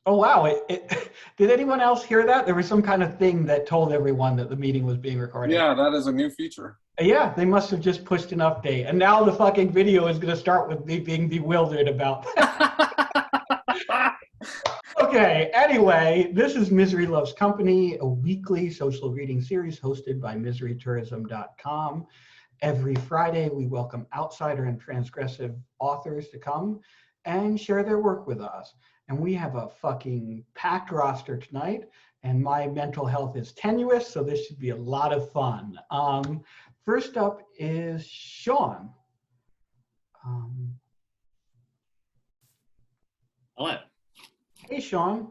Oh, wow. Did anyone else hear that? There was some kind of thing that told everyone that the meeting was being recorded. Yeah, that is a new feature. Yeah, they must have just pushed an update. And now the fucking video is going to start with me being bewildered about that. Okay, anyway, this is Misery Loves Company, a weekly social reading series hosted by miserytourism.com. Every Friday, we welcome outsider and transgressive authors to come and share their work with us. And we have a fucking packed roster tonight, and my mental health is tenuous, so this should be a lot of fun. First up is Sean. Hello. Hey, Sean.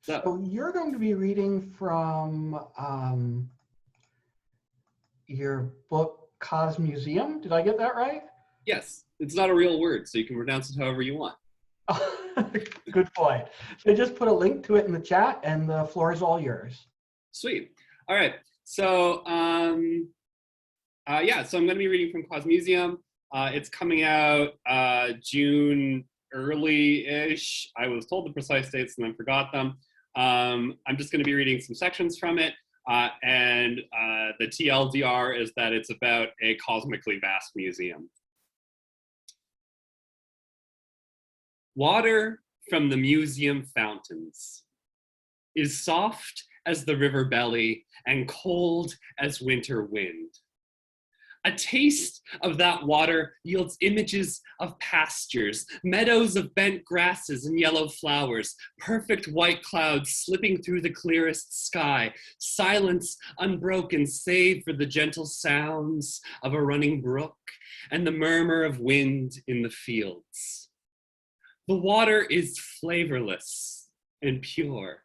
So you're going to be reading from your book, Cosmuseum. Did I get that right? Yes, it's not a real word, so you can pronounce it however you want. Good point. So just put a link to it in the chat, and the floor is all yours. Sweet. All right. So, so I'm going to be reading from Cosmuseum. It's coming out June early-ish. I was told the precise dates and then forgot them. I'm just going to be reading some sections from it. And the TLDR is that it's about a cosmically vast museum. Water from the museum fountains is soft as the river belly and cold as winter wind. A taste of that water yields images of pastures, meadows of bent grasses and yellow flowers, perfect white clouds slipping through the clearest sky, silence unbroken save for the gentle sounds of a running brook and the murmur of wind in the fields. The water is flavorless and pure.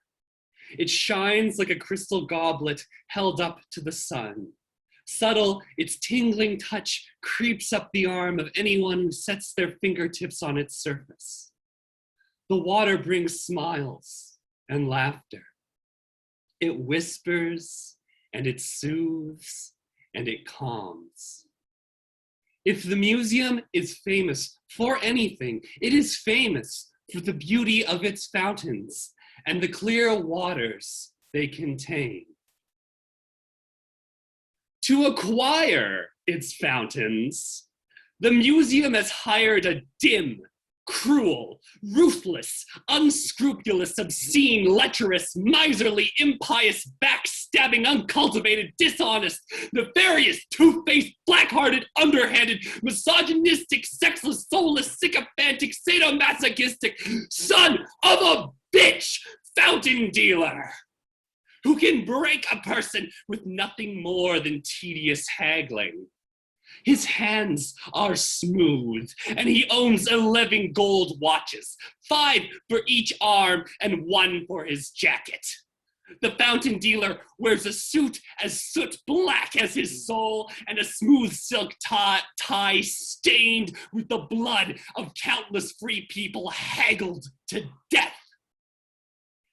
It shines like a crystal goblet held up to the sun. Subtle, its tingling touch creeps up the arm of anyone who sets their fingertips on its surface. The water brings smiles and laughter. It whispers and it soothes and it calms. If the museum is famous for anything, it is famous for the beauty of its fountains and the clear waters they contain. To acquire its fountains, the museum has hired a dim, cruel, ruthless, unscrupulous, obscene, lecherous, miserly, impious, backstabbing, uncultivated, dishonest, nefarious, two-faced, black-hearted, underhanded, misogynistic, sexless, soulless, sycophantic, sadomasochistic, son of a bitch fountain dealer who can break a person with nothing more than tedious haggling. His hands are smooth, and he owns 11 gold watches, 5 for each arm and 1 for his jacket. The fountain dealer wears a suit as soot black as his soul and a smooth silk tie stained with the blood of countless free people haggled to death.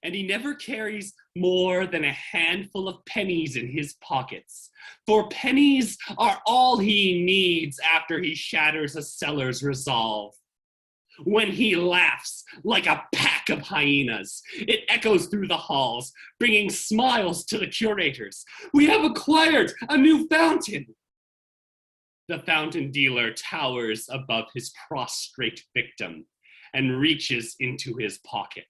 And he never carries more than a handful of pennies in his pockets, for pennies are all he needs after he shatters a seller's resolve. When he laughs like a pack of hyenas, it echoes through the halls, bringing smiles to the curators. We have acquired a new fountain. The fountain dealer towers above his prostrate victim and reaches into his pocket.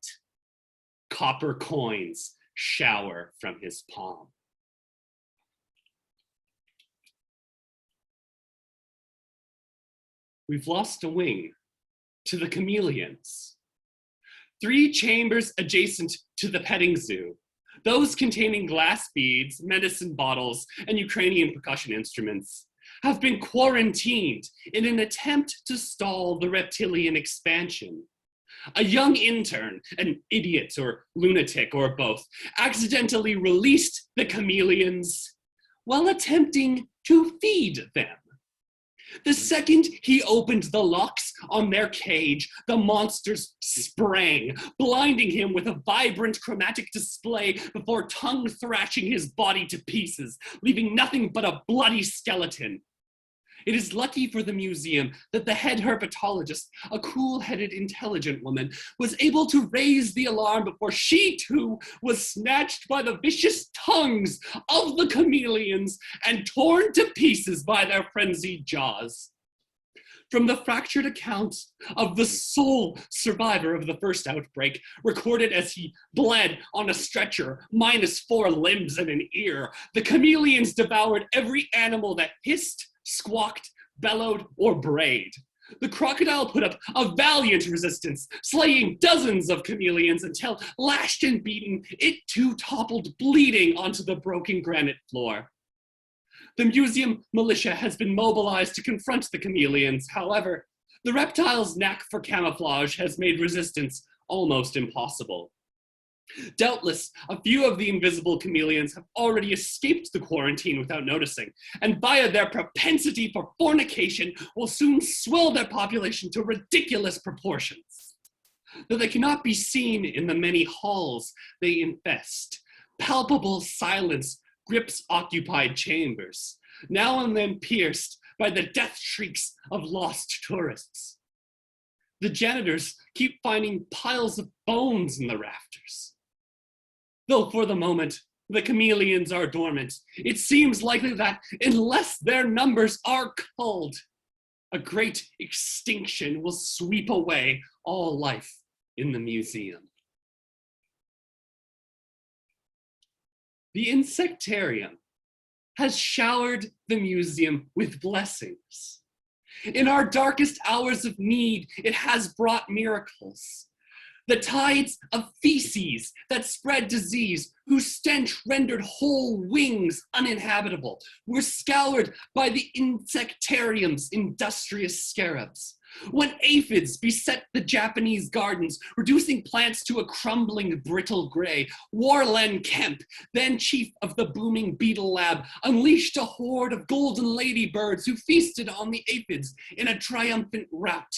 Copper coins shower from his palm. We've lost a wing to the chameleons. 3 chambers adjacent to the petting zoo, those containing glass beads, medicine bottles, and Ukrainian percussion instruments, have been quarantined in an attempt to stall the reptilian expansion. A young intern, an idiot or lunatic or both, accidentally released the chameleons while attempting to feed them. The second he opened the locks on their cage, the monsters sprang, blinding him with a vibrant chromatic display before tongue-thrashing his body to pieces, leaving nothing but a bloody skeleton. It is lucky for the museum that the head herpetologist, a cool-headed, intelligent woman, was able to raise the alarm before she too was snatched by the vicious tongues of the chameleons and torn to pieces by their frenzied jaws. From the fractured account of the sole survivor of the first outbreak, recorded as he bled on a stretcher, minus 4 limbs and an ear, the chameleons devoured every animal that hissed, squawked, bellowed, or brayed. The crocodile put up a valiant resistance, slaying dozens of chameleons until, lashed and beaten, it too toppled bleeding onto the broken granite floor. The museum militia has been mobilized to confront the chameleons. However, the reptile's knack for camouflage has made resistance almost impossible. Doubtless, a few of the invisible chameleons have already escaped the quarantine without noticing, and via their propensity for fornication will soon swell their population to ridiculous proportions. Though they cannot be seen in the many halls they infest, palpable silence grips occupied chambers, now and then pierced by the death shrieks of lost tourists. The janitors keep finding piles of bones in the rafters. Though for the moment, the chameleons are dormant, it seems likely that unless their numbers are culled, a great extinction will sweep away all life in the museum. The insectarium has showered the museum with blessings. In our darkest hours of need, it has brought miracles. The tides of feces that spread disease, whose stench rendered whole wings uninhabitable, were scoured by the insectarium's industrious scarabs. When aphids beset the Japanese gardens, reducing plants to a crumbling, brittle gray, Warlen Kemp, then chief of the booming beetle lab, unleashed a horde of golden ladybirds who feasted on the aphids in a triumphant rout.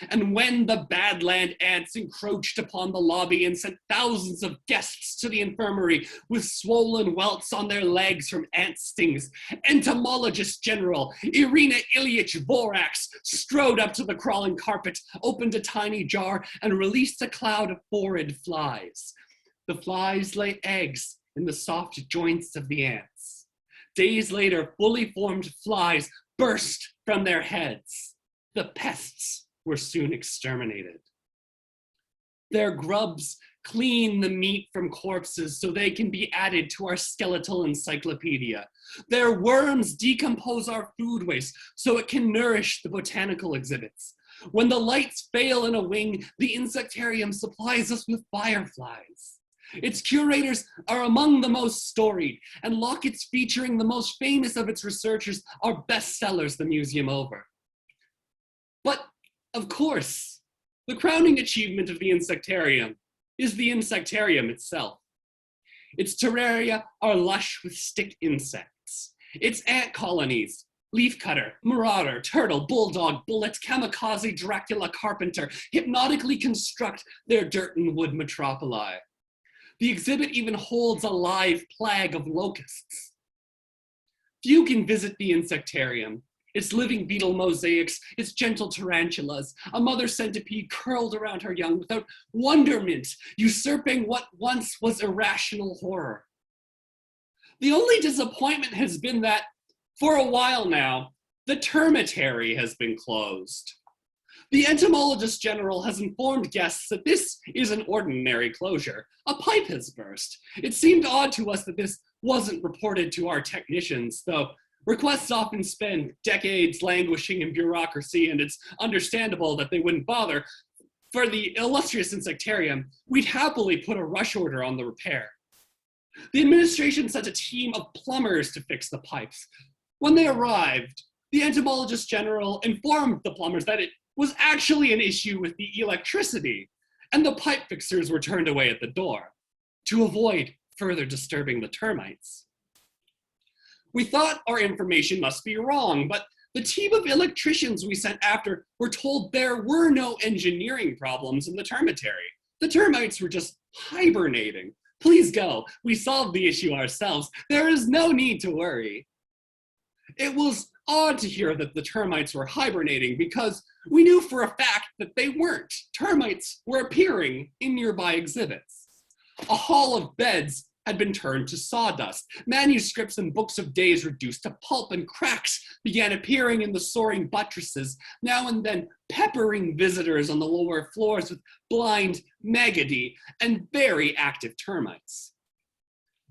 And when the Badland ants encroached upon the lobby and sent thousands of guests to the infirmary with swollen welts on their legs from ant stings, entomologist general Irina Ilyich Vorax strode up to the crawling carpet, opened a tiny jar, and released a cloud of horrid flies. The flies lay eggs in the soft joints of the ants. Days later, fully formed flies burst from their heads. The pests were soon exterminated. Their grubs clean the meat from corpses so they can be added to our skeletal encyclopedia. Their worms decompose our food waste so it can nourish the botanical exhibits. When the lights fail in a wing, the insectarium supplies us with fireflies. Its curators are among the most storied, and lockets featuring the most famous of its researchers are bestsellers the museum over. But of course, the crowning achievement of the insectarium is the insectarium itself. Its terraria are lush with stick insects. Its ant colonies, leafcutter, marauder, turtle, bulldog, bullet, kamikaze, Dracula, carpenter, hypnotically construct their dirt and wood metropoli. The exhibit even holds a live plague of locusts. Few can visit the insectarium. Its living beetle mosaics, its gentle tarantulas, a mother centipede curled around her young without wonderment, usurping what once was irrational horror. The only disappointment has been that, for a while now, the termitary has been closed. The entomologist general has informed guests that this is an ordinary closure. A pipe has burst. It seemed odd to us that this wasn't reported to our technicians, though requests often spend decades languishing in bureaucracy, and it's understandable that they wouldn't bother. For the illustrious insectarium, we'd happily put a rush order on the repair. The administration sent a team of plumbers to fix the pipes. When they arrived, the entomologist general informed the plumbers that it was actually an issue with the electricity, and the pipe fixers were turned away at the door to avoid further disturbing the termites. We thought our information must be wrong, but the team of electricians we sent after were told there were no engineering problems in the termitary. The termites were just hibernating. Please go. We solved the issue ourselves. There is no need to worry. It was odd to hear that the termites were hibernating because we knew for a fact that they weren't. Termites were appearing in nearby exhibits. A hall of beds had been turned to sawdust. Manuscripts and books of days reduced to pulp, and cracks began appearing in the soaring buttresses, now and then peppering visitors on the lower floors with blind maggoty and very active termites.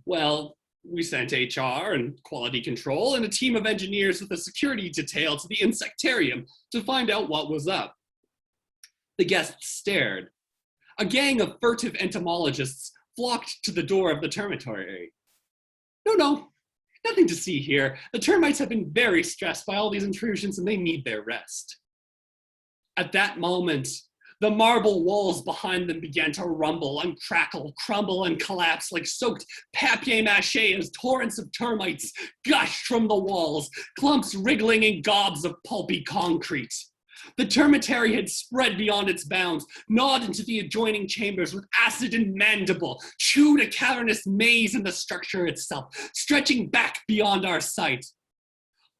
Well, we sent HR and quality control and a team of engineers with a security detail to the insectarium to find out what was up. The guests stared. A gang of furtive entomologists flocked to the door of the termitory. No, nothing to see here. The termites have been very stressed by all these intrusions and they need their rest. At that moment, the marble walls behind them began to rumble and crackle, crumble, and collapse like soaked papier-mâché as torrents of termites gushed from the walls, clumps wriggling in gobs of pulpy concrete. The termitary had spread beyond its bounds, gnawed into the adjoining chambers with acid and mandible, chewed a cavernous maze in the structure itself, stretching back beyond our sight.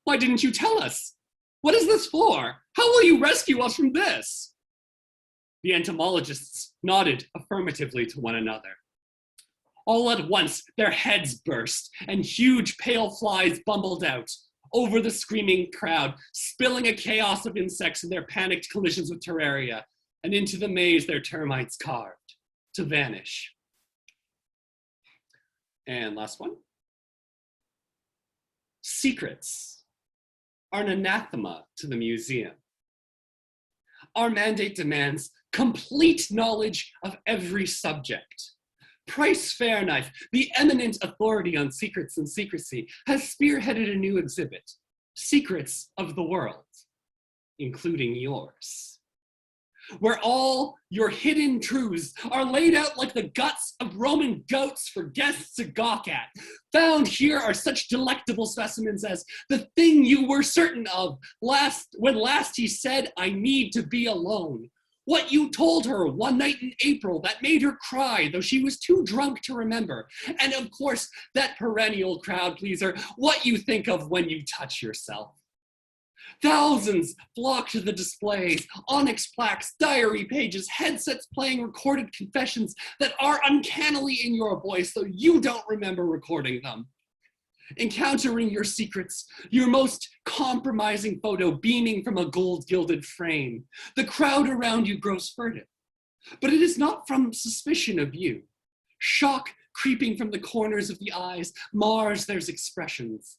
Why didn't you tell us? What is this for? How will you rescue us from this? The entomologists nodded affirmatively to one another. All at once, their heads burst, and huge pale flies bumbled out over the screaming crowd, spilling a chaos of insects in their panicked collisions with terraria, and into the maze their termites carved, to vanish. And last one. Secrets are an anathema to the museum. Our mandate demands complete knowledge of every subject. Price Fairknife, the eminent authority on secrets and secrecy, has spearheaded a new exhibit, Secrets of the World, including yours, where all your hidden truths are laid out like the guts of Roman goats for guests to gawk at. Found here are such delectable specimens as the thing you were certain of when last he said, "I need to be alone." What you told her one night in April that made her cry, though she was too drunk to remember. And of course, that perennial crowd pleaser, what you think of when you touch yourself. Thousands flock to the displays, onyx plaques, diary pages, headsets playing recorded confessions that are uncannily in your voice, though you don't remember recording them. Encountering your secrets, your most compromising photo beaming from a gold-gilded frame. The crowd around you grows furtive, but it is not from suspicion of you. Shock creeping from the corners of the eyes mars their expressions.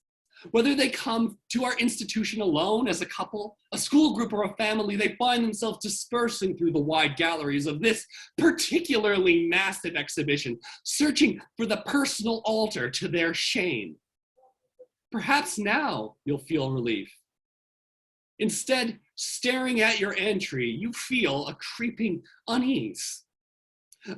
Whether they come to our institution alone as a couple, a school group, or a family, they find themselves dispersing through the wide galleries of this particularly massive exhibition, searching for the personal altar to their shame. Perhaps now you'll feel relief. Instead, staring at your entry, you feel a creeping unease.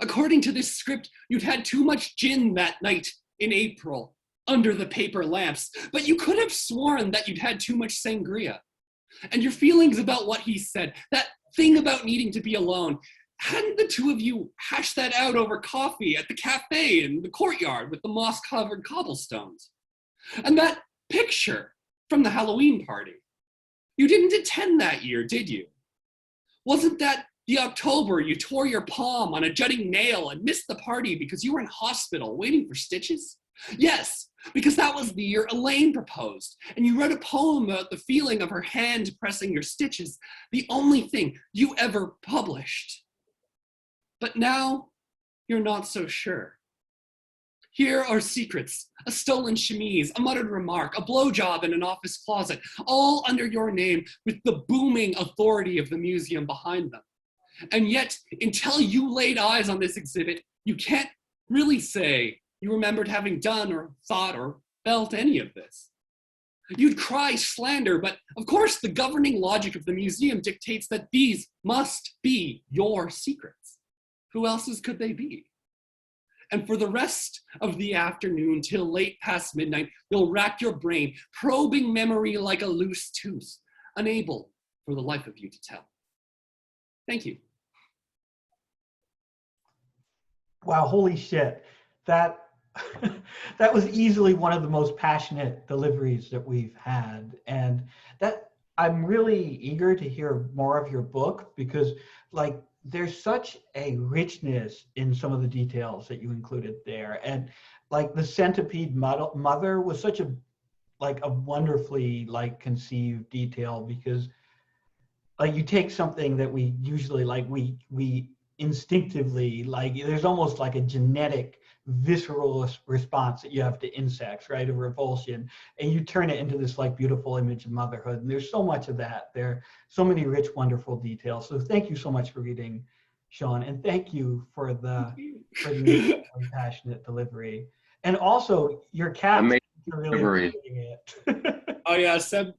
According to this script, you'd had too much gin that night in April under the paper lamps, but you could have sworn that you'd had too much sangria. And your feelings about what he said, that thing about needing to be alone, hadn't the two of you hashed that out over coffee at the cafe in the courtyard with the moss-covered cobblestones? And that picture from the Halloween party. You didn't attend that year, did you? Wasn't that the October you tore your palm on a jutting nail and missed the party because you were in hospital waiting for stitches? Yes, because that was the year Elaine proposed, and you wrote a poem about the feeling of her hand pressing your stitches, the only thing you ever published. But now, you're not so sure. Here are secrets, a stolen chemise, a muttered remark, a blowjob in an office closet, all under your name with the booming authority of the museum behind them. And yet, until you laid eyes on this exhibit, you can't really say you remembered having done or thought or felt any of this. You'd cry slander, but of course the governing logic of the museum dictates that these must be your secrets. Who else's could they be? And for the rest of the afternoon till late past midnight, you'll rack your brain, probing memory like a loose tooth, unable for the life of you to tell. Thank you. Wow, holy shit. That that was easily one of the most passionate deliveries that we've had. And that I'm really eager to hear more of your book because like there's such a richness in some of the details that you included there. And like the centipede mother was such a like a wonderfully like conceived detail because like you take something that we usually like we instinctively like there's almost like a genetic visceral response that you have to insects, right, of revulsion, and you turn it into this like beautiful image of motherhood, and there's so much of that. There are so many rich wonderful details. So thank you so much for reading, Sean, and thank you for the incredibly passionate delivery, and also your cat are really appreciating it. Oh yeah, Seb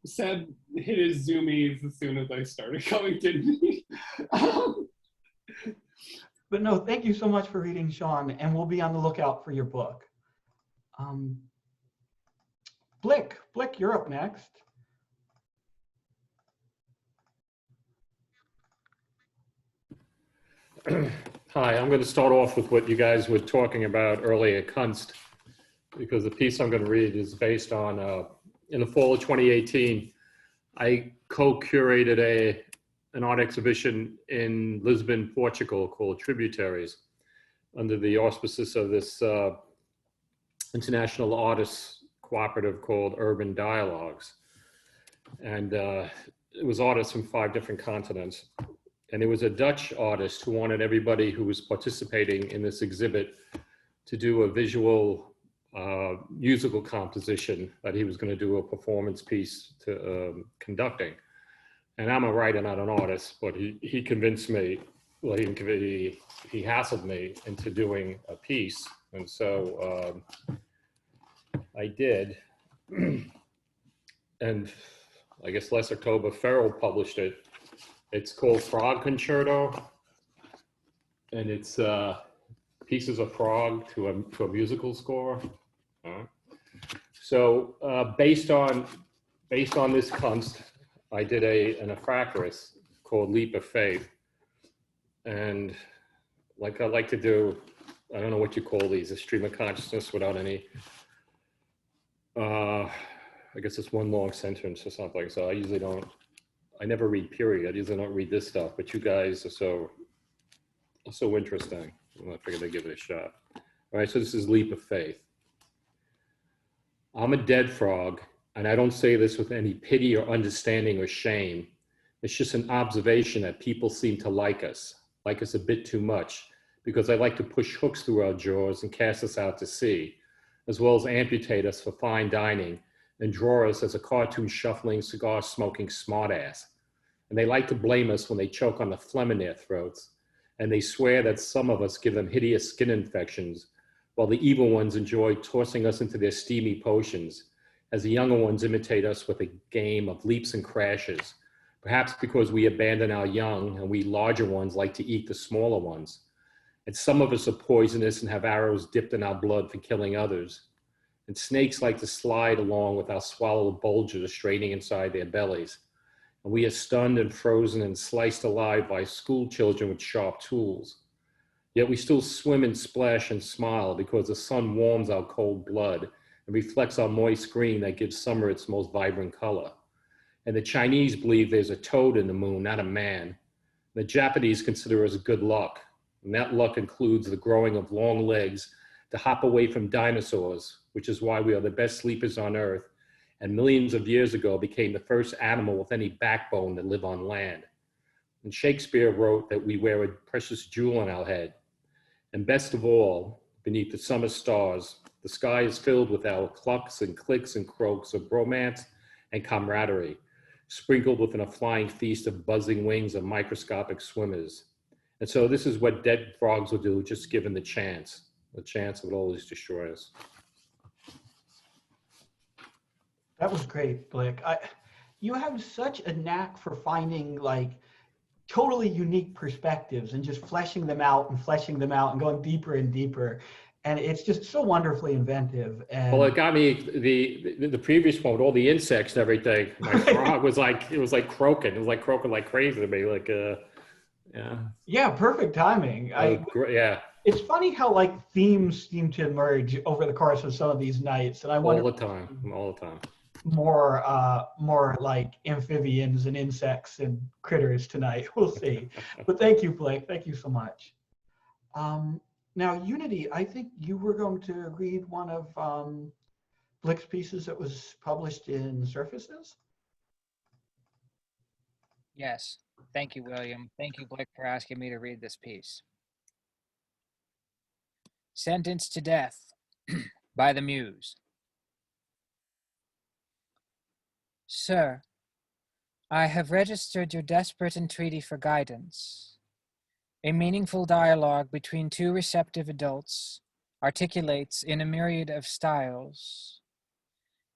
hit his zoomies as soon as I started going, didn't he? But no, thank you so much for reading, Sean, and we'll be on the lookout for your book. Blick, you're up next. Hi, I'm going to start off with what you guys were talking about earlier, Kunst, because the piece I'm going to read is based on, in the fall of 2018, I co-curated an art exhibition in Lisbon, Portugal called Tributaries under the auspices of this international artists cooperative called Urban Dialogues. And it was artists from 5 different continents. And there was a Dutch artist who wanted everybody who was participating in this exhibit to do a visual musical composition that he was going to do a performance piece to conducting. And I'm a writer, not an artist, but he convinced me, well, he hassled me into doing a piece. And so I did. And I guess last October, Farrell published it. It's called Frog Concerto. And it's pieces of frog to a musical score. So based on this Kunst, I did an Aphracaris called Leap of Faith. And like I like to do, I don't know what you call these, a stream of consciousness without any, I guess it's one long sentence or something. So I never read period. I usually don't read this stuff, but you guys are so interesting. I figured I'd give it a shot. All right, so this is Leap of Faith. I'm a dead frog, and I don't say this with any pity or understanding or shame. It's just an observation that people seem to like us a bit too much, because I like to push hooks through our jaws and cast us out to sea, as well as amputate us for fine dining and draw us as a cartoon shuffling, cigar smoking smartass. And they like to blame us when they choke on the phlegm in their throats, and they swear that some of us give them hideous skin infections, while the evil ones enjoy tossing us into their steamy potions, as the younger ones imitate us with a game of leaps and crashes, perhaps because we abandon our young and we larger ones like to eat the smaller ones. And some of us are poisonous and have arrows dipped in our blood for killing others. And snakes like to slide along with our swallowed bulges straining inside their bellies. And we are stunned and frozen and sliced alive by school children with sharp tools. Yet we still swim and splash and smile because the sun warms our cold blood and reflects our moist green that gives summer its most vibrant color. And the Chinese believe there's a toad in the moon, not a man. The Japanese consider us good luck. And that luck includes the growing of long legs to hop away from dinosaurs, which is why we are the best sleepers on Earth, and millions of years ago became the first animal with any backbone to live on land. And Shakespeare wrote that we wear a precious jewel on our head. And best of all, beneath the summer stars, the sky is filled with our clucks and clicks and croaks of romance and camaraderie, sprinkled within a flying feast of buzzing wings of microscopic swimmers. And so this is what dead frogs will do, just given the chance. The chance would always destroy us. That was great, Blick. You have such a knack for finding like totally unique perspectives and just fleshing them out and going deeper and deeper. And it's just so wonderfully inventive. And well, it got me the previous one with all the insects and everything. My frog was like, it was like croaking. It was like croaking like crazy to me. Like, yeah. Yeah, perfect timing. Yeah. It's funny how like themes seem to emerge over the course of some of these nights, and I wonder All the time, all the time. more like amphibians and insects and critters tonight. We'll see. But thank you, Blake. Thank you so much. Now, Unity, I think you were going to read one of Blick's pieces that was published in Surfaces. Yes. Thank you, William. Thank you, Blick, for asking me to read this piece. Sentenced to death by the Muse. Sir, I have registered your desperate entreaty for guidance. A meaningful dialogue between two receptive adults articulates in a myriad of styles.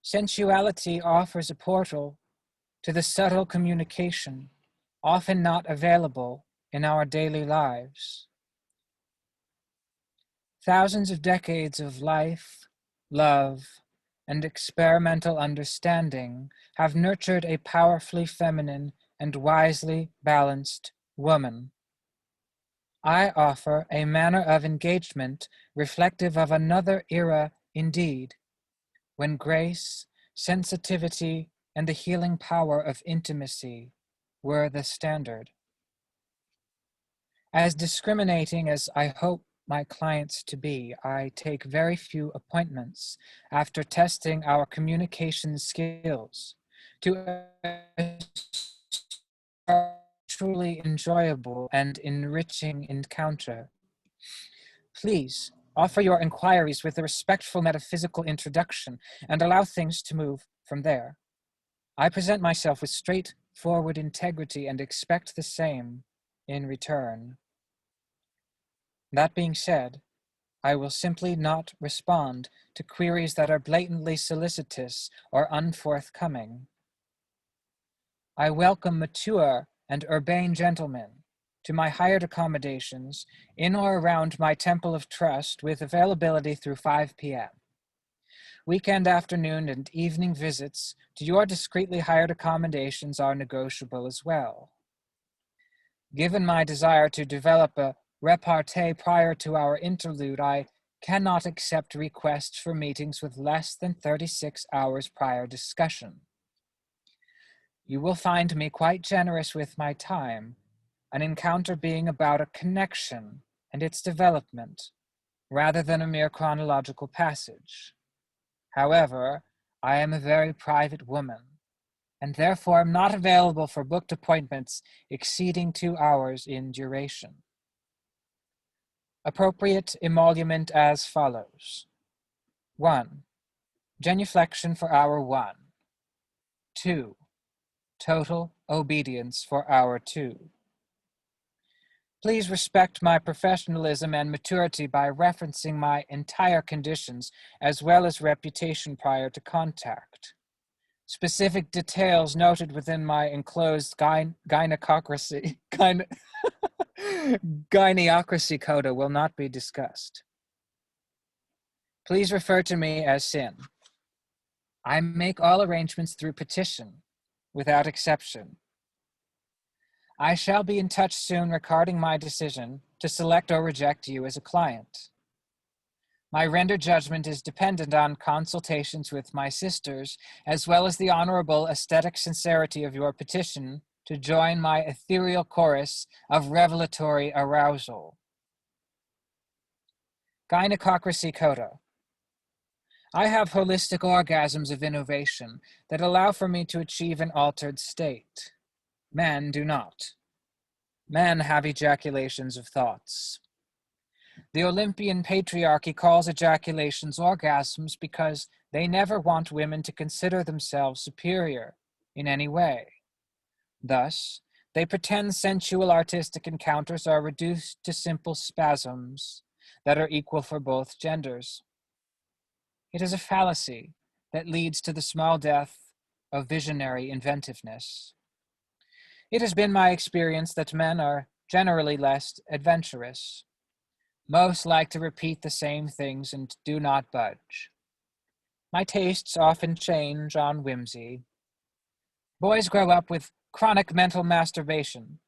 Sensuality offers a portal to the subtle communication, often not available in our daily lives. Thousands of decades of life, love, and experimental understanding have nurtured a powerfully feminine and wisely balanced woman. I offer a manner of engagement reflective of another era indeed, when grace, sensitivity, and the healing power of intimacy were the standard. As discriminating as I hope my clients to be, I take very few appointments after testing our communication skills to a truly enjoyable and enriching encounter. Please offer your inquiries with a respectful metaphysical introduction and allow things to move from there. I present myself with straightforward integrity and expect the same in return. That being said, I will simply not respond to queries that are blatantly solicitous or unforthcoming. I welcome mature and urbane gentlemen to my hired accommodations in or around my temple of trust with availability through 5 p.m. Weekend afternoon and evening visits to your discreetly hired accommodations are negotiable as well. Given my desire to develop a repartee prior to our interlude, I cannot accept requests for meetings with less than 36 hours prior discussion. You will find me quite generous with my time, an encounter being about a connection and its development, rather than a mere chronological passage. However, I am a very private woman, and therefore am not available for booked appointments exceeding 2 hours in duration. Appropriate emolument as follows. 1. Genuflection for hour 1. 2. Total obedience for hour 2. Please respect my professionalism and maturity by referencing my entire conditions as well as reputation prior to contact. Specific details noted within my enclosed gyneocracy coda will not be discussed. Please refer to me as Sin. I make all arrangements through petition, without exception. I shall be in touch soon regarding my decision to select or reject you as a client. My rendered judgment is dependent on consultations with my sisters, as well as the honorable aesthetic sincerity of your petition to join my ethereal chorus of revelatory arousal. Gynecocracy coda. I have holistic orgasms of innovation that allow for me to achieve an altered state. Men do not. Men have ejaculations of thoughts. The Olympian patriarchy calls ejaculations orgasms because they never want women to consider themselves superior in any way. Thus, they pretend sensual artistic encounters are reduced to simple spasms that are equal for both genders. It is a fallacy that leads to the small death of visionary inventiveness. It has been my experience that men are generally less adventurous. Most like to repeat the same things and do not budge. My tastes often change on whimsy. Boys grow up with chronic mental masturbation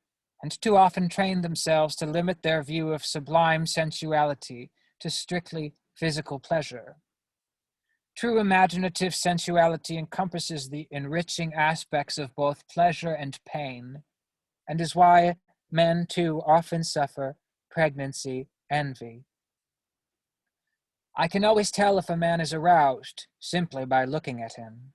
and too often train themselves to limit their view of sublime sensuality to strictly physical pleasure. True imaginative sensuality encompasses the enriching aspects of both pleasure and pain, and is why men too often suffer pregnancy envy. I can always tell if a man is aroused simply by looking at him.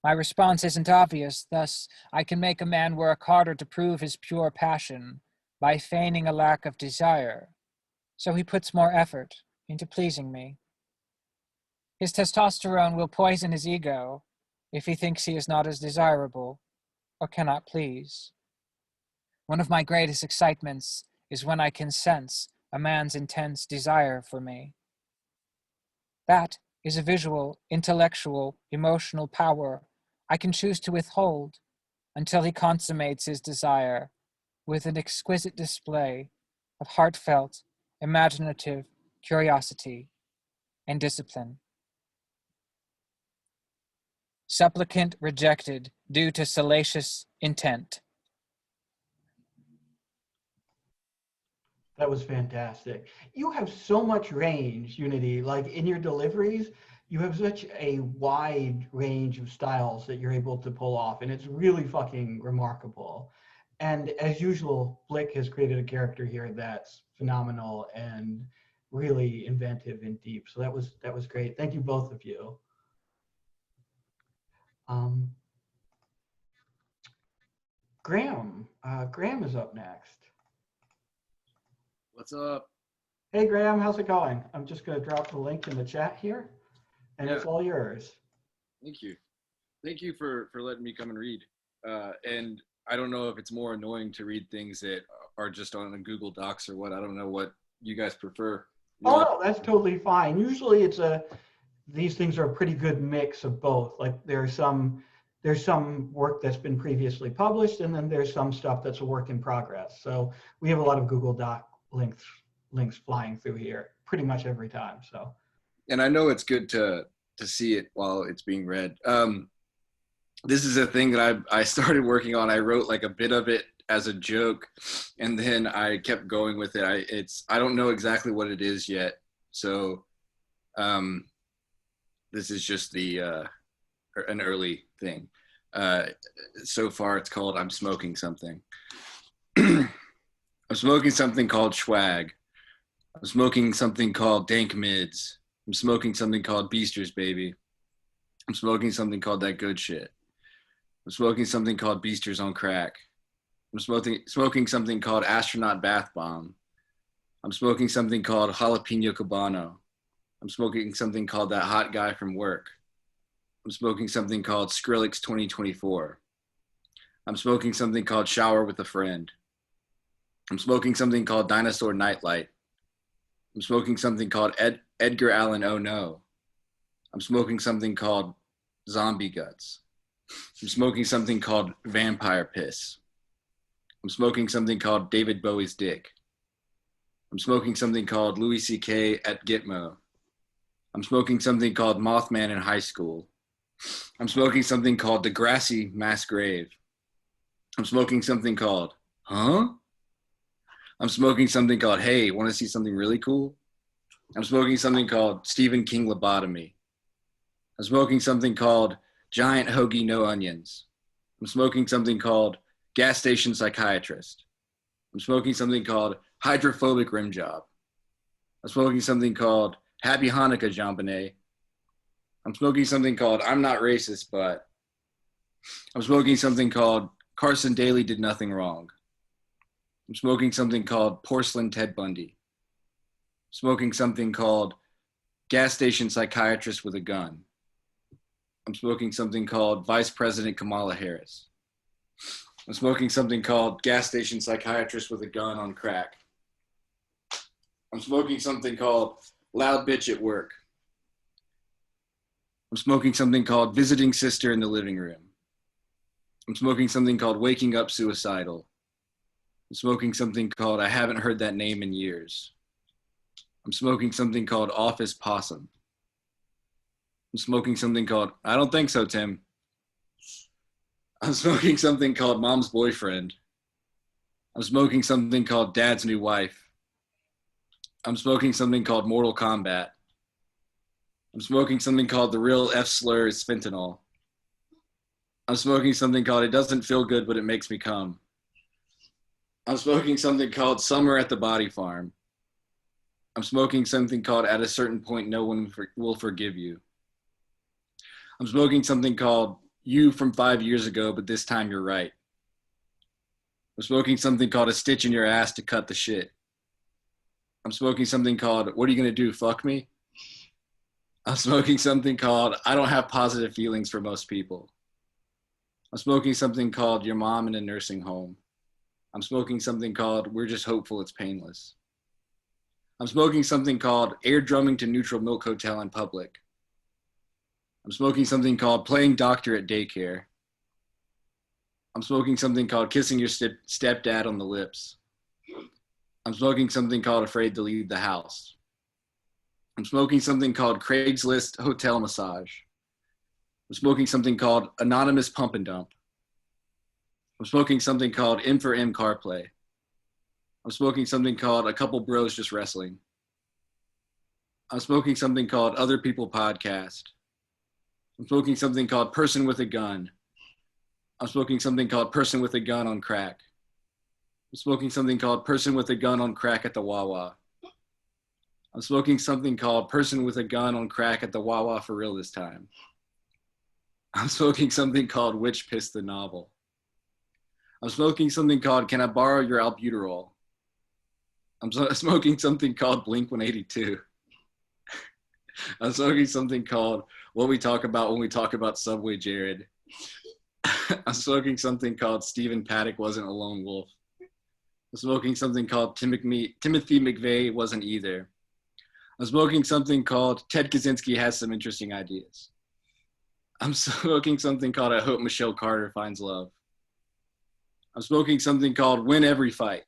My response isn't obvious, thus I can make a man work harder to prove his pure passion by feigning a lack of desire, so he puts more effort into pleasing me. His testosterone will poison his ego if he thinks he is not as desirable or cannot please. One of my greatest excitements is when I can sense a man's intense desire for me. That is a visual, intellectual, emotional power I can choose to withhold until he consummates his desire with an exquisite display of heartfelt, imaginative curiosity and discipline. Supplicant rejected due to salacious intent. That was fantastic. You have so much range, Unity. Like in your deliveries, you have such a wide range of styles that you're able to pull off, and it's really fucking remarkable. And as usual, Blick has created a character here that's phenomenal and really inventive and deep. So that was great. Thank you, both of you. Graham, Graham is up next. What's up? Hey, Graham, how's it going? I'm just going to drop the link in the chat here, and Yeah. it's all yours. Thank you. Thank you for letting me come and read. And I don't know if it's more annoying to read things that are just on a Google Docs or what. I don't know what you guys prefer. Oh, no, that's totally fine. Usually these things are a pretty good mix of both. Like there's some work that's been previously published, and then there's some stuff that's a work in progress. So we have a lot of Google Doc links flying through here pretty much every time. So, and I know it's good to see it while it's being read. This is a thing that I started working on. I wrote like a bit of it as a joke, and then I kept going with it. I don't know exactly what it is yet. So this is just an early thing. So far it's called I'm Smoking Something. I'm smoking something called swag. I'm smoking something called dank mids. I'm smoking something called Beasters, baby. I'm smoking something called that good shit. I'm smoking something called Beasters on crack. I'm smoking something called astronaut bath bomb. I'm smoking something called jalapeno cabano. I'm smoking something called that hot guy from work. I'm smoking something called Skrillex 2024. I'm smoking something called shower with a friend. I'm smoking something called dinosaur nightlight. I'm smoking something called Edgar Allan Oh No. I'm smoking something called zombie guts. I'm smoking something called vampire piss. I'm smoking something called David Bowie's dick. I'm smoking something called Louis C.K. at Gitmo. I'm smoking something called Mothman in high school. I'm smoking something called Degrassi Mass Grave. I'm smoking something called, huh? I'm smoking something called, hey, want to see something really cool? I'm smoking something called Stephen King lobotomy. I'm smoking something called giant hoagie no onions. I'm smoking something called gas station psychiatrist. I'm smoking something called hydrophobic rim job. I'm smoking something called happy Hanukkah, JonBenet. I'm smoking something called I'm not racist, but I'm smoking something called Carson Daly did nothing wrong. I'm smoking something called porcelain Ted Bundy. I'm smoking something called gas station psychiatrist with a gun. I'm smoking something called Vice President Kamala Harris. I'm smoking something called gas station psychiatrist with a gun on crack. I'm smoking something called loud bitch at work. I'm smoking something called visiting sister in the living room. I'm smoking something called waking up suicidal. I'm smoking something called I haven't heard that name in years. I'm smoking something called office possum. I'm smoking something called I don't think so, Tim. I'm smoking something called mom's boyfriend. I'm smoking something called Dad's New Wife. I'm smoking something called Mortal Kombat. I'm smoking something called the real F slur is fentanyl. I'm smoking something called It Doesn't Feel Good, but It Makes Me Come. I'm smoking something called Summer at the Body Farm. I'm smoking something called At a Certain Point, No One Will Forgive You. I'm smoking something called You from 5 years ago, but this time you're right. I'm smoking something called A Stitch in Your Ass to Cut the Shit. I'm smoking something called What Are You Gonna Do, Fuck Me? I'm smoking something called I Don't Have Positive Feelings for Most People. I'm smoking something called Your Mom in a Nursing Home. I'm smoking something called We're Just Hopeful It's Painless. I'm smoking something called Air Drumming to Neutral Milk Hotel in Public. I'm smoking something called Playing Doctor at Daycare. I'm smoking something called Kissing Your Stepdad on the Lips. I'm smoking something called Afraid to Leave the House. I'm smoking something called Craigslist Hotel Massage. I'm smoking something called Anonymous Pump and Dump. I'm smoking something called M for M CarPlay. I'm smoking something called A Couple Bros Just Wrestling. I'm smoking something called Other People Podcast. I'm smoking something called Person with a Gun. I'm smoking something called Person with a Gun on Crack. I'm smoking something called Person with a Gun on Crack at the Wawa. I'm smoking something called Person with a Gun on Crack at the Wawa for real this time. I'm smoking something called Witch Piss the Novel. I'm smoking something called Can I Borrow Your Albuterol? I'm smoking something called Blink-182. I'm smoking something called What We Talk About When We Talk About Subway Jared. I'm smoking something called Stephen Paddock Wasn't a Lone Wolf. I'm smoking something called Timothy McVeigh Wasn't Either. I'm smoking something called Ted Kaczynski Has Some Interesting Ideas. I'm smoking something called I Hope Michelle Carter Finds Love. I'm smoking something called Win Every Fight.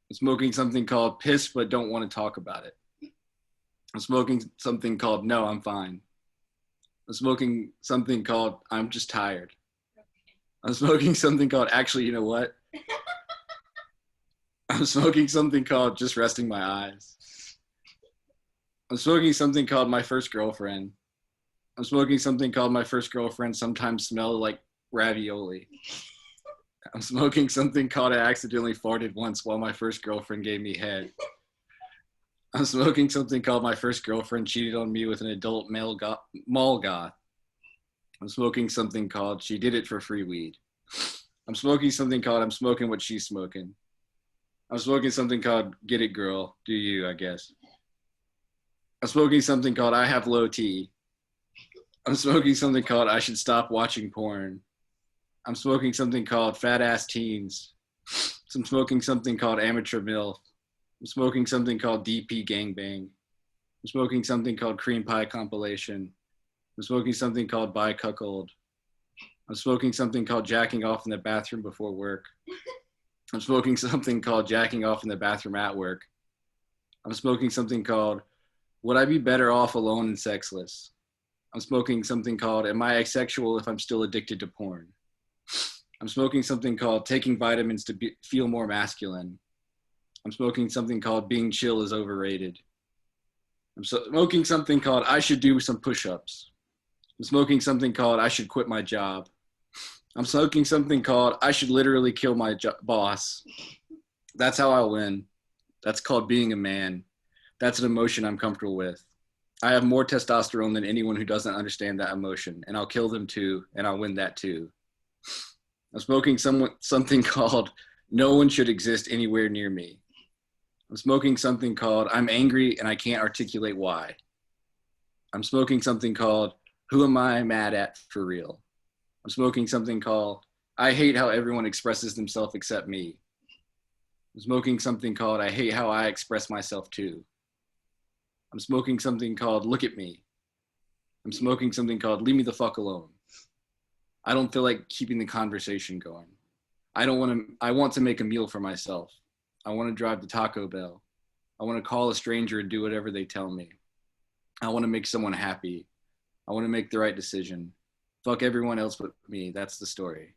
I'm smoking something called Piss But Don't Want to Talk About It. I'm smoking something called No, I'm Fine. I'm smoking something called I'm Just Tired. I'm smoking something called Actually, You Know What? I'm smoking something called Just Resting My Eyes. I'm smoking something called My First Girlfriend. I'm smoking something called My First Girlfriend Sometimes Smelled Like Ravioli. I'm smoking something called I Accidentally Farted Once While My First Girlfriend Gave Me Head. I'm smoking something called My First Girlfriend Cheated on Me with an adult mall goth. I'm smoking something called She Did It for Free Weed. I'm smoking something called I'm Smoking What She's Smoking. I'm smoking something called Get It Girl, Do You, I guess. I'm smoking something called I Have Low T. I'm smoking something called I Should Stop Watching Porn. I'm smoking something called Fat Ass Teens. I'm smoking something called Amateur MILF. I'm smoking something called DP Gangbang. I'm smoking something called Cream Pie Compilation. I'm smoking something called Bi Cuckold. I'm smoking something called Jacking Off in the Bathroom Before Work. I'm smoking something called Jacking Off in the Bathroom at Work. I'm smoking something called Would I Be Better Off Alone and Sexless? I'm smoking something called Am I Asexual If I'm Still Addicted to Porn? I'm smoking something called Taking Vitamins to Feel More Masculine. I'm smoking something called Being Chill is Overrated. I'm smoking something called I Should Do Some Push-Ups. I'm smoking something called I Should Quit My Job. I'm smoking something called I Should Literally Kill My Boss. That's how I'll win. That's called being a man. That's an emotion I'm comfortable with. I have more testosterone than anyone who doesn't understand that emotion, and I'll kill them too, and I'll win that too. I'm smoking something called No One Should Exist Anywhere Near Me. I'm smoking something called I'm Angry and I Can't Articulate Why. I'm smoking something called Who Am I Mad At For Real? I'm smoking something called I Hate How Everyone Expresses Themselves Except Me. I'm smoking something called I Hate How I Express Myself Too. I'm smoking something called Look at Me. I'm smoking something called Leave Me the Fuck Alone. I don't feel like keeping the conversation going. I want to make a meal for myself. I want to drive to Taco Bell. I want to call a stranger and do whatever they tell me. I want to make someone happy. I want to make the right decision. Fuck everyone else but me. That's the story.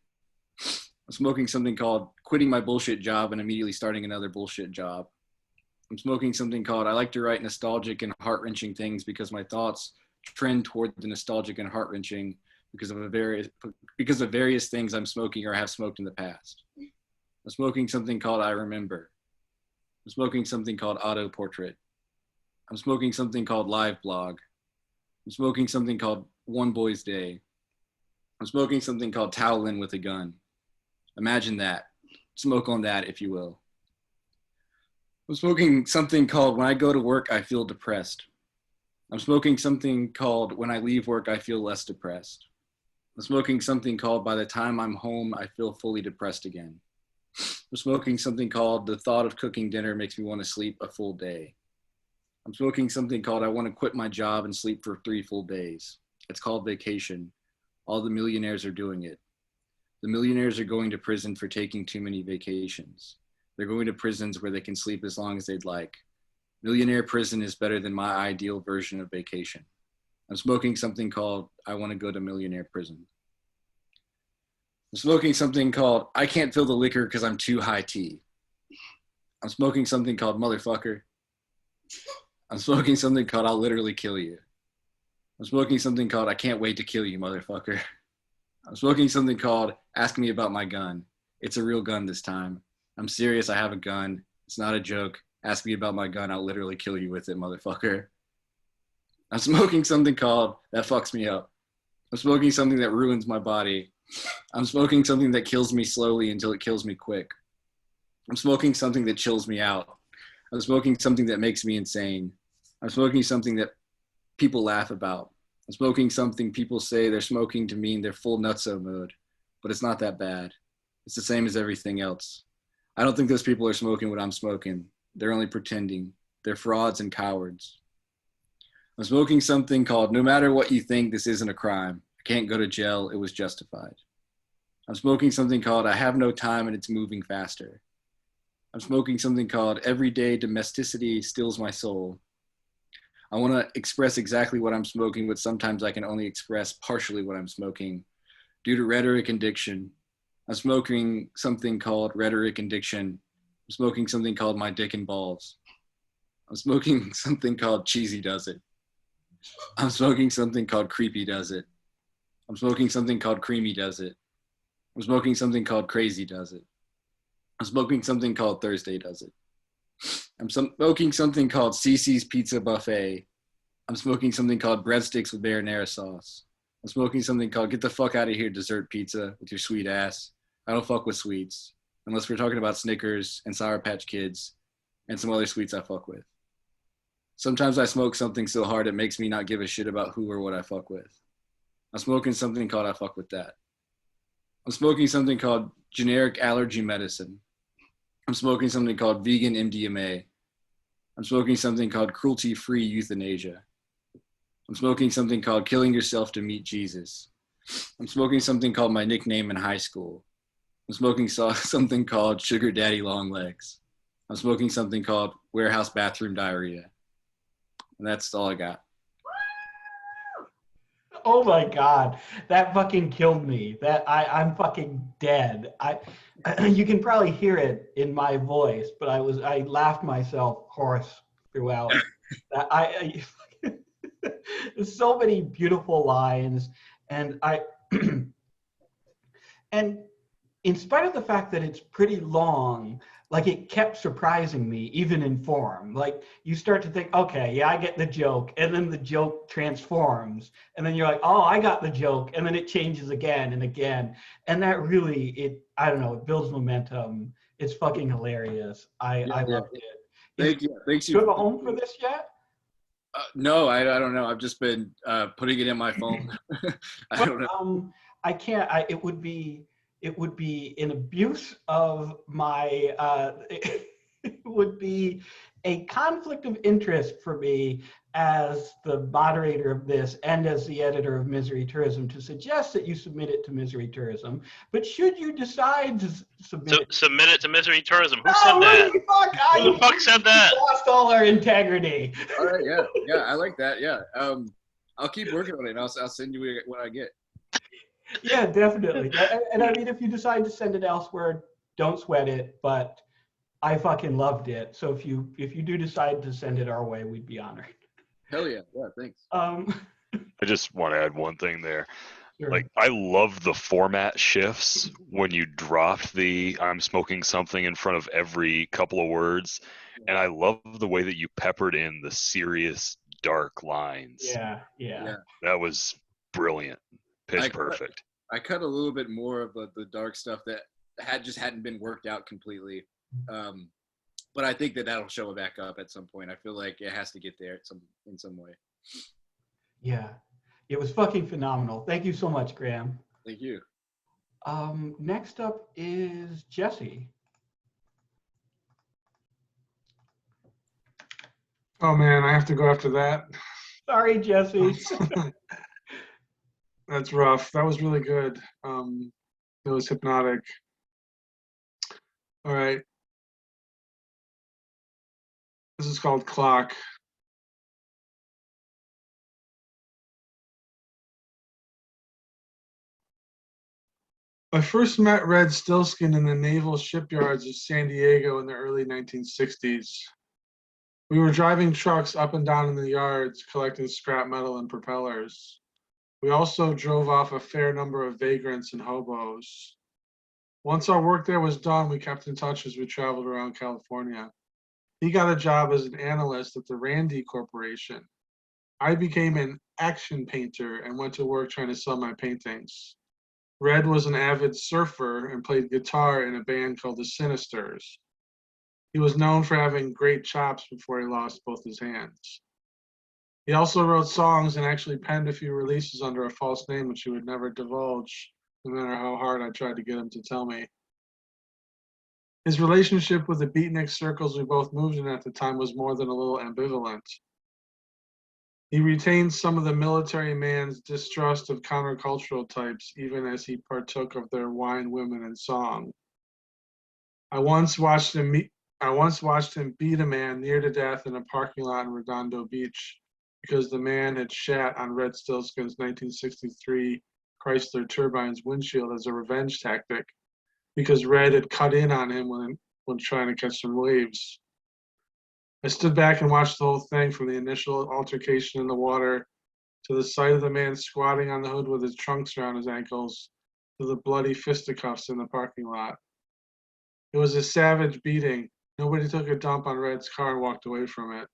I'm smoking something called quitting my bullshit job and immediately starting another bullshit job. I'm smoking something called I like to write nostalgic and heart-wrenching things because my thoughts trend toward the nostalgic and heart-wrenching because of various things I'm smoking or have smoked in the past. I'm smoking something called I Remember. I'm smoking something called Auto Portrait. I'm smoking something called Live Blog. I'm smoking something called One Boy's Day. I'm smoking something called Towel In with a Gun. Imagine that. Smoke on that, if you will. I'm smoking something called When I Go to Work, I Feel Depressed. I'm smoking something called When I Leave Work, I Feel Less Depressed. I'm smoking something called By the Time I'm Home, I Feel Fully Depressed Again. I'm smoking something called The Thought of Cooking Dinner Makes Me Want to Sleep a Full Day. I'm smoking something called I Want to Quit My Job and Sleep for 3 full days. It's called Vacation. All the millionaires are doing it. The millionaires are going to prison for taking too many vacations. They're going to prisons where they can sleep as long as they'd like. Millionaire prison is better than my ideal version of vacation. I'm smoking something called I Want to Go to Millionaire Prison. I'm smoking something called I Can't Feel the Liquor because I'm too high tea. I'm smoking something called Motherfucker. I'm smoking something called I'll Literally Kill You. I'm smoking something called I Can't Wait to Kill You, Motherfucker. I'm smoking something called Ask Me About My Gun. It's a real gun this time. I'm serious, I have a gun. It's not a joke. Ask me about my gun, I'll literally kill you with it, motherfucker. I'm smoking something called That Fucks Me Up. I'm smoking something that ruins my body. I'm smoking something that kills me slowly until it kills me quick. I'm smoking something that chills me out. I'm smoking something that makes me insane. I'm smoking something that people laugh about. I'm smoking something people say they're smoking to mean they're full nutso mode, but it's not that bad. It's the same as everything else. I don't think those people are smoking what I'm smoking. They're only pretending. They're frauds and cowards. I'm smoking something called No Matter What You Think, This Isn't a Crime. I can't go to jail. It was justified. I'm smoking something called I Have No Time and It's Moving Faster. I'm smoking something called Everyday Domesticity Steals My Soul. I want to express exactly what I'm smoking, but sometimes I can only express partially what I'm smoking due to rhetoric and diction. I'm smoking something called Rhetoric and Diction. I'm smoking something called My Dick and Balls. I'm smoking something called Cheesy Does It. I'm smoking something called Creepy Does It. I'm smoking something called Creamy Does It. I'm smoking something called Crazy Does It. I'm smoking something called Thursday Does It. I'm smoking something called Cece's Pizza Buffet. I'm smoking something called Breadsticks with marinara sauce. I'm smoking something called Get the Fuck Out of Here Dessert Pizza with your sweet ass. I don't fuck with sweets, unless we're talking about Snickers and Sour Patch Kids and some other sweets I fuck with. Sometimes I smoke something so hard it makes me not give a shit about who or what I fuck with. I'm smoking something called I Fuck With That. I'm smoking something called Generic Allergy Medicine. I'm smoking something called Vegan MDMA. I'm smoking something called Cruelty-Free Euthanasia. I'm smoking something called Killing Yourself to Meet Jesus. I'm smoking something called My Nickname in High School. I'm smoking something called Sugar Daddy Long Legs. I'm smoking something called Warehouse Bathroom Diarrhea. And that's all I got. Oh my God, that fucking killed me. I'm fucking dead. You can probably hear it in my voice, but I laughed myself hoarse throughout. There's so many beautiful lines, and and in spite of the fact that it's pretty long, like it kept surprising me, even in form. Like you start to think, okay, yeah, I get the joke, and then the joke transforms, and then you're like, oh, I got the joke, and then it changes again and again, and that really, I don't know, it builds momentum. It's fucking hilarious. I loved it. Thank you. Thanks Do you have a home for this yet? No, I don't know. I've just been putting it in my phone. I don't know. I can't. It would be an abuse of my. It would be a conflict of interest for me as the moderator of this and as the editor of Misery Tourism to suggest that you submit it to Misery Tourism. But should you decide to submit it to Misery Tourism, who said that? Who the fuck said that? We lost all our integrity. All right, yeah, I like that. Yeah, I'll keep working on it. And I'll send you what I get. Yeah, definitely. And I mean, if you decide to send it elsewhere, don't sweat it. But I fucking loved it. So if you do decide to send it our way, we'd be honored. Hell yeah. Yeah, thanks. I just want to add one thing there. Sure. Like, I love the format shifts when you dropped the "I'm smoking something" in front of every couple of words, and I love the way that you peppered in the serious, dark lines. Yeah. That was brilliant, pitch perfect. I cut a little bit more of the dark stuff that hadn't been worked out completely, but I think that'll show back up at some point. I feel like it has to get there in some way. Yeah. It was fucking phenomenal. Thank you so much, Graham. Thank you. Next up is Jesse. Oh man, I have to go after that. Sorry, Jesse. That's rough. That was really good. It was hypnotic. All right. This is called Clock. I first met Red Stillskin in the naval shipyards of San Diego in the early 1960s. We were driving trucks up and down in the yards, collecting scrap metal and propellers. We also drove off a fair number of vagrants and hobos. Once our work there was done, we kept in touch as we traveled around California. He got a job as an analyst at the Randy Corporation. I became an action painter and went to work trying to sell my paintings. Red was an avid surfer and played guitar in a band called the Sinisters. He was known for having great chops before he lost both his hands. He also wrote songs and actually penned a few releases under a false name, which he would never divulge, no matter how hard I tried to get him to tell me. His relationship with the beatnik circles we both moved in at the time was more than a little ambivalent. He retained some of the military man's distrust of countercultural types, even as he partook of their wine, women, and song. I once watched him beat a man near to death in a parking lot in Redondo Beach because the man had shat on Red Stillskin's 1963 Chrysler Turbine's windshield as a revenge tactic because Red had cut in on him when trying to catch some waves. I stood back and watched the whole thing from the initial altercation in the water to the sight of the man squatting on the hood with his trunks around his ankles to the bloody fisticuffs in the parking lot. It was a savage beating. Nobody took a dump on Red's car and walked away from it.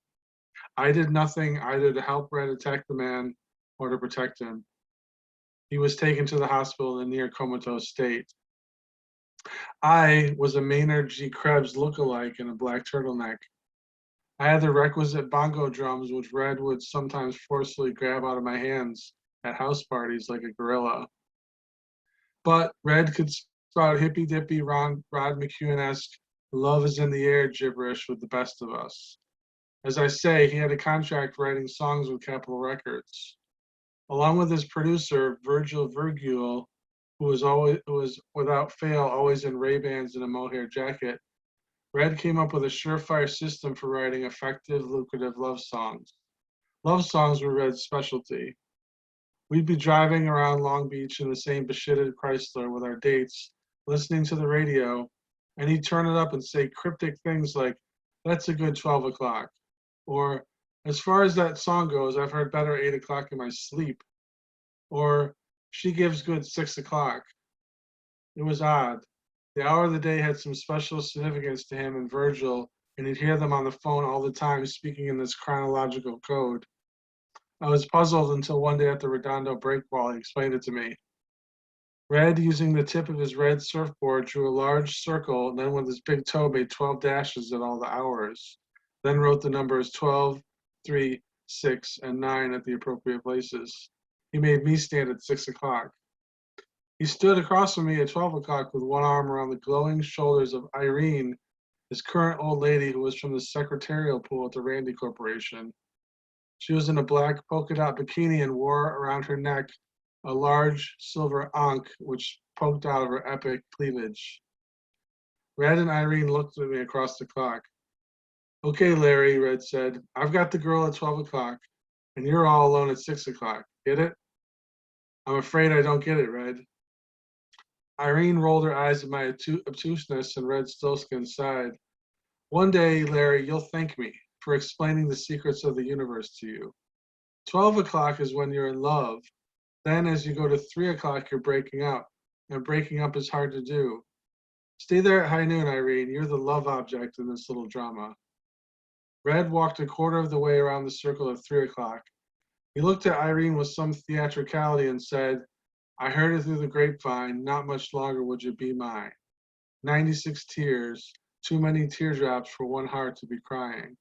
I did nothing either to help Red attack the man or to protect him. He was taken to the hospital in a near comatose state. I was a Maynard G. Krebs lookalike in a black turtleneck. I had the requisite bongo drums, which Red would sometimes forcefully grab out of my hands at house parties like a gorilla. But Red could spout hippy-dippy Rod McEwen-esque love is in the air gibberish with the best of us. As I say, he had a contract writing songs with Capitol Records. Along with his producer, Virgil Virgule, who was without fail always in Ray-Bans and a mohair jacket, Red came up with a surefire system for writing effective, lucrative love songs. Love songs were Red's specialty. We'd be driving around Long Beach in the same beshitted Chrysler with our dates, listening to the radio, and he'd turn it up and say cryptic things like, "That's a good 12 o'clock," or, "As far as that song goes, I've heard better 8 o'clock in my sleep," or, "She gives good 6 o'clock." It was odd. The hour of the day had some special significance to him and Virgil, and he'd hear them on the phone all the time speaking in this chronological code. I was puzzled until one day at the Redondo break wall he explained it to me. Red, using the tip of his red surfboard, drew a large circle and then with his big toe made 12 dashes at all the hours, then wrote the numbers 12, 3, 6, and 9 at the appropriate places. He made me stand at 6 o'clock. He stood across from me at 12 o'clock with one arm around the glowing shoulders of Irene, his current old lady who was from the secretarial pool at the Randy Corporation. She was in a black polka dot bikini and wore around her neck a large silver ankh which poked out of her epic cleavage. Red and Irene looked at me across the clock. "Okay, Larry," Red said, "I've got the girl at 12 o'clock, and you're all alone at 6 o'clock. Get it?" I'm afraid I don't get it, Red. Irene rolled her eyes at my obtuseness, and Red Stillskin sighed. One day, Larry, you'll thank me for explaining the secrets of the universe to you. 12 o'clock is when you're in love. Then as you go to 3 o'clock, you're breaking up. And breaking up is hard to do. Stay there at high noon, Irene. You're the love object in this little drama. Red walked a quarter of the way around the circle at 3 o'clock. He looked at Irene with some theatricality and said, I heard it through the grapevine, not much longer would you be mine. 96 tears, too many teardrops for one heart to be crying.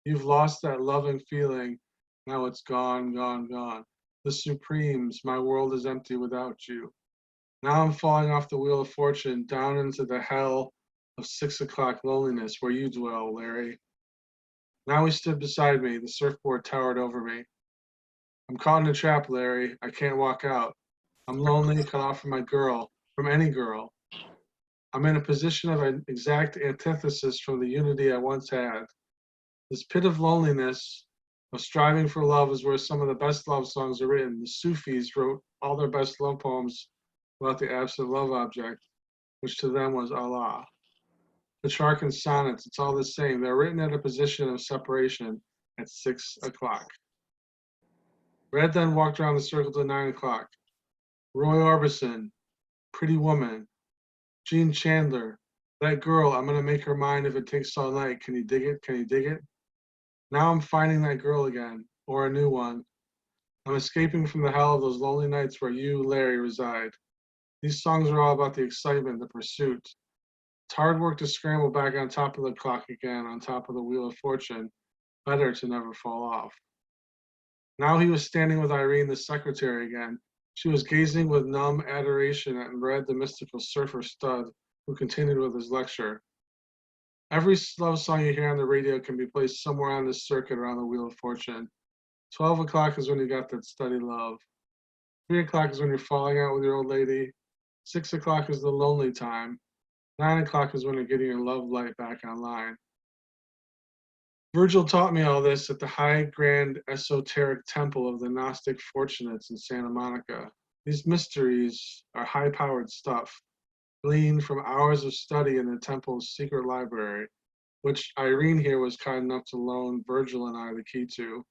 You've lost that loving feeling, now it's gone, gone, gone. The Supremes, my world is empty without you. Now I'm falling off the wheel of fortune, down into the hell of 6 o'clock loneliness where you dwell, Larry. Now he stood beside me, the surfboard towered over me. I'm caught in a trap, Larry, I can't walk out. I'm lonely, cut off from my girl, from any girl. I'm in a position of an exact antithesis from the unity I once had. This pit of loneliness, of striving for love, is where some of the best love songs are written. The Sufis wrote all their best love poems about the absent love object, which to them was Allah. Petrarchan sonnets, it's all the same. They're written at a position of separation at 6 o'clock. Red then walked around the circle to 9 o'clock. Roy Orbison, Pretty Woman, Gene Chandler, that girl, I'm going to make her mine if it takes all night. Can you dig it? Can you dig it? Now I'm finding that girl again, or a new one. I'm escaping from the hell of those lonely nights where you, Larry, reside. These songs are all about the excitement, the pursuit. It's hard work to scramble back on top of the clock again, on top of the wheel of fortune. Better to never fall off. Now he was standing with Irene, the secretary, again. She was gazing with numb adoration at Red, the mystical surfer stud, who continued with his lecture. Every love song you hear on the radio can be placed somewhere on this circuit around the Wheel of Fortune. 12 o'clock is when you got that steady love. 3 o'clock is when you're falling out with your old lady. 6 o'clock is the lonely time. 9 o'clock is when you're getting your love light back online. Virgil taught me all this at the high, grand, esoteric temple of the Gnostic Fortunates in Santa Monica. These mysteries are high-powered stuff, gleaned from hours of study in the temple's secret library, which Irene here was kind enough to loan Virgil and I the key to.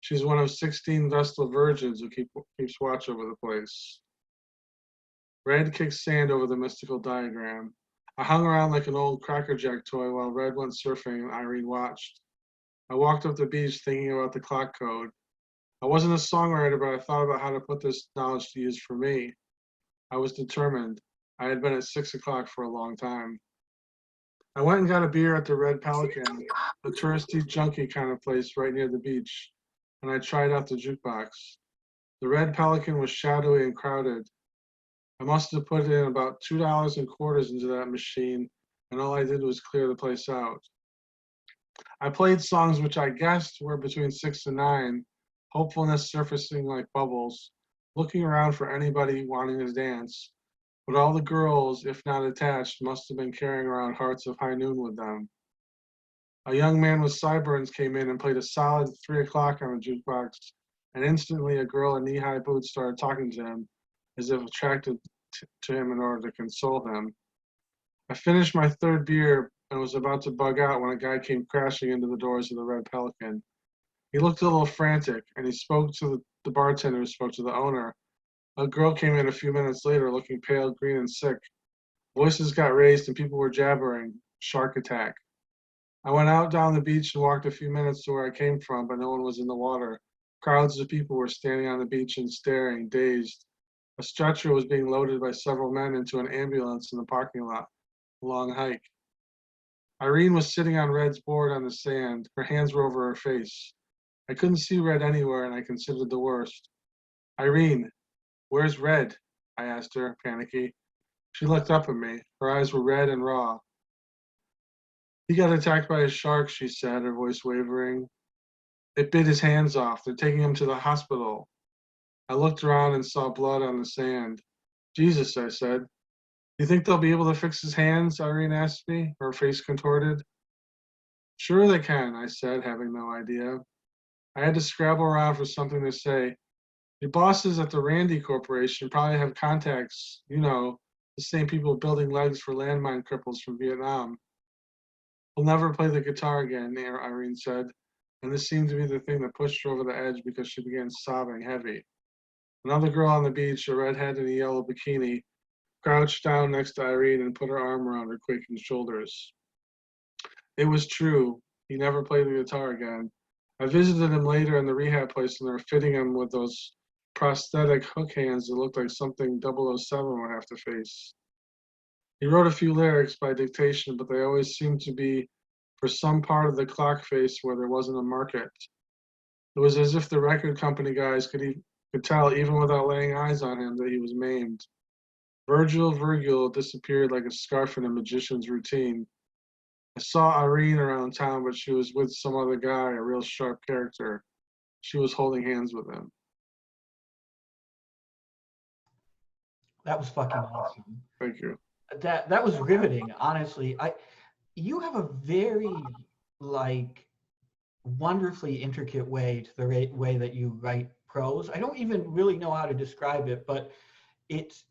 She's one of 16 Vestal virgins who keeps watch over the place. Red kicked sand over the mystical diagram. I hung around like an old Cracker Jack toy while Red went surfing and Irene watched. I walked up the beach thinking about the clock code. I wasn't a songwriter, but I thought about how to put this knowledge to use for me. I was determined. I had been at 6 o'clock for a long time. I went and got a beer at the Red Pelican, a touristy junkie kind of place right near the beach, and I tried out the jukebox. The Red Pelican was shadowy and crowded. I must have put in about $2 and quarters into that machine, and all I did was clear the place out. I played songs which I guessed were between 6 and 9, hopefulness surfacing like bubbles, looking around for anybody wanting to dance. But all the girls, if not attached, must have been carrying around hearts of high noon with them. A young man with sideburns came in and played a solid 3 o'clock on the jukebox, and instantly a girl in knee-high boots started talking to him, as if attracted to him in order to console him. I finished my third beer and was about to bug out when a guy came crashing into the doors of the Red Pelican. He looked a little frantic, and he spoke to the bartender who spoke to the owner. A girl came in a few minutes later looking pale, green, and sick. Voices got raised and people were jabbering. Shark attack. I went out down the beach and walked a few minutes to where I came from, but no one was in the water. Crowds of people were standing on the beach and staring, dazed. A stretcher was being loaded by several men into an ambulance in the parking lot. A long hike. Irene was sitting on Red's board on the sand. Her hands were over her face. I couldn't see Red anywhere, and I considered the worst. Irene, where's Red? I asked her, panicky. She looked up at me. Her eyes were red and raw. He got attacked by a shark, she said, her voice wavering. It bit his hands off. They're taking him to the hospital. I looked around and saw blood on the sand. Jesus, I said. You think they'll be able to fix his hands? Irene asked me, her face contorted. Sure they can, I said, having no idea. I had to scrabble around for something to say. Your bosses at the Randy Corporation probably have contacts, you know, the same people building legs for landmine cripples from Vietnam. He'll never play the guitar again, Irene said, and this seemed to be the thing that pushed her over the edge because she began sobbing heavy. Another girl on the beach, a redhead in a yellow bikini, crouched down next to Irene and put her arm around her quaking shoulders. It was true. He never played the guitar again. I visited him later in the rehab place and they were fitting him with those prosthetic hook hands that looked like something 007 would have to face. He wrote a few lyrics by dictation, but they always seemed to be for some part of the clock face where there wasn't a market. It was as if the record company guys could tell, even without laying eyes on him, that he was maimed. Virgil disappeared like a scarf in a magician's routine. I saw Irene around town, but she was with some other guy, a real sharp character. She was holding hands with him. That was fucking awesome. Thank you. That was riveting, honestly. You have a very wonderfully intricate way to the way that you write prose. I don't even really know how to describe it, but it's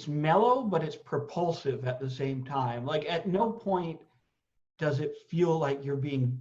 mellow, but it's propulsive at the same time. Like at no point does it feel like you're being,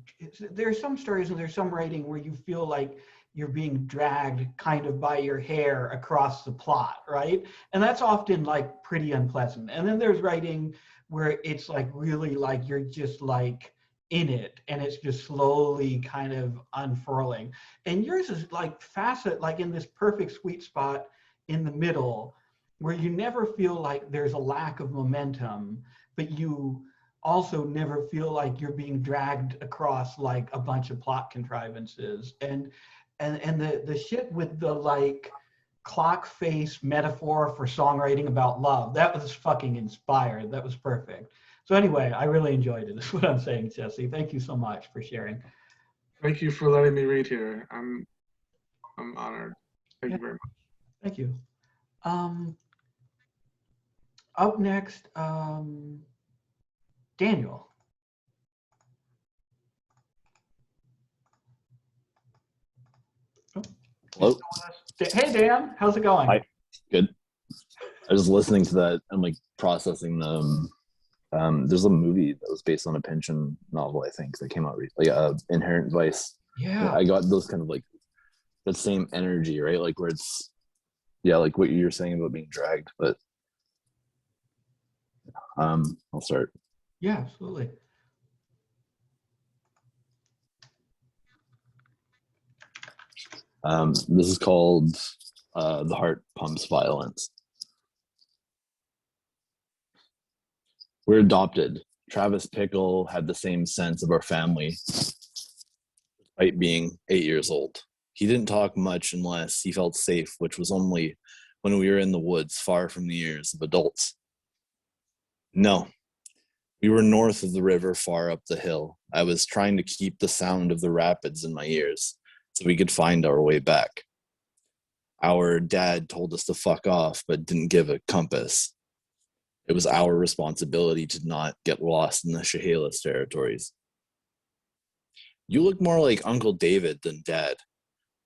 there's some stories and there's some writing where you feel like you're being dragged kind of by your hair across the plot, right? And that's often like pretty unpleasant. And then there's writing where it's like really like you're just like in it and it's just slowly kind of unfurling. And yours is like facet, like in this perfect sweet spot in the middle where you never feel like there's a lack of momentum, but you also never feel like you're being dragged across like a bunch of plot contrivances. And the shit with the like clock face metaphor for songwriting about love, that was fucking inspired. That was perfect. So anyway, I really enjoyed it. That's what I'm saying, Jesse. Thank you so much for sharing. Thank you for letting me read here. I'm honored. Thank you very much. Thank you. Up next, Daniel. Hello. Hey, Dan. How's it going? Hi. Good. I was listening to that. I'm like processing them. There's a movie that was based on a Pynchon novel, I think, that came out recently. Inherent Vice. Yeah. I got those kind of like that same energy, right? Like where it's, yeah, like what you're saying about being dragged. But I'll start. Yeah, absolutely. This is called The Heart Pumps Violence. We're adopted. Travis Pickle had the same sense of our family, despite being 8 years old. He didn't talk much unless he felt safe, which was only when we were in the woods, far from the ears of adults. No, we were north of the river, far up the hill. I was trying to keep the sound of the rapids in my ears so we could find our way back. Our dad told us to fuck off, but didn't give a compass. It was our responsibility to not get lost in the Chehalis territories. You look more like Uncle David than Dad.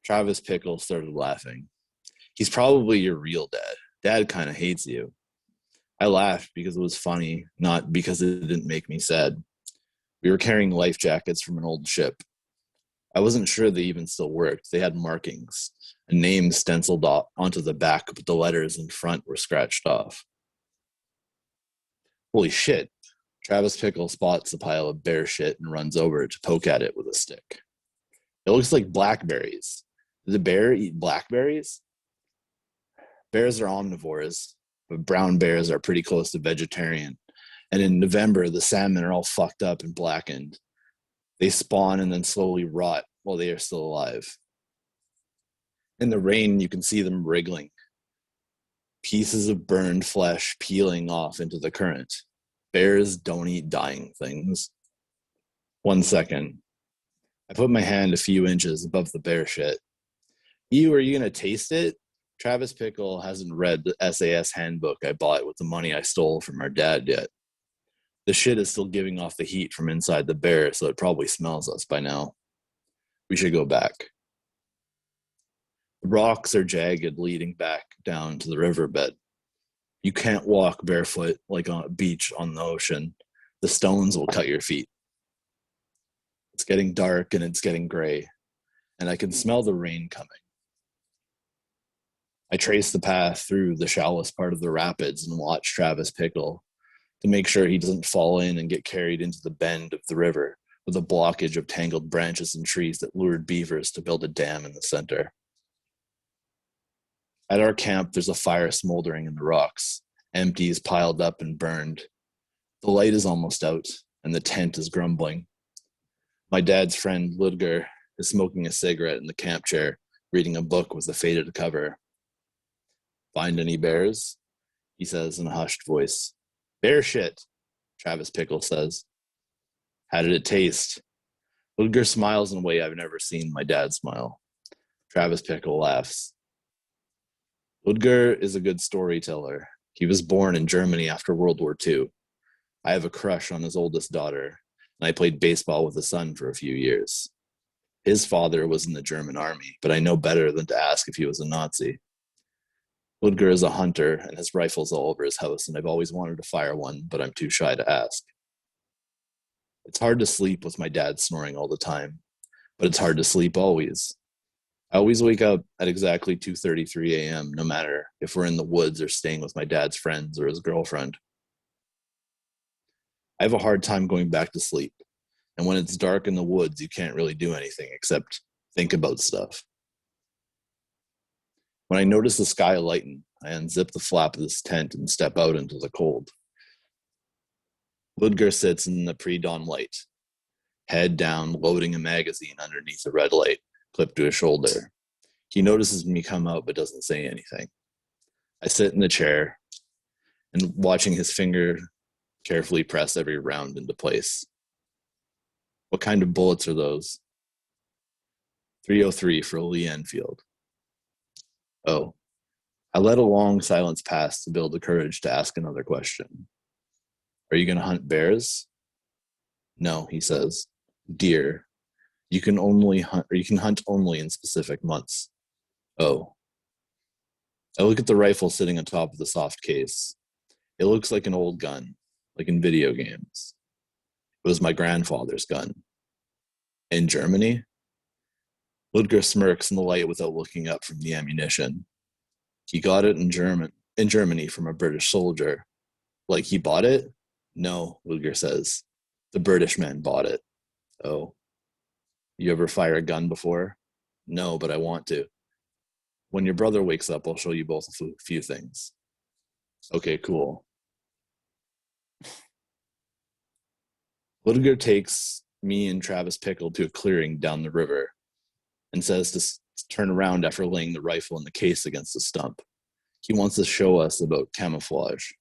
Travis Pickle started laughing. He's probably your real dad. Dad kind of hates you. I laughed because it was funny, not because it didn't make me sad. We were carrying life jackets from an old ship. I wasn't sure they even still worked. They had markings, a name stenciled onto the back, but the letters in front were scratched off. Holy shit. Travis Pickle spots a pile of bear shit and runs over to poke at it with a stick. It looks like blackberries. Did the bear eat blackberries? Bears are omnivores, but brown bears are pretty close to vegetarian. And in November, the salmon are all fucked up and blackened. They spawn and then slowly rot while they are still alive. In the rain, you can see them wriggling. Pieces of burned flesh peeling off into the current. Bears don't eat dying things. 1 second. I put my hand a few inches above the bear shit. Are you gonna taste it? Travis Pickle hasn't read the SAS handbook I bought with the money I stole from our dad yet. The shit is still giving off the heat from inside the bear, so it probably smells us by now. We should go back. The rocks are jagged, leading back down to the riverbed. You can't walk barefoot like on a beach on the ocean. The stones will cut your feet. It's getting dark and it's getting gray, and I can smell the rain coming. I trace the path through the shallowest part of the rapids and watch Travis Pickle to make sure he doesn't fall in and get carried into the bend of the river with a blockage of tangled branches and trees that lured beavers to build a dam in the center. At our camp, there's a fire smoldering in the rocks, empties piled up and burned. The light is almost out, and the tent is grumbling. My dad's friend, Ludger, is smoking a cigarette in the camp chair, reading a book with a faded cover. "Find any bears?" he says in a hushed voice. "Bear shit," Travis Pickle says. "How did it taste?" Ludger smiles in a way I've never seen my dad smile. Travis Pickle laughs. Ludger is a good storyteller. He was born in Germany after World War II. I have a crush on his oldest daughter, and I played baseball with his son for a few years. His father was in the German army, but I know better than to ask if he was a Nazi. Ludger is a hunter, and his rifle's all over his house, and I've always wanted to fire one, but I'm too shy to ask. It's hard to sleep with my dad snoring all the time, but it's hard to sleep always. I always wake up at exactly 2:33 a.m., no matter if we're in the woods or staying with my dad's friends or his girlfriend. I have a hard time going back to sleep, and when it's dark in the woods, you can't really do anything except think about stuff. When I notice the sky lighten, I unzip the flap of this tent and step out into the cold. Ludger sits in the pre-dawn light, head down, loading a magazine underneath a red light clipped to his shoulder. He notices me come out but doesn't say anything. I sit in the chair and watching his finger carefully press every round into place. "What kind of bullets are those?" 303 for Lee Enfield. "Oh." I let a long silence pass to build the courage to ask another question. "Are you going to hunt bears?" "No," he says. "Deer. You can hunt only in specific months." "Oh." I look at the rifle sitting on top of the soft case. It looks like an old gun, like in video games. It was my grandfather's gun. "In Germany?" Ludger smirks in the light without looking up from the ammunition. "He got it in Germany from a British soldier." "Like he bought it?" "No," Ludger says. "The British man bought it." "Oh." "You ever fire a gun before?" "No, but I want to." "When your brother wakes up, I'll show you both a few things." "Okay, cool." Ludger takes me and Travis Pickle to a clearing down the river and says to turn around after laying the rifle in the case against a stump. He wants to show us about camouflage.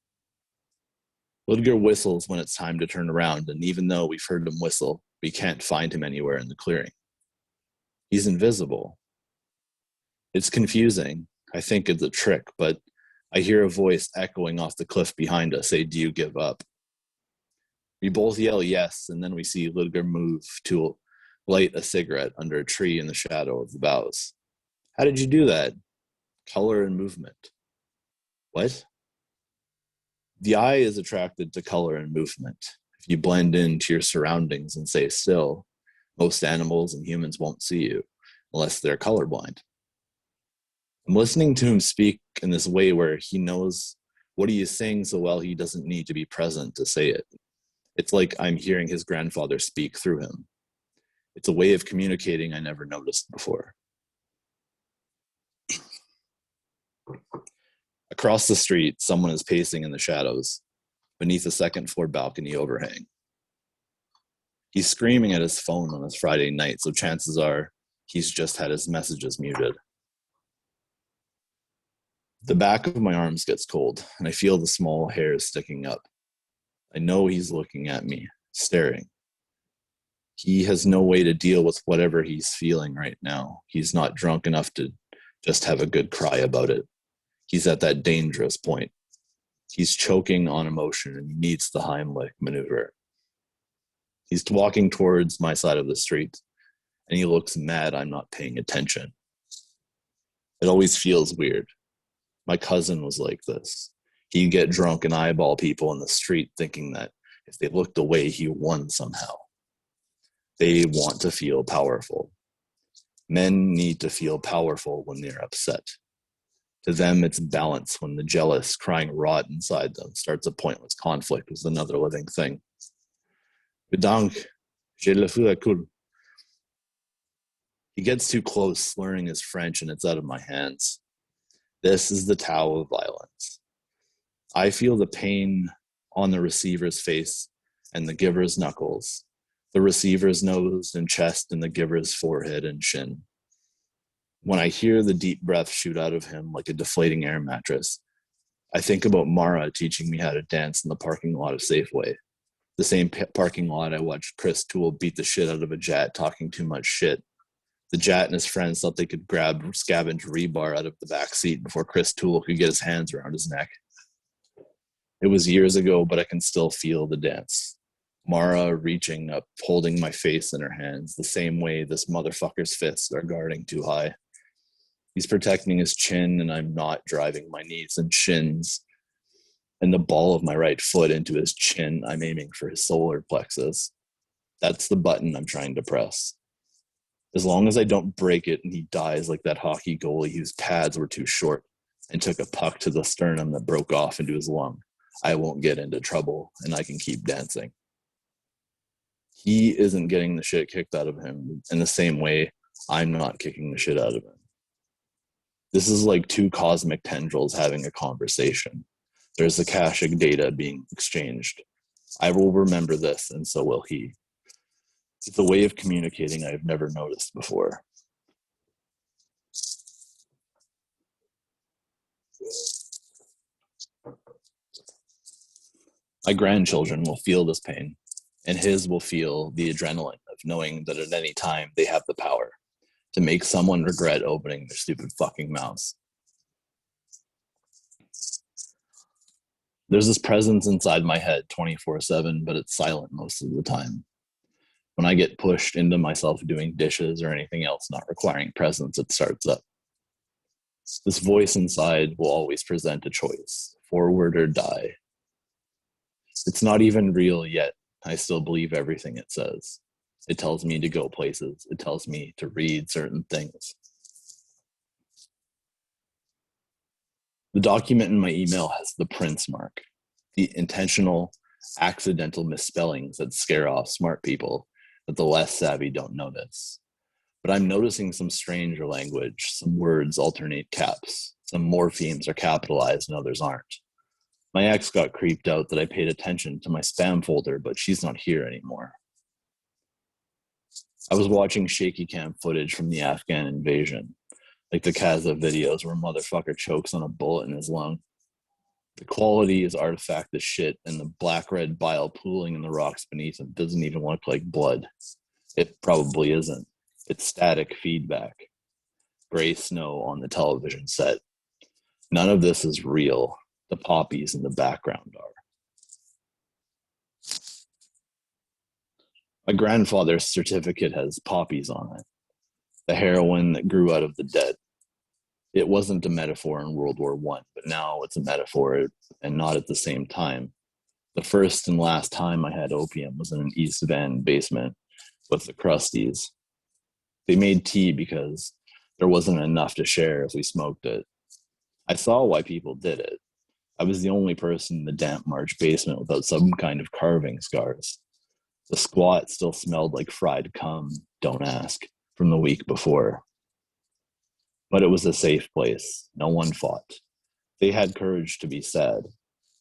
Ludger whistles when it's time to turn around, and even though we've heard him whistle, we can't find him anywhere in the clearing. He's invisible. It's confusing. I think it's a trick, but I hear a voice echoing off the cliff behind us say, "Do you give up?" We both yell yes, and then we see Ludger move to light a cigarette under a tree in the shadow of the boughs. "How did you do that?" "Color and movement." "What?" The eye is attracted to color and movement. If you blend into your surroundings and stay still, most animals and humans won't see you unless they're colorblind. I'm listening to him speak in this way where he knows what he is saying so well he doesn't need to be present to say it. It's like I'm hearing his grandfather speak through him. It's a way of communicating I never noticed before. Across the street, someone is pacing in the shadows beneath a second-floor balcony overhang. He's screaming at his phone on his Friday night, so chances are he's just had his messages muted. The back of my arms gets cold, and I feel the small hairs sticking up. I know he's looking at me, staring. He has no way to deal with whatever he's feeling right now. He's not drunk enough to just have a good cry about it. He's at that dangerous point. He's choking on emotion and he needs the Heimlich maneuver. He's walking towards my side of the street, and he looks mad I'm not paying attention. It always feels weird. My cousin was like this. He'd get drunk and eyeball people in the street thinking that if they looked away, he won somehow. They want to feel powerful. Men need to feel powerful when they're upset. To them, it's balance when the jealous, crying rot inside them starts a pointless conflict with another living thing. Bedank, j'ai le feu à coule. He gets too close, slurring his French, and it's out of my hands. This is the Tao of violence. I feel the pain on the receiver's face and the giver's knuckles, the receiver's nose and chest and the giver's forehead and shin. When I hear the deep breath shoot out of him like a deflating air mattress, I think about Mara teaching me how to dance in the parking lot of Safeway, the same parking lot I watched Chris Toole beat the shit out of a Jat talking too much shit. The Jat and his friends thought they could grab scavenged rebar out of the back seat before Chris Toole could get his hands around his neck. It was years ago, but I can still feel the dance. Mara reaching up, holding my face in her hands, the same way this motherfucker's fists are guarding too high. He's protecting his chin, and I'm not driving my knees and shins and the ball of my right foot into his chin. I'm aiming for his solar plexus. That's the button I'm trying to press. As long as I don't break it and he dies like that hockey goalie whose pads were too short and took a puck to the sternum that broke off into his lung, I won't get into trouble and I can keep dancing. He isn't getting the shit kicked out of him in the same way I'm not kicking the shit out of him. This is like two cosmic tendrils having a conversation. There's Akashic data being exchanged. I will remember this, and so will he. It's a way of communicating I've never noticed before. My grandchildren will feel this pain, and his will feel the adrenaline of knowing that at any time they have the power to make someone regret opening their stupid fucking mouths. There's this presence inside my head 24/7, but it's silent most of the time. When I get pushed into myself doing dishes or anything else not requiring presence, it starts up. This voice inside will always present a choice, forward or die. It's not even real yet. I still believe everything it says. It tells me to go places. It tells me to read certain things. The document in my email has the Prince mark, the intentional, accidental misspellings that scare off smart people that the less savvy don't notice. But I'm noticing some stranger language. Some words alternate caps. Some morphemes are capitalized and others aren't. My ex got creeped out that I paid attention to my spam folder, but she's not here anymore. I was watching shaky cam footage from the Afghan invasion, like the Kaza videos where a motherfucker chokes on a bullet in his lung. The quality is artifact as shit, and the black-red bile pooling in the rocks beneath him doesn't even look like blood. It probably isn't. It's static feedback. Gray snow on the television set. None of this is real. The poppies in the background are. My grandfather's certificate has poppies on it. The heroin that grew out of the dead. It wasn't a metaphor in World War I, but now it's a metaphor and not at the same time. The first and last time I had opium was in an East Van basement with the Crusties. They made tea because there wasn't enough to share if we smoked it. I saw why people did it. I was the only person in the damp March basement without some kind of carving scars. The squat still smelled like fried cum, don't ask, from the week before. But it was a safe place. No one fought. They had courage to be sad.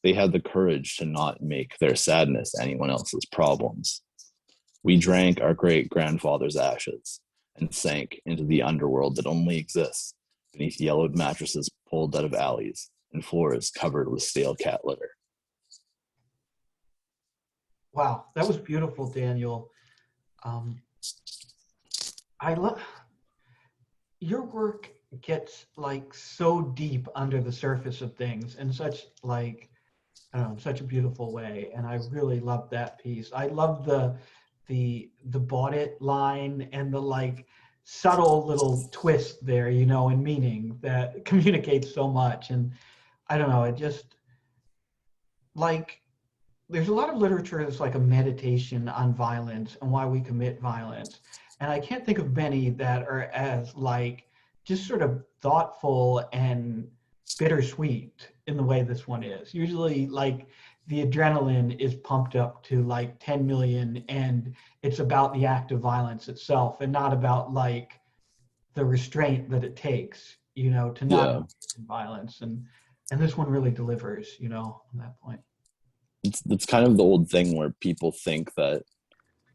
They had the courage to not make their sadness anyone else's problems. We drank our great-grandfather's ashes and sank into the underworld that only exists beneath yellowed mattresses pulled out of alleys and floors covered with stale cat litter. Wow, that was beautiful, Daniel. I love your work gets like so deep under the surface of things in such like such a beautiful way, and I really love that piece. I love the bought it line and the like subtle little twist there, you know, and meaning that communicates so much. And I don't know, it just, like, there's a lot of literature that's like a meditation on violence and why we commit violence. And I can't think of many that are as like just sort of thoughtful and bittersweet in the way this one is. Usually like the adrenaline is pumped up to like 10 million and it's about the act of violence itself and not about like the restraint that it takes, you know, to not engage in violence. And this one really delivers, you know, on that point. It's kind of the old thing where people think that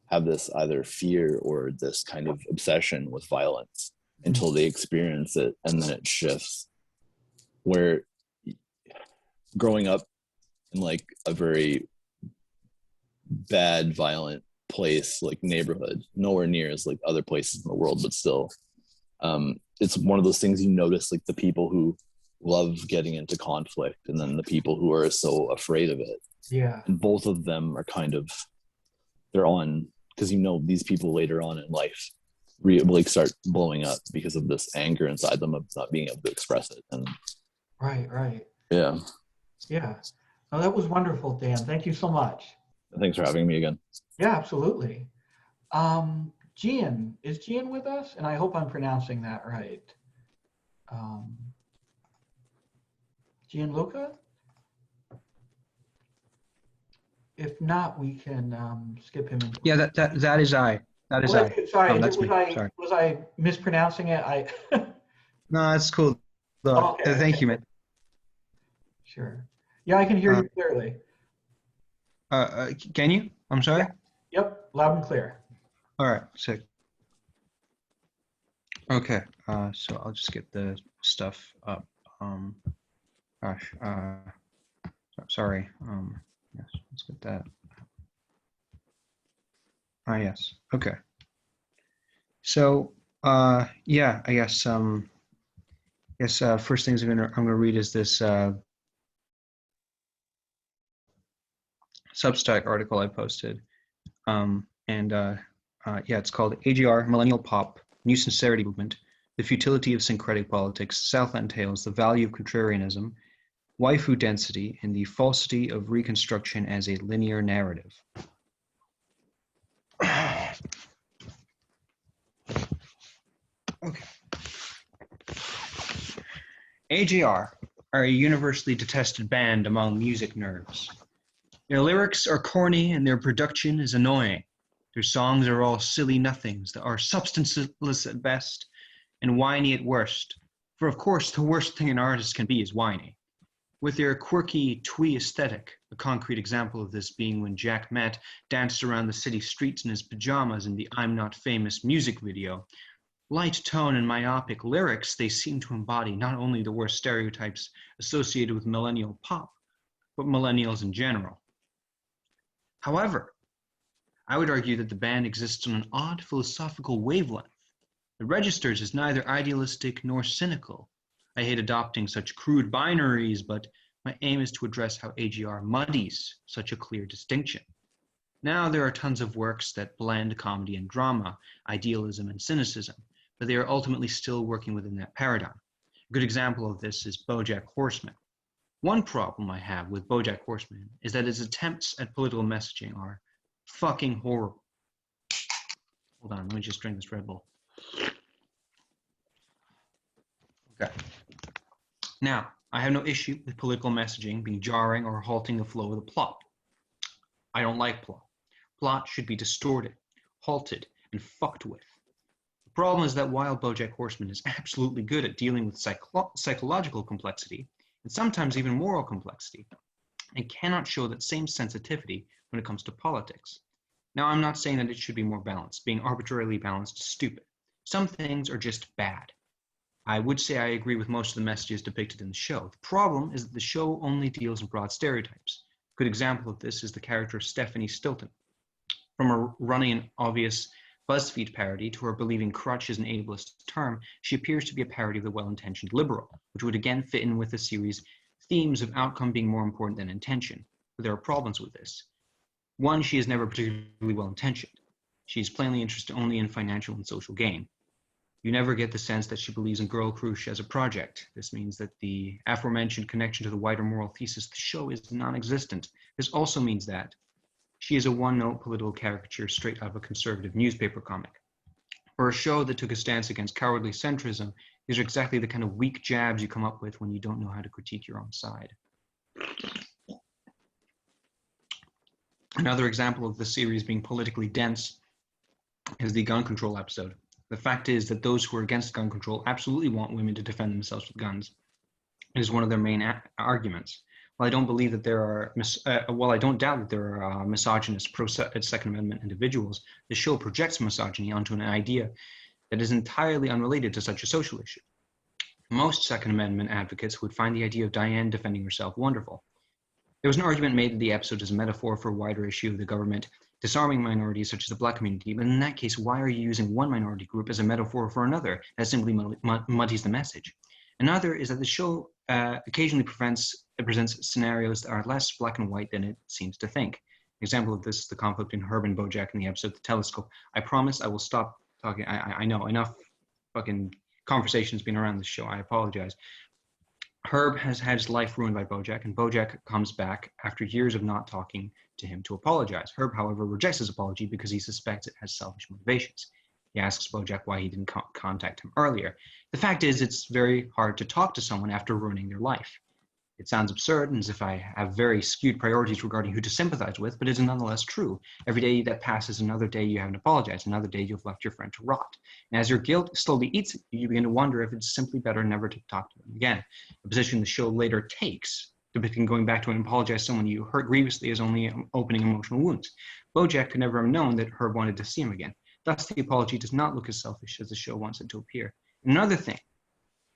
have this either fear or this kind of obsession with violence until they experience it, and then it shifts. Where growing up in like a very bad, violent place, like neighborhood, nowhere near as like other places in the world, but still, it's one of those things you notice, like the people who love getting into conflict and then the people who are so afraid of it. Yeah. And both of them are kind of, they're on, because you know these people later on in life like start blowing up because of this anger inside them of not being able to express it. And right. Yeah. Oh, that was wonderful, Dan. Thank you so much. Thanks for having me again. Yeah, absolutely. Gian, is Gian with us? And I hope I'm pronouncing that right. Gianluca? If not, we can skip him. Yeah, that is I. That is I. Sorry, that's was me. Sorry. Was I mispronouncing it? No, that's cool. Okay. Thank you, man. Sure. Yeah, I can hear you clearly. Can you? I'm sorry? Yep, loud and clear. All right, sick. Okay, so I'll just get the stuff up. Sorry. Yes, let's get that. Yes. Okay. So, yeah, I guess first things I'm gonna read is this Substack article I posted, yeah, it's called AGR Millennial Pop New Sincerity Movement: The Futility of Syncretic Politics, Southland Tales, the Value of Contrarianism, Waifu Density, and the Falsity of Reconstruction as a Linear Narrative. Okay. AGR are a universally detested band among music nerds. Their lyrics are corny and their production is annoying. Their songs are all silly nothings that are substanceless at best and whiny at worst. For of course, the worst thing an artist can be is whiny. With their quirky, twee aesthetic, a concrete example of this being when Jack Matt danced around the city streets in his pajamas in the I'm Not Famous music video. Light tone and myopic lyrics, they seem to embody not only the worst stereotypes associated with millennial pop, but millennials in general. However, I would argue that the band exists on an odd philosophical wavelength. It registers as neither idealistic nor cynical. I hate adopting such crude binaries, but my aim is to address how AGR muddies such a clear distinction. Now, there are tons of works that blend comedy and drama, idealism and cynicism, but they are ultimately still working within that paradigm. A good example of this is Bojack Horseman. One problem I have with Bojack Horseman is that his attempts at political messaging are fucking horrible. Hold on, let me just drink this Red Bull. Okay. Now, I have no issue with political messaging being jarring or halting the flow of the plot. I don't like plot. Plot should be distorted, halted, and fucked with. The problem is that while Bojack Horseman is absolutely good at dealing with psychological complexity, and sometimes even moral complexity, and cannot show that same sensitivity when it comes to politics. Now, I'm not saying that it should be more balanced. Being arbitrarily balanced is stupid. Some things are just bad. I would say I agree with most of the messages depicted in the show. The problem is that the show only deals in broad stereotypes. A good example of this is the character of Stephanie Stilton. From her running an obvious BuzzFeed parody to her believing crutch is an ableist term, she appears to be a parody of the well-intentioned liberal, which would again fit in with the series' themes of outcome being more important than intention. But there are problems with this. One, she is never particularly well-intentioned. She is plainly interested only in financial and social gain. You never get the sense that she believes in Girl Crush as a project. This means that the aforementioned connection to the wider moral thesis of the show is non-existent. This also means that she is a one-note political caricature straight out of a conservative newspaper comic. For a show that took a stance against cowardly centrism, these are exactly the kind of weak jabs you come up with when you don't know how to critique your own side. Another example of the series being politically dense is the gun control episode. The fact is that those who are against gun control absolutely want women to defend themselves with guns. It is one of their main arguments. While I don't believe that there are, while I don't doubt that there are misogynist pro-Second Amendment individuals, the show projects misogyny onto an idea that is entirely unrelated to such a social issue. Most Second Amendment advocates would find the idea of Diane defending herself wonderful. There was an argument made that the episode is a metaphor for a wider issue of the government disarming minorities such as the Black community, but in that case, why are you using one minority group as a metaphor for another? That simply muddies the message. Another is that the show occasionally presents scenarios that are less black and white than it seems to think. An example of this is the conflict in Herb and Bojack in the episode The Telescope. I promise I will stop talking. I know enough fucking conversations been around this show. I apologize. Herb has had his life ruined by Bojack, and Bojack comes back after years of not talking to him to apologize. Herb, however, rejects his apology because he suspects it has selfish motivations. He asks Bojack why he didn't contact him earlier. The fact is, it's very hard to talk to someone after ruining their life. It sounds absurd and as if I have very skewed priorities regarding who to sympathize with, but it is nonetheless true. Every day that passes, another day you haven't apologized, another day you've left your friend to rot. And as your guilt slowly eats at you, you begin to wonder if it's simply better never to talk to them again. A position the show later takes, depicting going back to and apologize to someone you hurt grievously as only opening emotional wounds. Bojack could never have known that Herb wanted to see him again. Thus, the apology does not look as selfish as the show wants it to appear. Another thing,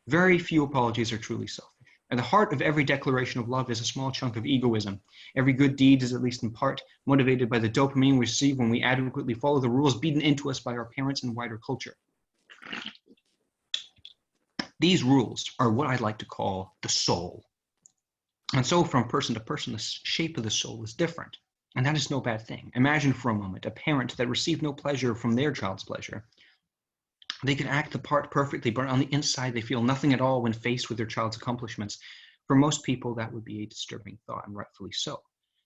very few apologies are truly selfish. At the heart of every declaration of love is a small chunk of egoism. Every good deed is at least in part motivated by the dopamine we receive when we adequately follow the rules beaten into us by our parents and wider culture. These rules are what I like to call the soul. And so from person to person, the shape of the soul is different. And that is no bad thing. Imagine for a moment a parent that received no pleasure from their child's pleasure. They can act the part perfectly, but on the inside, they feel nothing at all when faced with their child's accomplishments. For most people, that would be a disturbing thought, and rightfully so.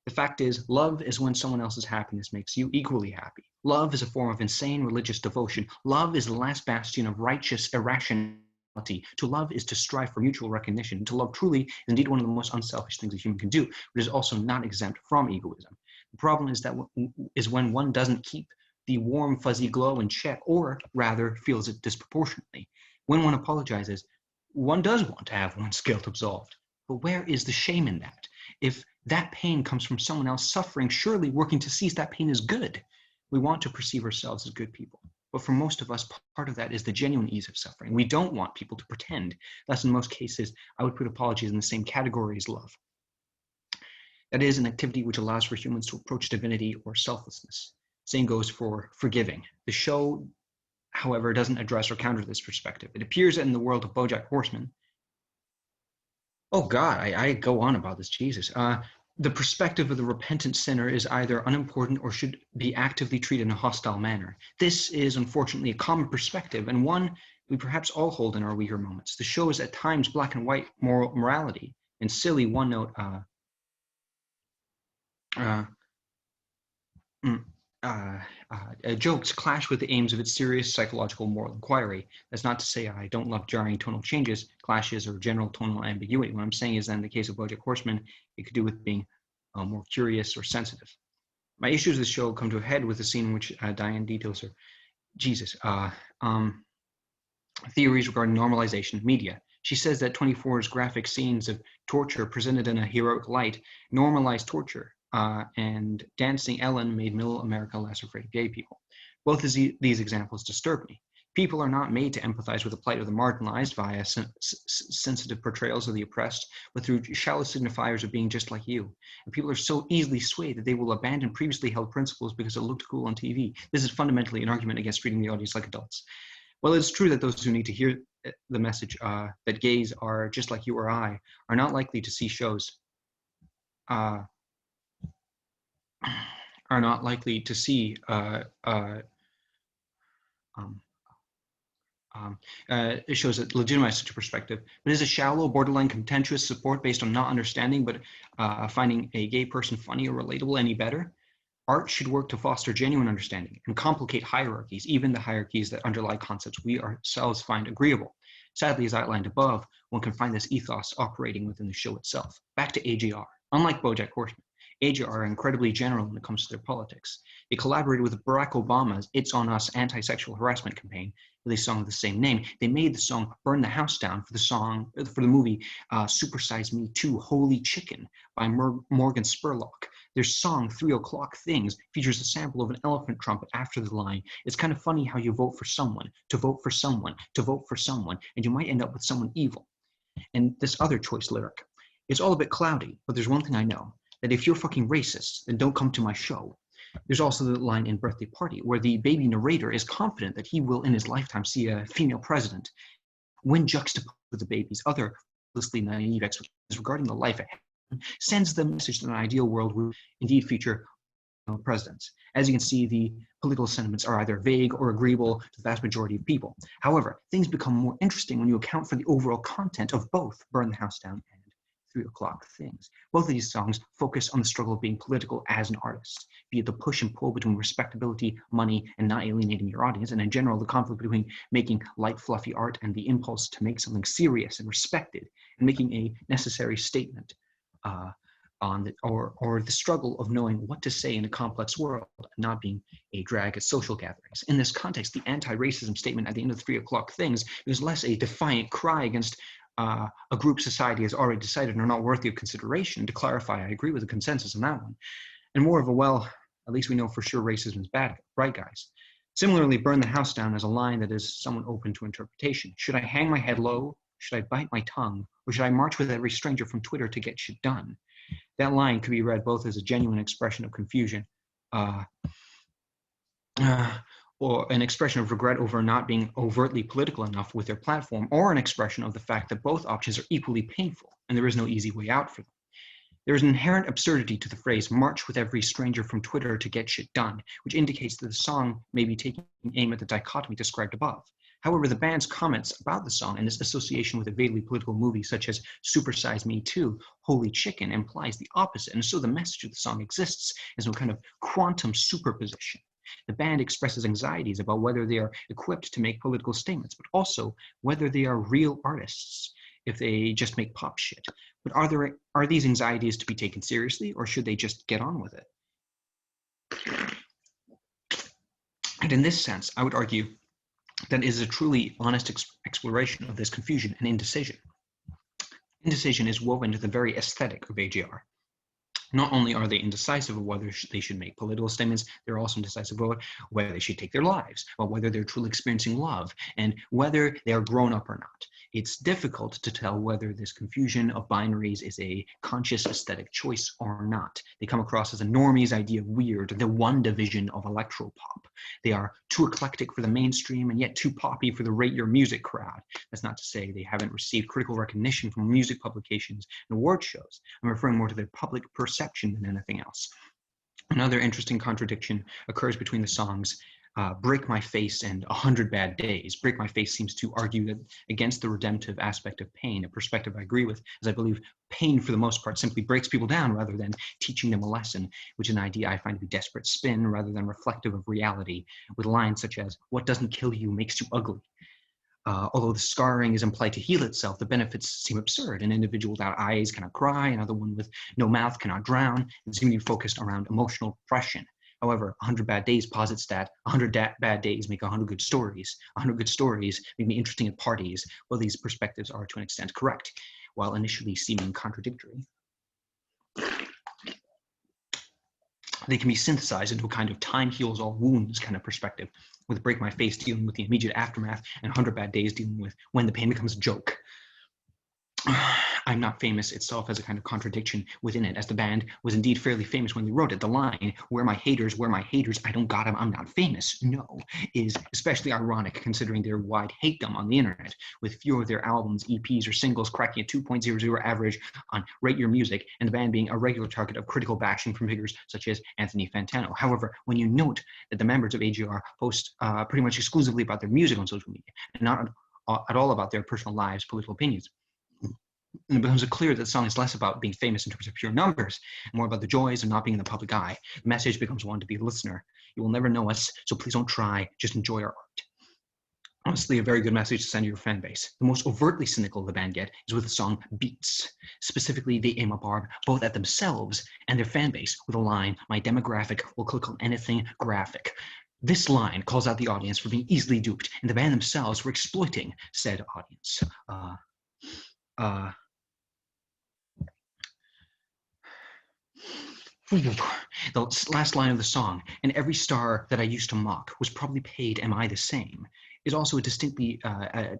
The fact is, love is when someone else's happiness makes you equally happy. Love is a form of insane religious devotion. Love is the last bastion of righteous irrationality. To love is to strive for mutual recognition. To love truly is indeed one of the most unselfish things a human can do, but is also not exempt from egoism. The problem is when one doesn't keep the warm, fuzzy glow in check, or rather feels it disproportionately. When one apologizes, one does want to have one's guilt absolved. But where is the shame in that? If that pain comes from someone else suffering, surely working to cease that pain is good. We want to perceive ourselves as good people. But for most of us, part of that is the genuine ease of suffering. We don't want people to pretend. Thus, in most cases, I would put apologies in the same category as love. That is an activity which allows for humans to approach divinity or selflessness. Same goes for forgiving. The show, however, doesn't address or counter this perspective. It appears in the world of Bojack Horseman. Oh God, I go on about this, Jesus. The perspective of the repentant sinner is either unimportant or should be actively treated in a hostile manner. This is unfortunately a common perspective and one we perhaps all hold in our weaker moments. The show is at times black and white morality and silly one-note jokes clash with the aims of its serious psychological moral inquiry. That's not to say I don't love jarring tonal changes, clashes, or general tonal ambiguity. What I'm saying is that in the case of Bojack Horseman, it could do with being more curious or sensitive. My issues with the show come to a head with the scene in which Diane details her theories regarding normalization of media. She says that 24's graphic scenes of torture presented in a heroic light normalized torture. And Dancing Ellen made middle America less afraid of gay people. Both of these examples disturb me. People are not made to empathize with the plight of the marginalized via sensitive portrayals of the oppressed, but through shallow signifiers of being just like you. And people are so easily swayed that they will abandon previously held principles because it looked cool on TV. This is fundamentally an argument against treating the audience like adults. Well, it's true that those who need to hear the message that gays are just like you or I are not likely to see shows are not likely to see It shows it legitimizes such a perspective, but is a shallow, borderline contentious support based on not understanding, but finding a gay person funny or relatable any better? Art should work to foster genuine understanding and complicate hierarchies, even the hierarchies that underlie concepts we ourselves find agreeable. Sadly, as outlined above, one can find this ethos operating within the show itself. Back to AJR. Unlike Bojack Horseman, AJR are incredibly general when it comes to their politics. They collaborated with Barack Obama's It's On Us anti-sexual harassment campaign with a song of the same name. They made the song Burn the House Down for the movie Super Size Me 2 Holy Chicken by Morgan Spurlock. Their song 3 O'Clock Things features a sample of an elephant trumpet after the line. It's kind of funny how you vote for someone, to vote for someone, to vote for someone, and you might end up with someone evil. And this other choice lyric. It's all a bit cloudy, but there's one thing I know, that if you're fucking racist, then don't come to my show. There's also the line in Birthday Party where the baby narrator is confident that he will in his lifetime see a female president. When juxtaposed with the baby's other blissfully naive expectations regarding the life ahead, sends the message that an ideal world will indeed feature presidents. As you can see, the political sentiments are either vague or agreeable to the vast majority of people. However, things become more interesting when you account for the overall content of both Burn the House Down and 3 O'Clock Things. Both of these songs focus on the struggle of being political as an artist, be it the push and pull between respectability, money, and not alienating your audience, and in general, the conflict between making light, fluffy art and the impulse to make something serious and respected, and making a necessary statement or the struggle of knowing what to say in a complex world and not being a drag at social gatherings. In this context, the anti-racism statement at the end of 3 O'Clock Things is less a defiant cry against a group society has already decided are not worthy of consideration. To clarify, I agree with the consensus on that one. And more of a, well, at least we know for sure racism is bad, right, guys? Similarly, Burn the House Down is a line that is somewhat open to interpretation. Should I hang my head low? Should I bite my tongue? Or should I march with every stranger from Twitter to get shit done? That line could be read both as a genuine expression of confusion or an expression of regret over not being overtly political enough with their platform, or an expression of the fact that both options are equally painful and there is no easy way out for them. There is an inherent absurdity to the phrase march with every stranger from Twitter to get shit done, which indicates that the song may be taking aim at the dichotomy described above. However, the band's comments about the song and its association with a vaguely political movie such as Super Size Me 2, Holy Chicken, implies the opposite, and so the message of the song exists as a kind of quantum superposition. The band expresses anxieties about whether they are equipped to make political statements, but also whether they are real artists if they just make pop shit. But are these anxieties to be taken seriously, or should they just get on with it? And in this sense, I would argue that it is a truly honest exploration of this confusion and indecision. Indecision is woven into the very aesthetic of AJR. Not only are they indecisive of whether they should make political statements, they're also indecisive about whether they should take their lives, about whether they're truly experiencing love, and whether they are grown up or not. It's difficult to tell whether this confusion of binaries is a conscious aesthetic choice or not. They come across as a normie's idea of weird, the one division of electropop. They are too eclectic for the mainstream and yet too poppy for the rate your music crowd. That's not to say they haven't received critical recognition from music publications and award shows. I'm referring more to their public perception than anything else. Another interesting contradiction occurs between the songs Break My Face and 100 Bad Days. Break My Face seems to argue that against the redemptive aspect of pain, a perspective I agree with, as I believe pain for the most part simply breaks people down rather than teaching them a lesson, which is an idea I find to be desperate spin rather than reflective of reality, with lines such as, what doesn't kill you makes you ugly. Although the scarring is implied to heal itself, the benefits seem absurd. An individual without eyes cannot cry, another one with no mouth cannot drown, and seem to be focused around emotional repression. However, 100 Bad Days posits that 100 bad days make 100 good stories. 100 good stories make me interesting at parties. Well, these perspectives are to an extent correct, while initially seeming contradictory. They can be synthesized into a kind of time heals all wounds kind of perspective, with Break My Face dealing with the immediate aftermath and 100 Bad Days dealing with when the pain becomes a joke. I'm not famous itself has a kind of contradiction within it, as the band was indeed fairly famous when they wrote it. The line, where my haters, I don't got them, I'm not famous, no, is especially ironic considering their wide hate-dom on the internet, with fewer of their albums, EPs, or singles cracking a 2.00 average on Rate Your Music, and the band being a regular target of critical bashing from figures such as Anthony Fantano. However, when you note that the members of AGR post pretty much exclusively about their music on social media, and not at all about their personal lives, political opinions, and it becomes clear that the song is less about being famous in terms of pure numbers, and more about the joys of not being in the public eye. The message becomes one to be a listener. You will never know us, so please don't try, just enjoy our art. Honestly, a very good message to send to your fan base. The most overtly cynical the band get is with the song Beats. Specifically, they aim a barb both at themselves and their fan base with a line, my demographic will click on anything graphic. This line calls out the audience for being easily duped, and the band themselves for exploiting said audience. The last line of the song, and every star that I used to mock was probably paid, am I the same, is also distinctly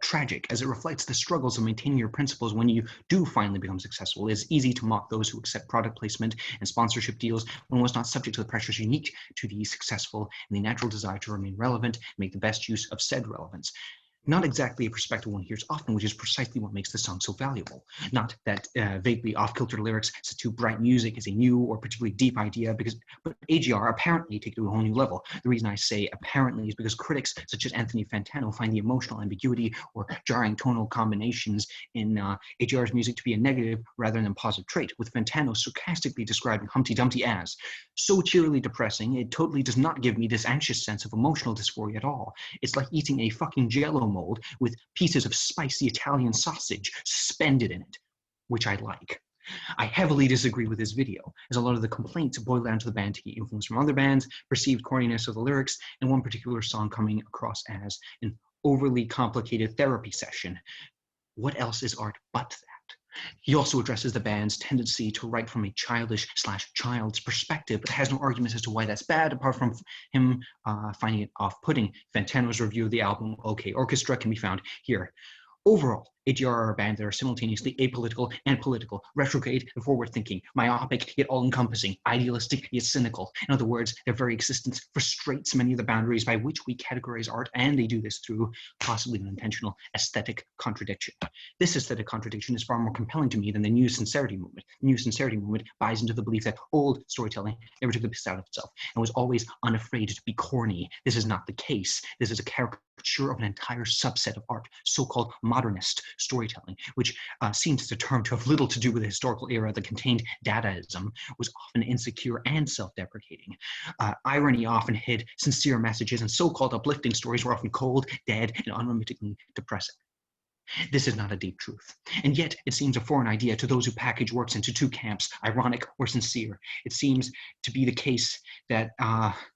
tragic, as it reflects the struggles of maintaining your principles when you do finally become successful. It is easy to mock those who accept product placement and sponsorship deals when one's not subject to the pressures unique to the successful and the natural desire to remain relevant and make the best use of said relevance. Not exactly a perspective one hears often, which is precisely what makes the song so valuable. Not that vaguely off-kilter lyrics set to bright music is a new or particularly deep idea, but AGR apparently take it to a whole new level. The reason I say apparently is because critics such as Anthony Fantano find the emotional ambiguity or jarring tonal combinations in AGR's music to be a negative rather than positive trait, with Fantano sarcastically describing Humpty Dumpty as so cheerily depressing, it totally does not give me this anxious sense of emotional dysphoria at all. It's like eating a fucking Jell-O mold with pieces of spicy Italian sausage suspended in it, which I like. I heavily disagree with this video, as a lot of the complaints boil down to the band taking influence from other bands, perceived corniness of the lyrics, and one particular song coming across as an overly complicated therapy session. What else is art but that? He also addresses the band's tendency to write from a childish/child's perspective, but has no arguments as to why that's bad, apart from him finding it off-putting. Fantano's review of the album OK Orchestra can be found here. Overall, AGR are a band that are simultaneously apolitical and political, retrograde and forward-thinking, myopic yet all-encompassing, idealistic yet cynical. In other words, their very existence frustrates many of the boundaries by which we categorize art, and they do this through possibly an intentional aesthetic contradiction. This aesthetic contradiction is far more compelling to me than the New Sincerity movement. The New Sincerity movement buys into the belief that old storytelling never took the piss out of itself and was always unafraid to be corny. This is not the case. This is a caricature of an entire subset of art, so-called modernist storytelling, which seems as a term to have little to do with the historical era that contained Dadaism, was often insecure and self-deprecating. Irony often hid sincere messages, and so-called uplifting stories were often cold, dead, and unremittingly depressing. This is not a deep truth, and yet it seems a foreign idea to those who package works into two camps, ironic or sincere. It seems to be the case that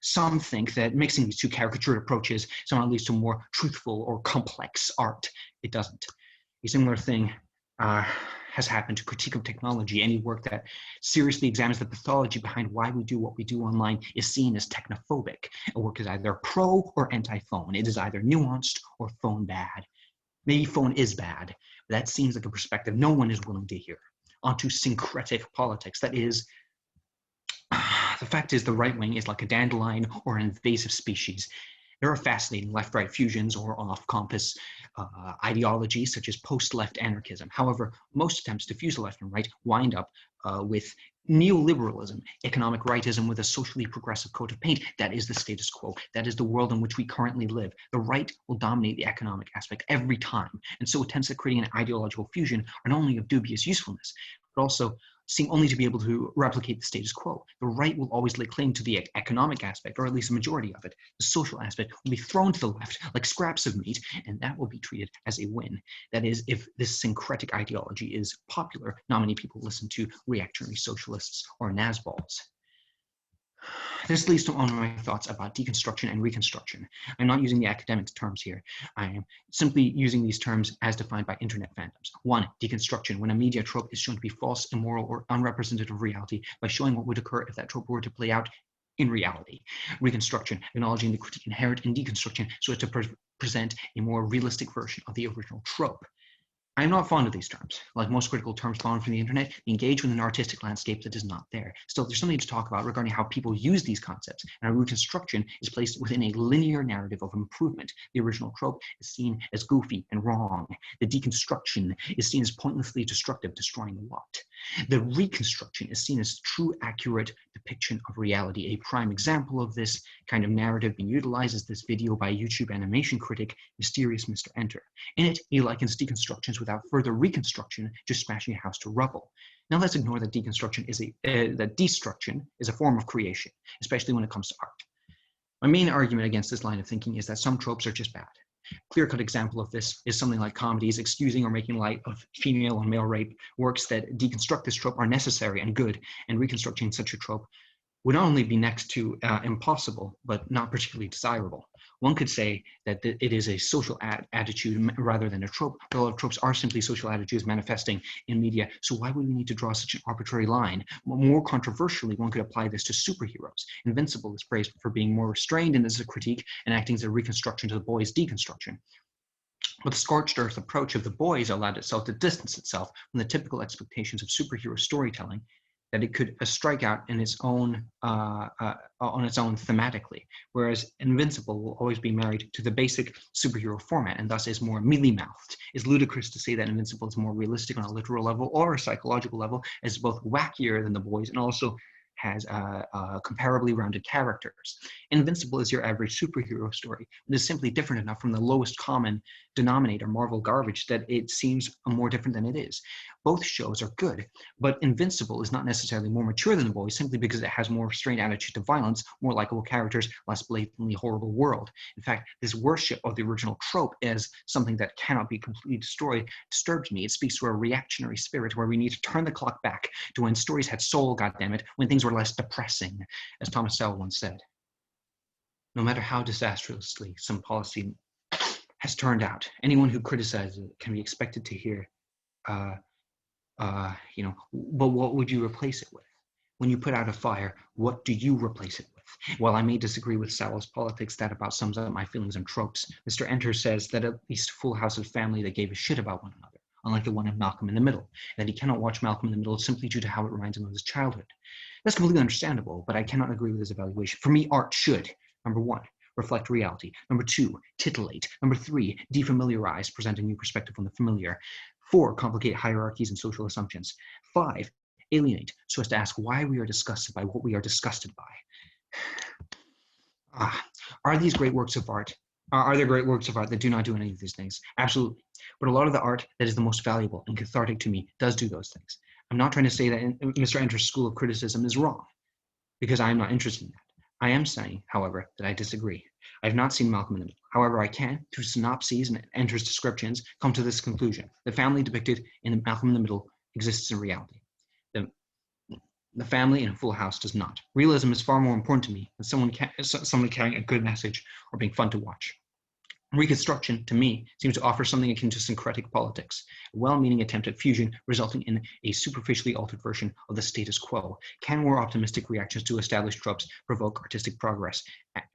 some think that mixing these two caricatured approaches somehow leads to more truthful or complex art. It doesn't. A similar thing has happened to critique of technology. Any work that seriously examines the pathology behind why we do what we do online is seen as technophobic. A work is either pro or anti-phone. It is either nuanced or phone bad. Maybe phone is bad, but that seems like a perspective no one is willing to hear. Onto syncretic politics. That is, the fact is the right wing is like a dandelion or an invasive species. There are fascinating left-right fusions or off-compass ideologies such as post-left anarchism. However, most attempts to fuse the left and right wind up with neoliberalism, economic rightism with a socially progressive coat of paint. That is the status quo. That is the world in which we currently live. The right will dominate the economic aspect every time. And so attempts at creating an ideological fusion are not only of dubious usefulness, but also seem only to be able to replicate the status quo. The right will always lay claim to the economic aspect, or at least a majority of it. The social aspect will be thrown to the left like scraps of meat, and that will be treated as a win. That is, if this syncretic ideology is popular, not many people listen to reactionary socialists or Nazballs. This leads to one of my thoughts about deconstruction and reconstruction. I'm not using the academic terms here. I am simply using these terms as defined by internet fandoms. 1, deconstruction, when a media trope is shown to be false, immoral, or unrepresentative of reality by showing what would occur if that trope were to play out in reality. Reconstruction, acknowledging the critique inherent in deconstruction so as to present a more realistic version of the original trope. I'm not fond of these terms. Like most critical terms spawned from the internet, they engage with an artistic landscape that is not there. Still, there's something to talk about regarding how people use these concepts, and how reconstruction is placed within a linear narrative of improvement. The original trope is seen as goofy and wrong. The deconstruction is seen as pointlessly destructive, destroying the lot. The reconstruction is seen as true, accurate depiction of reality. A prime example of this kind of narrative being utilized is this video by YouTube animation critic, Mysterious Mr. Enter. In it, he likens deconstructions without further reconstruction, just smashing a house to rubble. Now let's ignore that deconstruction is that destruction is a form of creation, especially when it comes to art. My main argument against this line of thinking is that some tropes are just bad. Clear-cut example of this is something like comedies excusing or making light of female and male rape. Works that deconstruct this trope are necessary and good, and reconstructing such a trope would not only be next to impossible, but not particularly desirable. One could say that it is a social attitude rather than a trope, but a lot of tropes are simply social attitudes manifesting in media, so why would we need to draw such an arbitrary line? More controversially, one could apply this to superheroes. Invincible is praised for being more restrained in this critique and acting as a reconstruction to the boys' deconstruction. But the scorched earth approach of the boys allowed itself to distance itself from the typical expectations of superhero storytelling, that it could strike out in its own on its own thematically, whereas Invincible will always be married to the basic superhero format and thus is more mealy-mouthed. It's ludicrous to say that Invincible is more realistic on a literal level or a psychological level, as both wackier than the boys and also has comparably rounded characters. Invincible is your average superhero story. It is simply different enough from the lowest common denominator, Marvel garbage, that it seems more different than it is. Both shows are good, but Invincible is not necessarily more mature than The Boys simply because it has more restrained attitude to violence, more likable characters, less blatantly horrible world. In fact, this worship of the original trope as something that cannot be completely destroyed disturbs me. It speaks to a reactionary spirit where we need to turn the clock back to when stories had soul, goddammit, when things were less depressing, as Thomas Sowell once said. No matter how disastrously some policy has turned out, anyone who criticizes it can be expected to hear, but what would you replace it with? When you put out a fire, what do you replace it with? While I may disagree with Sowell's politics, that about sums up my feelings on tropes. Mr. Enter says that at least Full House is a family that gave a shit about one another, unlike the one in Malcolm in the Middle, that he cannot watch Malcolm in the Middle simply due to how it reminds him of his childhood. That's completely understandable, but I cannot agree with his evaluation. For me, art should, number one, reflect reality. Number two, titillate. Number three, defamiliarize, present a new perspective on the familiar. 4, complicate hierarchies and social assumptions. 5, alienate, so as to ask why we are disgusted by what we are disgusted by. Are these great works of art? Are there great works of art that do not do any of these things? Absolutely. But a lot of the art that is the most valuable and cathartic to me does do those things. I'm not trying to say that Mr. Enter's school of criticism is wrong, because I am not interested in that. I am saying, however, that I disagree. I have not seen Malcolm in the Middle. However, I can, through synopses and Enter's descriptions, come to this conclusion. The family depicted in Malcolm in the Middle exists in reality. The family in a Full House does not. Realism is far more important to me than someone carrying a good message or being fun to watch. Reconstruction, to me, seems to offer something akin to syncretic politics, a well-meaning attempt at fusion resulting in a superficially altered version of the status quo. Can more optimistic reactions to established tropes provoke artistic progress?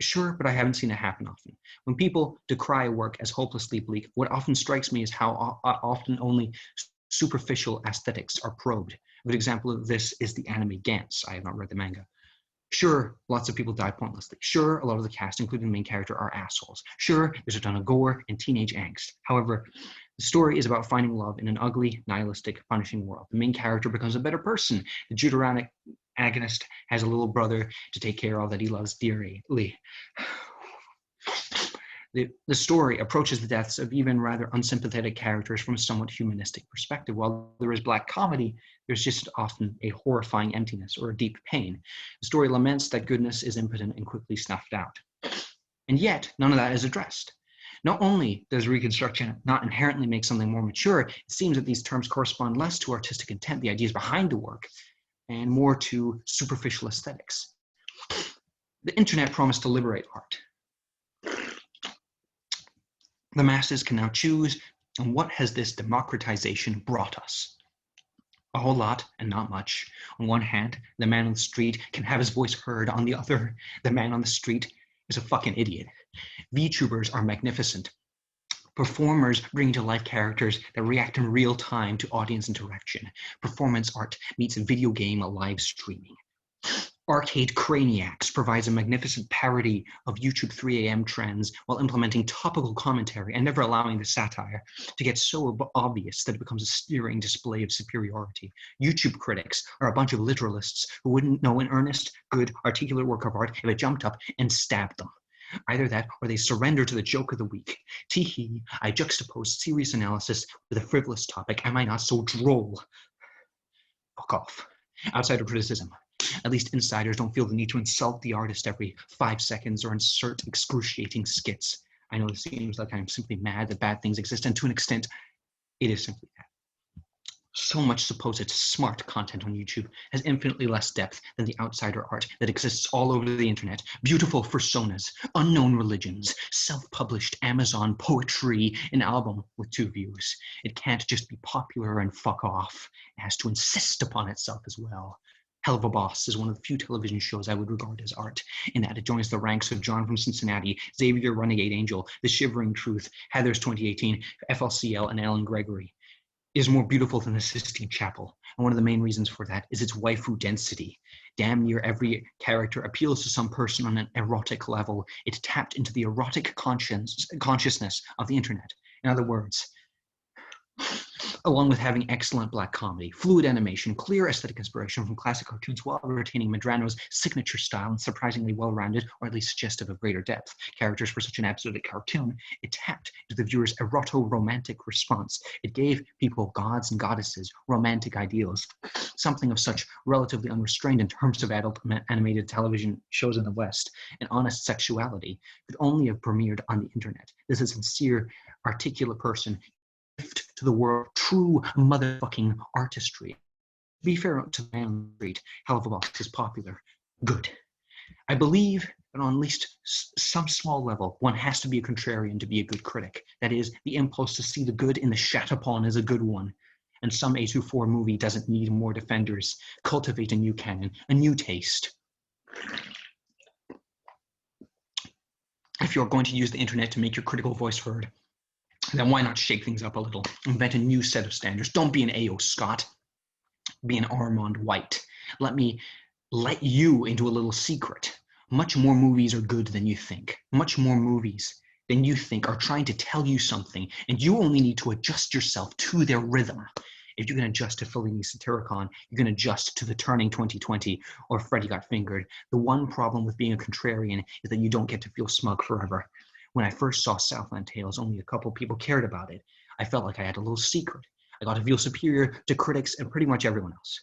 Sure, but I haven't seen it happen often. When people decry a work as hopelessly bleak, what often strikes me is how often only superficial aesthetics are probed. A good example of this is the anime Gantz. I have not read the manga. Sure, lots of people die pointlessly. Sure, a lot of the cast, including the main character, are assholes. Sure, there's a ton of gore and teenage angst. However, the story is about finding love in an ugly, nihilistic, punishing world. The main character becomes a better person. The Deuteronic agonist has a little brother to take care of that he loves dearly. The story approaches the deaths of even rather unsympathetic characters from a somewhat humanistic perspective. While there is black comedy, there's just often a horrifying emptiness or a deep pain. The story laments that goodness is impotent and quickly snuffed out. And yet, none of that is addressed. Not only does reconstruction not inherently make something more mature, it seems that these terms correspond less to artistic intent, the ideas behind the work, and more to superficial aesthetics. The internet promised to liberate art. The masses can now choose, and what has this democratization brought us? A whole lot and not much. On one hand, the man on the street can have his voice heard. On the other, the man on the street is a fucking idiot. VTubers are magnificent, Performers bring to life characters that react in real time to audience interaction. Performance art meets video game live streaming. Arcade Craniacs provides a magnificent parody of YouTube 3 a.m. trends while implementing topical commentary and never allowing the satire to get so obvious that it becomes a sneering display of superiority. YouTube critics are a bunch of literalists who wouldn't know an earnest, good, articulate work of art if it jumped up and stabbed them. Either that or they surrender to the joke of the week. Tee-hee, I juxtaposed serious analysis with a frivolous topic. Am I not so droll? Fuck off. Outsider criticism. At least insiders don't feel the need to insult the artist every 5 seconds or insert excruciating skits. I know this seems like I'm simply mad that bad things exist, and to an extent, it is simply that. So much supposed smart content on YouTube has infinitely less depth than the outsider art that exists all over the internet. Beautiful personas, unknown religions, self-published Amazon poetry, an album with 2 views. It can't just be popular and fuck off. It has to insist upon itself as well. Hell of a Boss is one of the few television shows I would regard as art, in that it joins the ranks of John from Cincinnati, Xavier Renegade Angel, The Shivering Truth, Heather's 2018, FLCL, and Ellen Gregory. It is more beautiful than the Sistine Chapel, and one of the main reasons for that is its waifu density. Damn near every character appeals to some person on an erotic level. It tapped into the erotic consciousness of the internet. In other words, along with having excellent black comedy, fluid animation, clear aesthetic inspiration from classic cartoons while retaining Medrano's signature style and surprisingly well-rounded, or at least suggestive of greater depth, characters for such an episodic cartoon, it tapped into the viewer's eroto-romantic response. It gave people gods and goddesses, romantic ideals, something of such relatively unrestrained in terms of adult animated television shows in the West, and honest sexuality could only have premiered on the internet. This is a sincere, articulate person to the world true motherfucking artistry. To be fair to the man on the street, Hell of a Boss is popular. Good. I believe that on at least some small level, one has to be a contrarian to be a good critic. That is, the impulse to see the good in the shat upon is a good one. And some A24 movie doesn't need more defenders. Cultivate a new canon, a new taste. If you're going to use the internet to make your critical voice heard, then why not shake things up a little? Invent a new set of standards. Don't be an A.O. Scott. Be an Armand White. Let me let you into a little secret. Much more movies are good than you think. Much more movies than you think are trying to tell you something, and you only need to adjust yourself to their rhythm. If you can adjust to Fellini Satyricon, you can adjust to The Turning 2020 or Freddy Got Fingered. The one problem with being a contrarian is that you don't get to feel smug forever. When I first saw Southland Tales, only a couple people cared about it. I felt like I had a little secret. I got to feel superior to critics and pretty much everyone else.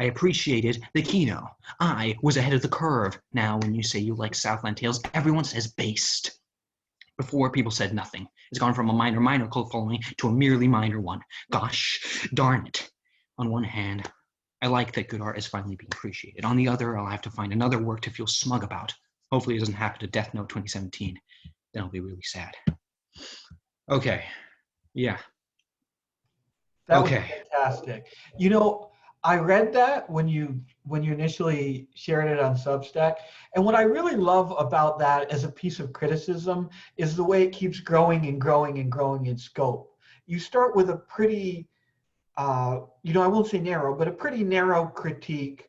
I appreciated the Kino. I was ahead of the curve. Now, when you say you like Southland Tales, everyone says based. Before, people said nothing. It's gone from a minor cult following to a merely minor one. Gosh darn it. On one hand, I like that good art is finally being appreciated. On the other, I'll have to find another work to feel smug about. Hopefully it doesn't happen to Death Note 2017. Then I'll be really sad. Okay. Yeah. That Okay. was fantastic. You know, I read that when you initially shared it on Substack, and what I really love about that as a piece of criticism is the way it keeps growing and growing and growing in scope. You start with a pretty, I won't say narrow, but a pretty narrow critique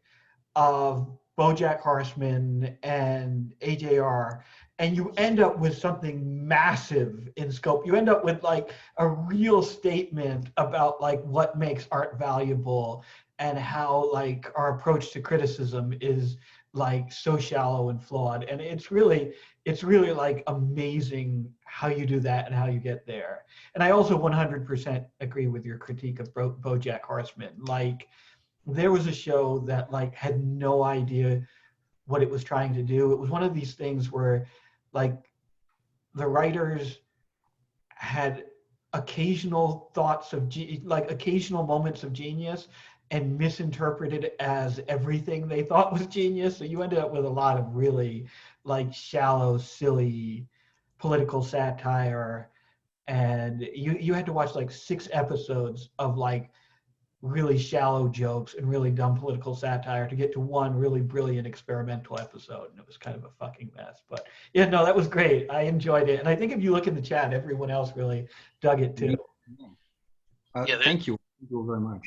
of Bojack Horseman and AJR, and you end up with something massive in scope. You end up with like a real statement about like what makes art valuable and how like our approach to criticism is like so shallow and flawed. And it's really like amazing how you do that and how you get there. And I also 100% agree with your critique of Bojack Horseman. Like, there was a show that like had no idea what it was trying to do. It was one of these things where like the writers had occasional thoughts of occasional moments of genius and misinterpreted it as everything they thought was genius. So you ended up with a lot of really like shallow, silly political satire. And you had to watch like 6 episodes of like really shallow jokes and really dumb political satire to get to one really brilliant experimental episode. And it was kind of a fucking mess. But yeah, no, that was great. I enjoyed it. And I think if you look in the chat, everyone else really dug it too. Thank you. Thank you very much.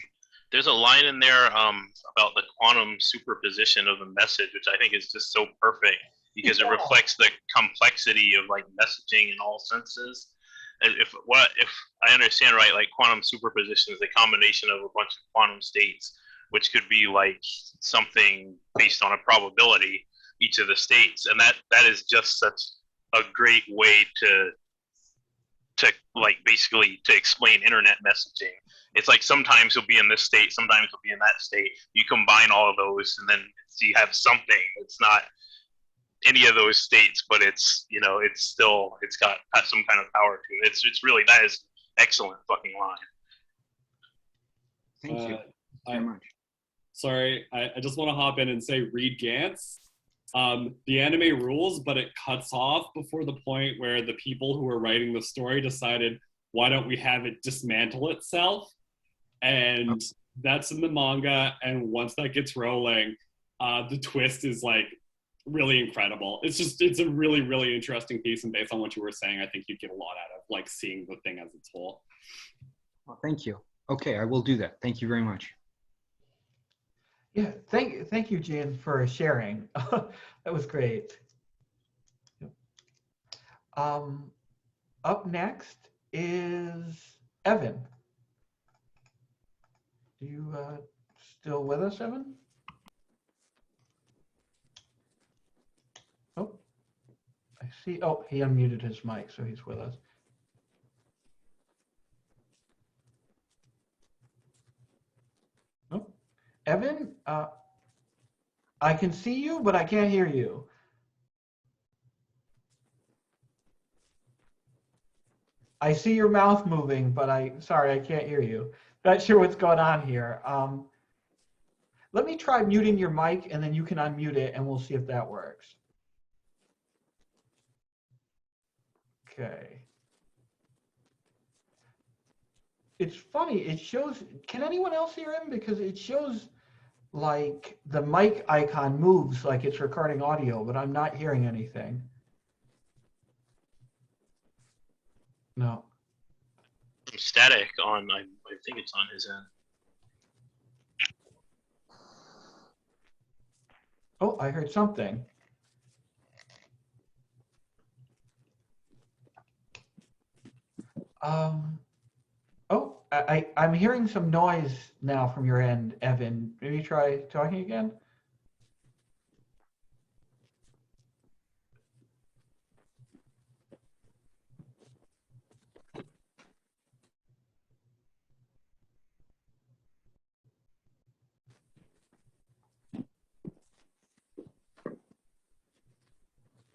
There's a line in there about the quantum superposition of a message, which I think is just so perfect because it reflects the complexity of like messaging in all senses. If I understand right, like quantum superposition is a combination of a bunch of quantum states, which could be like something based on a probability, each of the states, and that is just such a great way to like basically to explain internet messaging. It's like sometimes you'll be in this state, sometimes you'll be in that state. You combine all of those, and then you have something. It's not any of those states, but it's it's got some kind of power to it. It's really, that is excellent fucking line. Thank you very much. Sorry, I just want to hop in and say read Gantz. The anime rules, but it cuts off before the point where the people who were writing the story decided, why don't we have it dismantle itself? And that's in the manga, and once that gets rolling, the twist is like really incredible. It's a really, really interesting piece, and based on what you were saying, I think you'd get a lot out of like seeing the thing as its whole. Well, thank you. Okay, I will do that. Thank you very much. Yeah, thank you, Jan, for sharing. That was great. Up next is Evan. Are you still with us, Evan? Oh, I see. Oh, he unmuted his mic, so he's with us. Oh, Evan, I can see you, but I can't hear you. I see your mouth moving, but sorry, I can't hear you. Not sure what's going on here. Let me try muting your mic, and then you can unmute it, and we'll see if that works. Okay. It's funny, it shows, can anyone else hear him? Because it shows like the mic icon moves like it's recording audio, but I'm not hearing anything. No. Static on, I think it's on his end. Oh, I heard something. Oh, I'm hearing some noise now from your end, Evan. Maybe try talking again.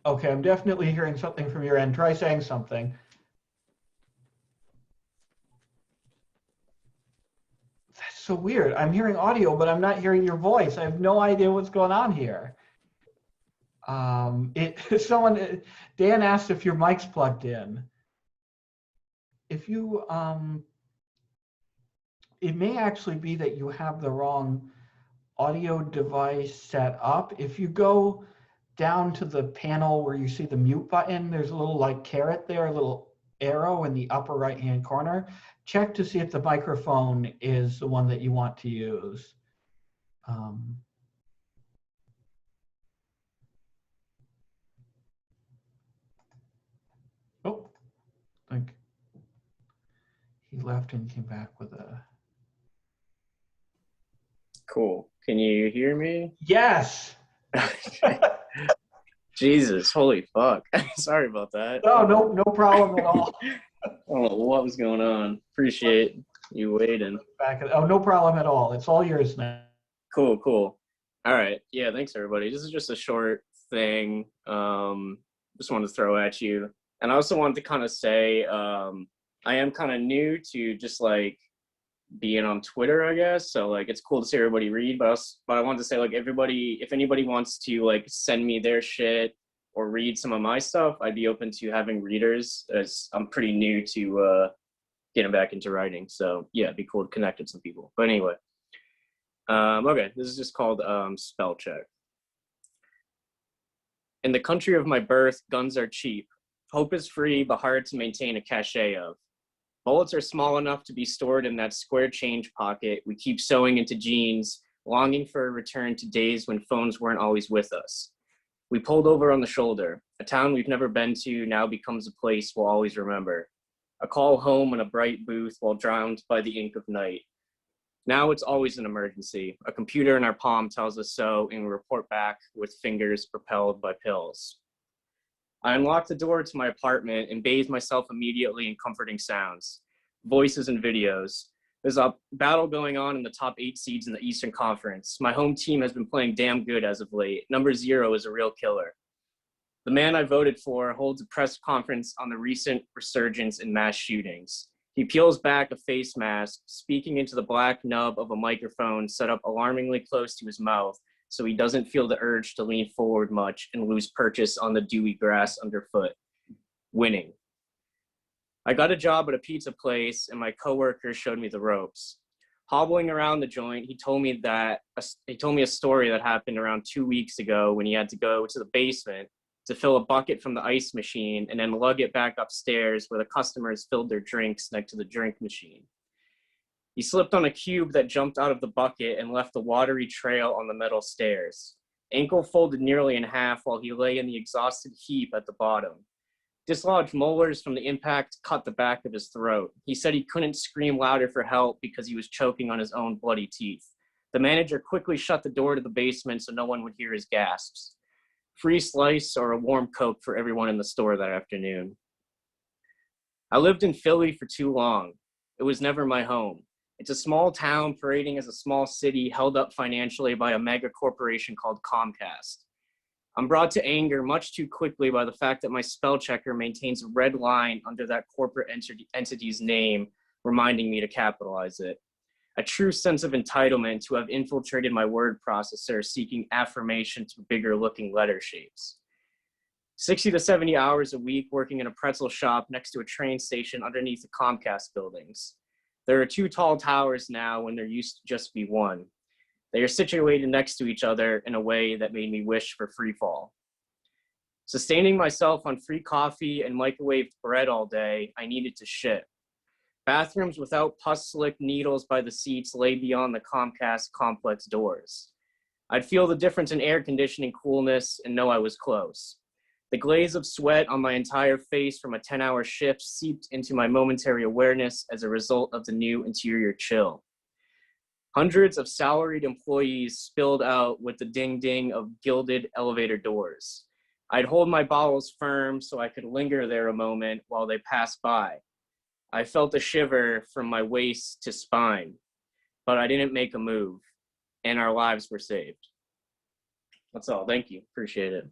Okay, I'm definitely hearing something from your end. Try saying something. That's so weird. I'm hearing audio, but I'm not hearing your voice. I have no idea what's going on here. Dan asked if your mic's plugged in. If you, it may actually be that you have the wrong audio device set up. If you go down to the panel where you see the mute button, there's a little like caret there, a little arrow in the upper right hand corner. Check to see if the microphone is the one that you want to use. Oh, I think he left and came back with a... Cool. Can you hear me? Yes! Jesus, holy fuck. Sorry about that. Oh, no problem at all. I don't know what was going on. Appreciate you waiting. Oh, no problem at all. It's all yours now. Cool. All right. Yeah, thanks everybody. This is just a short thing. Just wanted to throw at you. And I also wanted to kind of say, I am kind of new to just like being on Twitter, I guess. So like, it's cool to see everybody read, but I wanted to say like everybody, if anybody wants to like send me their shit or read some of my stuff, I'd be open to having readers, as I'm pretty new to getting back into writing. So yeah, it'd be cool to connect with some people. But anyway, okay, this is just called spell check. In the country of my birth, guns are cheap. Hope is free, but hard to maintain a cachet of. Bullets are small enough to be stored in that square change pocket we keep sewing into jeans, longing for a return to days when phones weren't always with us. We pulled over on the shoulder. A town we've never been to now becomes a place we'll always remember. A call home in a bright booth while drowned by the ink of night. Now it's always an emergency. A computer in our palm tells us so, and we report back with fingers propelled by pills. I unlocked the door to my apartment and bathed myself immediately in comforting sounds, voices and videos. There's a battle going on in the top 8 seeds in the Eastern Conference. My home team has been playing damn good as of late. Number 0 is a real killer. The man I voted for holds a press conference on the recent resurgence in mass shootings. He peels back a face mask, speaking into the black nub of a microphone set up alarmingly close to his mouth, so he doesn't feel the urge to lean forward much and lose purchase on the dewy grass underfoot. Winning. I got a job at a pizza place, and my coworker showed me the ropes. Hobbling around the joint, he told me a story that happened around 2 weeks ago when he had to go to the basement to fill a bucket from the ice machine and then lug it back upstairs where the customers filled their drinks next to the drink machine. He slipped on a cube that jumped out of the bucket and left a watery trail on the metal stairs. Ankle folded nearly in half while he lay in the exhausted heap at the bottom. Dislodged molars from the impact cut the back of his throat. He said he couldn't scream louder for help because he was choking on his own bloody teeth. The manager quickly shut the door to the basement so no one would hear his gasps. Free slice or a warm Coke for everyone in the store that afternoon. I lived in Philly for too long. It was never my home. It's a small town parading as a small city held up financially by a mega corporation called Comcast. I'm brought to anger much too quickly by the fact that my spell checker maintains a red line under that corporate entity's name, reminding me to capitalize it. A true sense of entitlement to have infiltrated my word processor, seeking affirmation to bigger looking letter shapes. 60 to 70 hours a week working in a pretzel shop next to a train station underneath the Comcast buildings. There are 2 tall towers now when there used to just be one. They are situated next to each other in a way that made me wish for free fall. Sustaining myself on free coffee and microwaved bread all day, I needed to shit. Bathrooms without pus-slick needles by the seats lay beyond the Comcast complex doors. I'd feel the difference in air conditioning coolness and know I was close. The glaze of sweat on my entire face from a 10-hour shift seeped into my momentary awareness as a result of the new interior chill. Hundreds of salaried employees spilled out with the ding-ding of gilded elevator doors. I'd hold my bowels firm so I could linger there a moment while they passed by. I felt a shiver from my waist to spine, but I didn't make a move, and our lives were saved. That's all. Thank you. Appreciate it.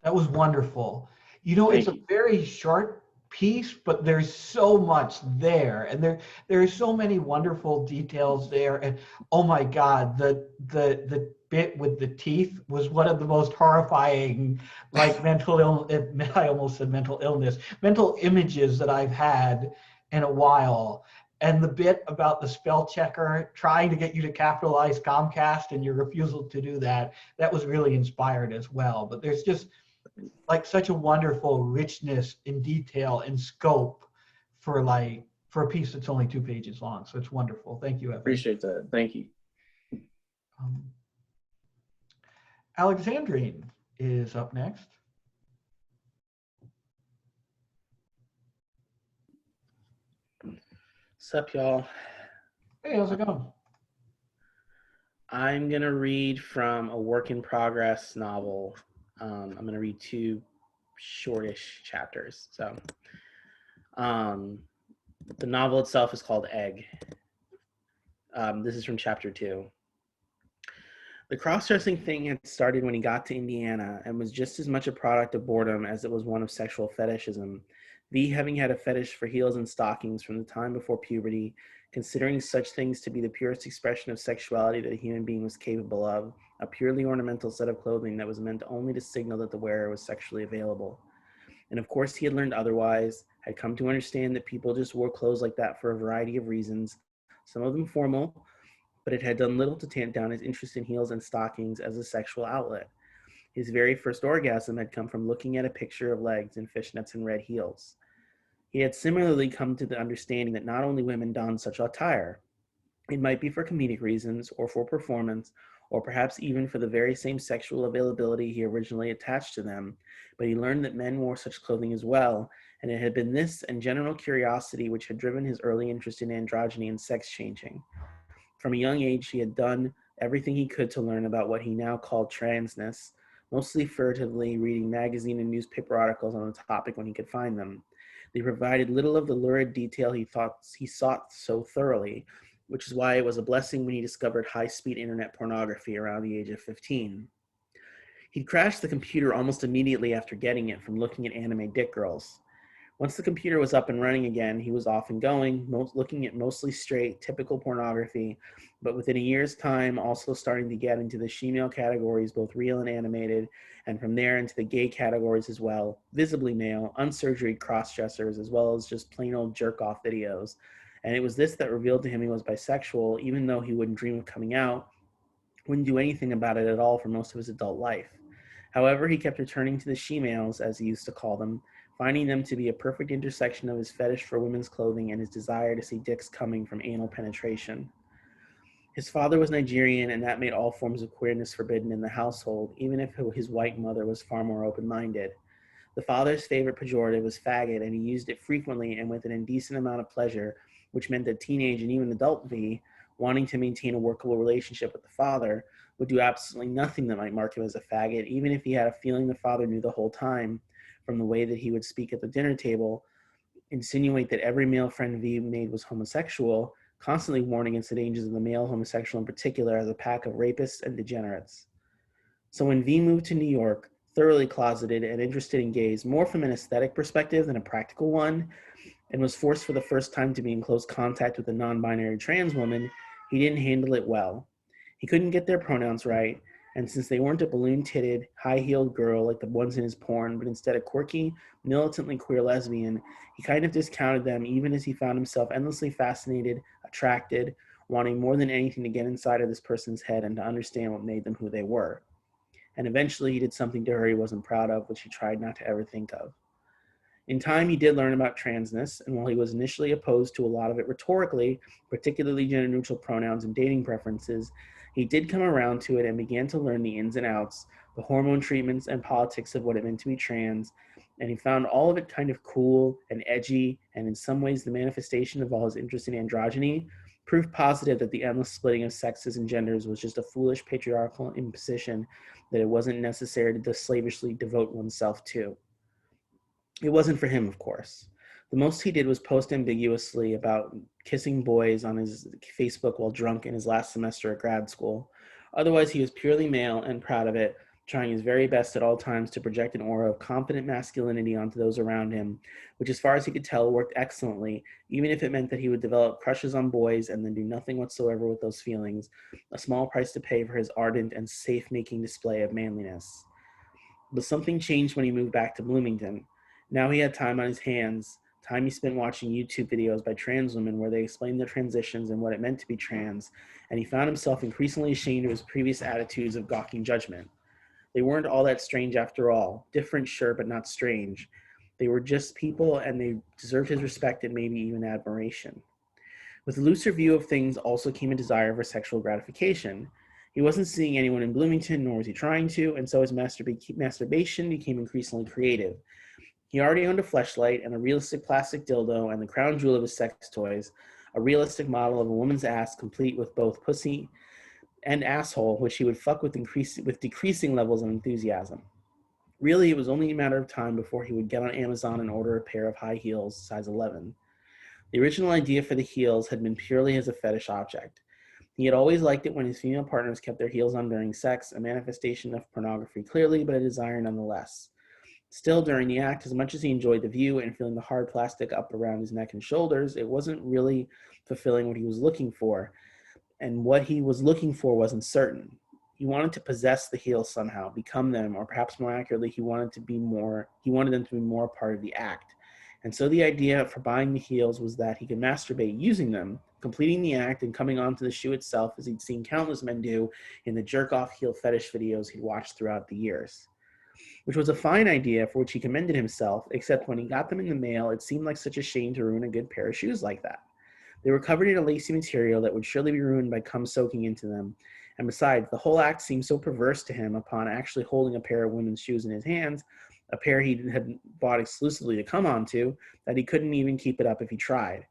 That was wonderful. You know, it's a very short piece, but there's so much there, and there are so many wonderful details there. And oh my God, the bit with the teeth was one of the most horrifying, like mental images that I've had in a while. And the bit about the spell checker trying to get you to capitalize Comcast and your refusal to do that, that was really inspired as well. But there's just like such a wonderful richness in detail and scope for a piece that's only 2 pages long. So it's wonderful. Thank you, Evan. Appreciate that. Thank you. Alexandrine is up next. Sup, y'all? Hey, how's it going? I'm going to read from a work in progress novel. I'm going to read 2 shortish chapters. So the novel itself is called Egg. This is from chapter 2. The cross-dressing thing had started when he got to Indiana and was just as much a product of boredom as it was one of sexual fetishism. V, having had a fetish for heels and stockings from the time before puberty, considering such things to be the purest expression of sexuality that a human being was capable of, a purely ornamental set of clothing that was meant only to signal that the wearer was sexually available. And of course he had learned otherwise, had come to understand that people just wore clothes like that for a variety of reasons, some of them formal, but it had done little to tamp down his interest in heels and stockings as a sexual outlet. His very first orgasm had come from looking at a picture of legs in fishnets and red heels. He had similarly come to the understanding that not only women donned such attire. It might be for comedic reasons, or for performance, or perhaps even for the very same sexual availability he originally attached to them, but he learned that men wore such clothing as well, and it had been this and general curiosity which had driven his early interest in androgyny and sex changing. From a young age, he had done everything he could to learn about what he now called transness, mostly furtively reading magazine and newspaper articles on the topic when he could find them. They provided little of the lurid detail he sought so thoroughly, which is why it was a blessing when he discovered high-speed internet pornography around the age of 15. He'd crashed the computer almost immediately after getting it from looking at anime dick girls. Once the computer was up and running again, he was off and going, looking at mostly straight, typical pornography, but within a year's time also starting to get into the shemale categories, both real and animated, and from there into the gay categories as well, visibly male, unsurgery cross-dressers, as well as just plain old jerk-off videos. And it was this that revealed to him he was bisexual, even though he wouldn't dream of coming out, wouldn't do anything about it at all for most of his adult life. However, he kept returning to the she-males, as he used to call them, finding them to be a perfect intersection of his fetish for women's clothing and his desire to see dicks coming from anal penetration. His father was Nigerian, and that made all forms of queerness forbidden in the household, even if his white mother was far more open-minded. The father's favorite pejorative was faggot, and he used it frequently and with an indecent amount of pleasure, which meant that teenage and even adult V, wanting to maintain a workable relationship with the father, would do absolutely nothing that might mark him as a faggot, even if he had a feeling the father knew the whole time, from the way that he would speak at the dinner table, insinuate that every male friend V made was homosexual, constantly warning against the dangers of the male homosexual in particular as a pack of rapists and degenerates. So when V moved to New York, thoroughly closeted and interested in gays more from an aesthetic perspective than a practical one, and was forced for the first time to be in close contact with a non-binary trans woman, he didn't handle it well. He couldn't get their pronouns right, and since they weren't a balloon-titted, high-heeled girl like the ones in his porn, but instead a quirky, militantly queer lesbian, he kind of discounted them even as he found himself endlessly fascinated, attracted, wanting more than anything to get inside of this person's head and to understand what made them who they were. And eventually he did something to her he wasn't proud of, which he tried not to ever think of. In time, he did learn about transness, and while he was initially opposed to a lot of it rhetorically, particularly gender-neutral pronouns and dating preferences, he did come around to it and began to learn the ins and outs, the hormone treatments and politics of what it meant to be trans, and he found all of it kind of cool and edgy, and in some ways the manifestation of all his interest in androgyny, proof positive that the endless splitting of sexes and genders was just a foolish patriarchal imposition that it wasn't necessary to slavishly devote oneself to. It wasn't for him, of course. The most he did was post ambiguously about kissing boys on his Facebook while drunk in his last semester at grad school. Otherwise, he was purely male and proud of it, trying his very best at all times to project an aura of confident masculinity onto those around him, which as far as he could tell worked excellently, even if it meant that he would develop crushes on boys and then do nothing whatsoever with those feelings, a small price to pay for his ardent and safe-making display of manliness. But something changed when he moved back to Bloomington. Now he had time on his hands, time he spent watching YouTube videos by trans women where they explained their transitions and what it meant to be trans, and he found himself increasingly ashamed of his previous attitudes of gawking judgment. They weren't all that strange after all. Different, sure, but not strange. They were just people, and they deserved his respect and maybe even admiration. With a looser view of things also came a desire for sexual gratification. He wasn't seeing anyone in Bloomington, nor was he trying to, and so his masturbation became increasingly creative. He already owned a fleshlight and a realistic plastic dildo and the crown jewel of his sex toys, a realistic model of a woman's ass complete with both pussy and asshole, which he would fuck with decreasing levels of enthusiasm. Really, it was only a matter of time before he would get on Amazon and order a pair of high heels, size 11. The original idea for the heels had been purely as a fetish object. He had always liked it when his female partners kept their heels on during sex, a manifestation of pornography clearly, but a desire nonetheless. Still, during the act, as much as he enjoyed the view and feeling the hard plastic up around his neck and shoulders, it wasn't really fulfilling what he was looking for. And what he was looking for wasn't certain. He wanted to possess the heels somehow, become them, or perhaps more accurately, he wanted them to be more a part of the act. And so the idea for buying the heels was that he could masturbate using them, completing the act and coming onto the shoe itself as he'd seen countless men do in the jerk-off heel fetish videos he'd watched throughout the years. Which was a fine idea for which he commended himself, except when he got them in the mail, it seemed like such a shame to ruin a good pair of shoes like that. They were covered in a lacy material that would surely be ruined by cum soaking into them. And besides, the whole act seemed so perverse to him upon actually holding a pair of women's shoes in his hands, a pair he had bought exclusively to come onto, that he couldn't even keep it up if he tried.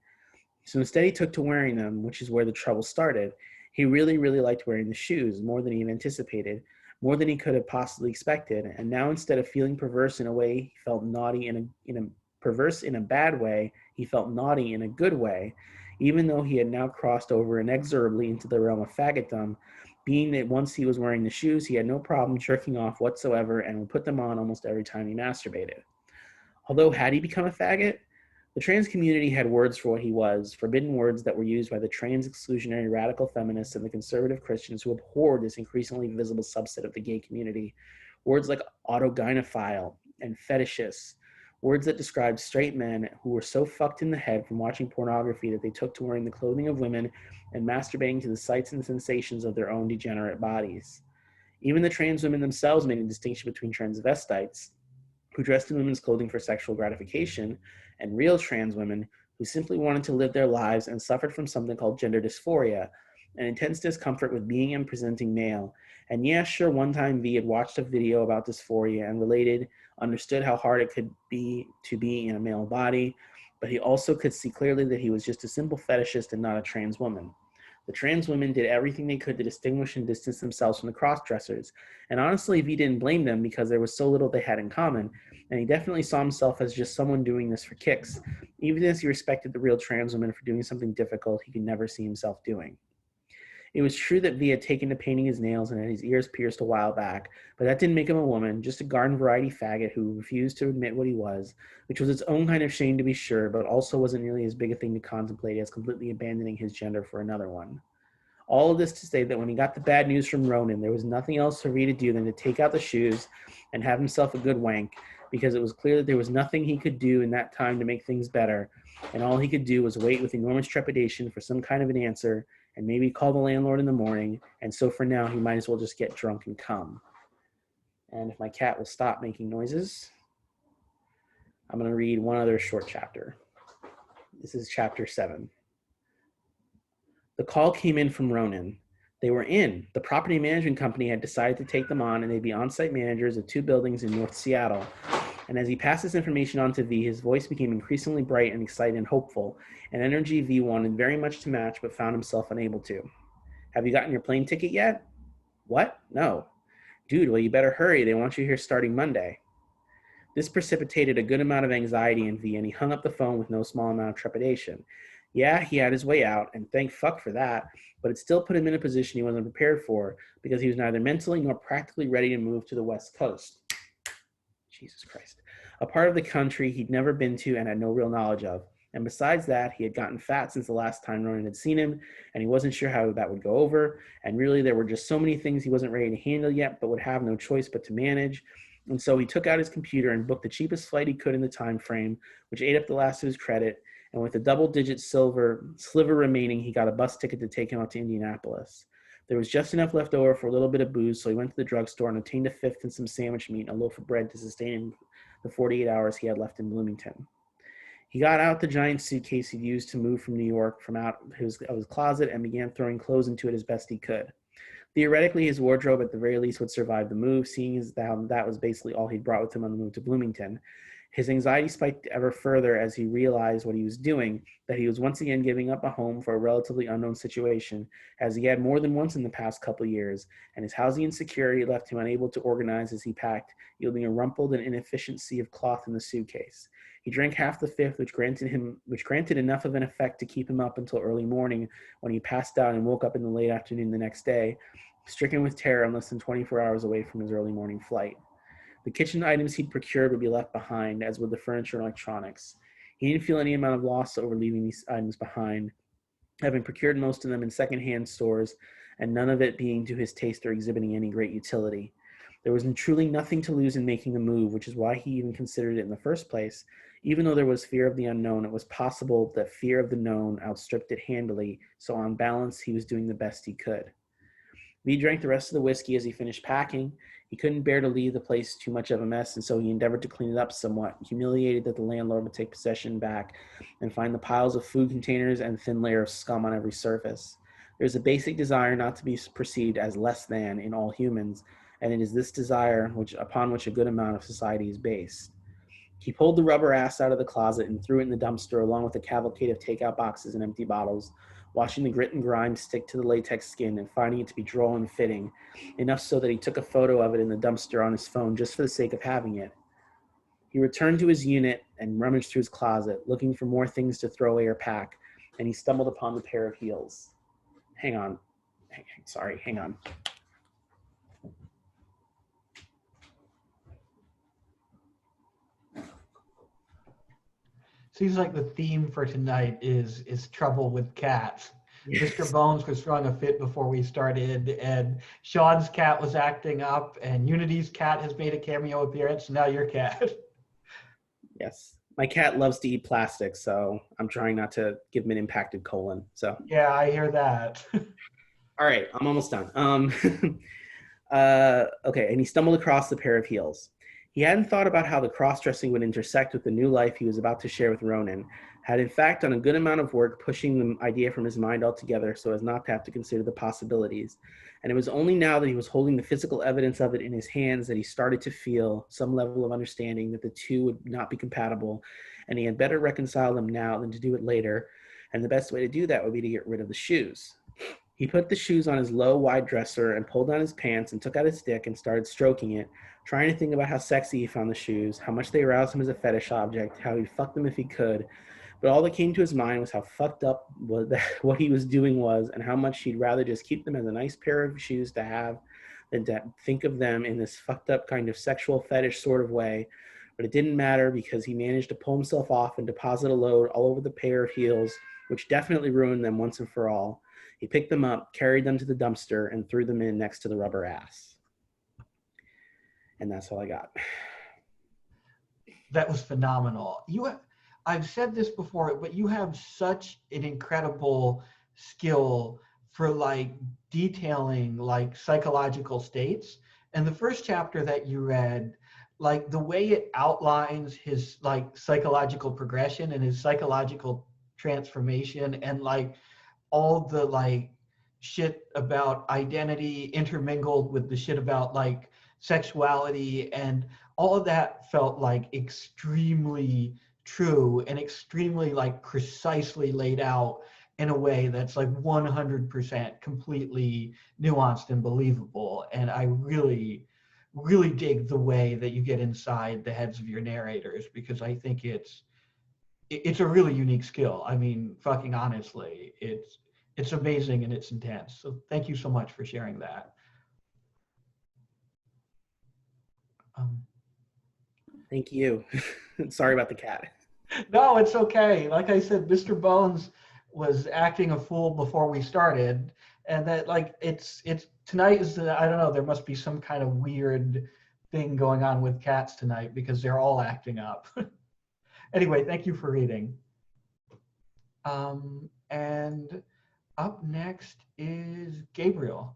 So instead he took to wearing them, which is where the trouble started. He really, really liked wearing the shoes, more than he had anticipated, more than he could have possibly expected. And now instead of feeling perverse in a way, he felt naughty in a perverse in a bad way, he felt naughty in a good way, even though he had now crossed over inexorably into the realm of faggotdom, being that once he was wearing the shoes, he had no problem jerking off whatsoever and would put them on almost every time he masturbated. Although had he become a faggot, the trans community had words for what he was, forbidden words that were used by the trans exclusionary radical feminists and the conservative Christians who abhorred this increasingly visible subset of the gay community. Words like autogynephile and fetishist, words that described straight men who were so fucked in the head from watching pornography that they took to wearing the clothing of women and masturbating to the sights and sensations of their own degenerate bodies. Even the trans women themselves made a distinction between transvestites, who dressed in women's clothing for sexual gratification, and real trans women who simply wanted to live their lives and suffered from something called gender dysphoria, an intense discomfort with being and presenting male. And yeah, sure, one time V had watched a video about dysphoria and understood how hard it could be to be in a male body, but he also could see clearly that he was just a simple fetishist and not a trans woman. The trans women did everything they could to distinguish and distance themselves from the cross-dressers, and honestly, V didn't blame them because there was so little they had in common, and he definitely saw himself as just someone doing this for kicks, even as he respected the real trans women for doing something difficult he could never see himself doing. It was true that V had taken to painting his nails and had his ears pierced a while back, but that didn't make him a woman, just a garden variety faggot who refused to admit what he was, which was its own kind of shame to be sure, but also wasn't nearly as big a thing to contemplate as completely abandoning his gender for another one. All of this to say that when he got the bad news from Ronan, there was nothing else for V to do than to take out the shoes and have himself a good wank, because it was clear that there was nothing he could do in that time to make things better, and all he could do was wait with enormous trepidation for some kind of an answer, and maybe call the landlord in the morning, and so for now he might as well just get drunk and come. And if my cat will stop making noises, I'm going to read one other short chapter. This is chapter 7. The call came in from Ronan. They were in. The property management company had decided to take them on, and they'd be on-site managers of 2 buildings in North Seattle. And as he passed this information on to V, his voice became increasingly bright and excited and hopeful, an energy V wanted very much to match but found himself unable to. Have you gotten your plane ticket yet? What? No. Dude, well, you better hurry. They want you here starting Monday. This precipitated a good amount of anxiety in V, and he hung up the phone with no small amount of trepidation. Yeah, he had his way out, and thank fuck for that, but it still put him in a position he wasn't prepared for because he was neither mentally nor practically ready to move to the West Coast. Jesus Christ. A part of the country he'd never been to and had no real knowledge of. And besides that, he had gotten fat since the last time Ronan had seen him, and he wasn't sure how that would go over. And really, there were just so many things he wasn't ready to handle yet, but would have no choice but to manage. And so he took out his computer and booked the cheapest flight he could in the time frame, which ate up the last of his credit. And with a double-digit sliver remaining, he got a bus ticket to take him out to Indianapolis. There was just enough left over for a little bit of booze, so he went to the drugstore and obtained a fifth and some sandwich meat and a loaf of bread to sustain him the 48 hours he had left in Bloomington. He got out the giant suitcase he'd used to move from New York from out of his closet and began throwing clothes into it as best he could. Theoretically, his wardrobe at the very least would survive the move, seeing as that was basically all he'd brought with him on the move to Bloomington. His anxiety spiked ever further as he realized what he was doing, that he was once again giving up a home for a relatively unknown situation, as he had more than once in the past couple of years, and his housing insecurity left him unable to organize as he packed, yielding a rumpled and inefficient sea of cloth in the suitcase. He drank half the fifth, which granted enough of an effect to keep him up until early morning, when he passed out and woke up in the late afternoon the next day, stricken with terror and less than 24 hours away from his early morning flight. The kitchen items he'd procured would be left behind, as would the furniture and electronics. He didn't feel any amount of loss over leaving these items behind, having procured most of them in secondhand stores, and none of it being to his taste or exhibiting any great utility. There was truly nothing to lose in making the move, which is why he even considered it in the first place, Even though there was fear of the unknown, it was possible that fear of the known outstripped it handily, so on balance, he was doing the best he could. V drank the rest of the whiskey as he finished packing. He couldn't bear to leave the place too much of a mess, and so he endeavored to clean it up somewhat, humiliated that the landlord would take possession back and find the piles of food containers and thin layer of scum on every surface. There's a basic desire not to be perceived as less than in all humans, and it is this desire upon which a good amount of society is based. He pulled the rubber ass out of the closet and threw it in the dumpster along with a cavalcade of takeout boxes and empty bottles, watching the grit and grime stick to the latex skin and finding it to be droll and fitting, enough so that he took a photo of it in the dumpster on his phone just for the sake of having it. He returned to his unit and rummaged through his closet, looking for more things to throw away or pack, and he stumbled upon the pair of heels. Hang on. Seems like the theme for tonight is trouble with cats. Yes. Mr. Bones was throwing a fit before we started, and Sean's cat was acting up, and Unity's cat has made a cameo appearance. Now your cat. Yes. My cat loves to eat plastic, so I'm trying not to give him an impacted colon. So Yeah, I hear that. all right, I'm almost done. Okay, and he stumbled across the pair of heels. He hadn't thought about how the cross-dressing would intersect with the new life he was about to share with Ronan, had in fact done a good amount of work pushing the idea from his mind altogether so as not to have to consider the possibilities. And it was only now that he was holding the physical evidence of it in his hands that he started to feel some level of understanding that the two would not be compatible, and he had better reconcile them now than to do it later, and the best way to do that would be to get rid of the shoes. He put the shoes on his low, wide dresser and pulled down his pants and took out his dick and started stroking it, trying to think about how sexy he found the shoes, how much they aroused him as a fetish object, how he'd fuck them if he could. But all that came to his mind was how fucked up what he was doing was, and how much he'd rather just keep them as a nice pair of shoes to have than to think of them in this fucked up kind of sexual fetish sort of way. But it didn't matter because he managed to pull himself off and deposit a load all over the pair of heels, which definitely ruined them once and for all. He picked them up, carried them to the dumpster, and threw them in next to the rubber ass. And that's all I got. That was phenomenal. I've said this before, but you have such an incredible skill for like detailing like psychological states. And the first chapter that you read, like the way it outlines his like psychological progression and his psychological transformation, and like all the like shit about identity intermingled with the shit about like sexuality, and all of that felt like extremely true and extremely like precisely laid out in a way that's like 100% completely nuanced and believable. And I really dig the way that you get inside the heads of your narrators, because I think it's a really unique skill. I mean, fucking honestly, it's amazing and it's intense. So thank you so much for sharing that. Thank you. Sorry about the cat. No, it's okay. Like I said, Mr. Bones was acting a fool before we started, and that like it's tonight is I don't know, there must be some kind of weird thing going on with cats tonight because they're all acting up. Anyway, thank you for reading. And up next is Gabriel.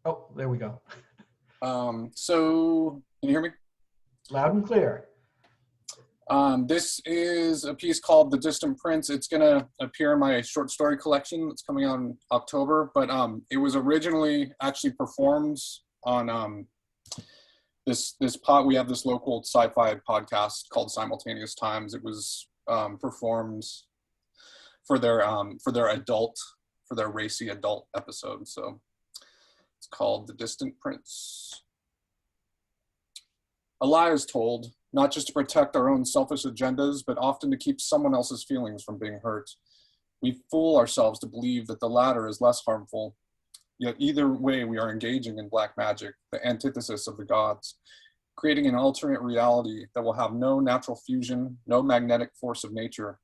Oh, there we go. So can you hear me? Loud and clear. This is a piece called The Distant Prince. It's gonna appear in my short story collection that's coming out in October, but it was originally actually performed on this pod. We have this local sci-fi podcast called Simultaneous Times. It was performed for their racy adult episode. So it's called The Distant Prince. A lie is told, not just to protect our own selfish agendas, but often to keep someone else's feelings from being hurt. We fool ourselves to believe that the latter is less harmful. Yet either way, we are engaging in black magic, the antithesis of the gods, creating an alternate reality that will have no natural fusion, no magnetic force of nature,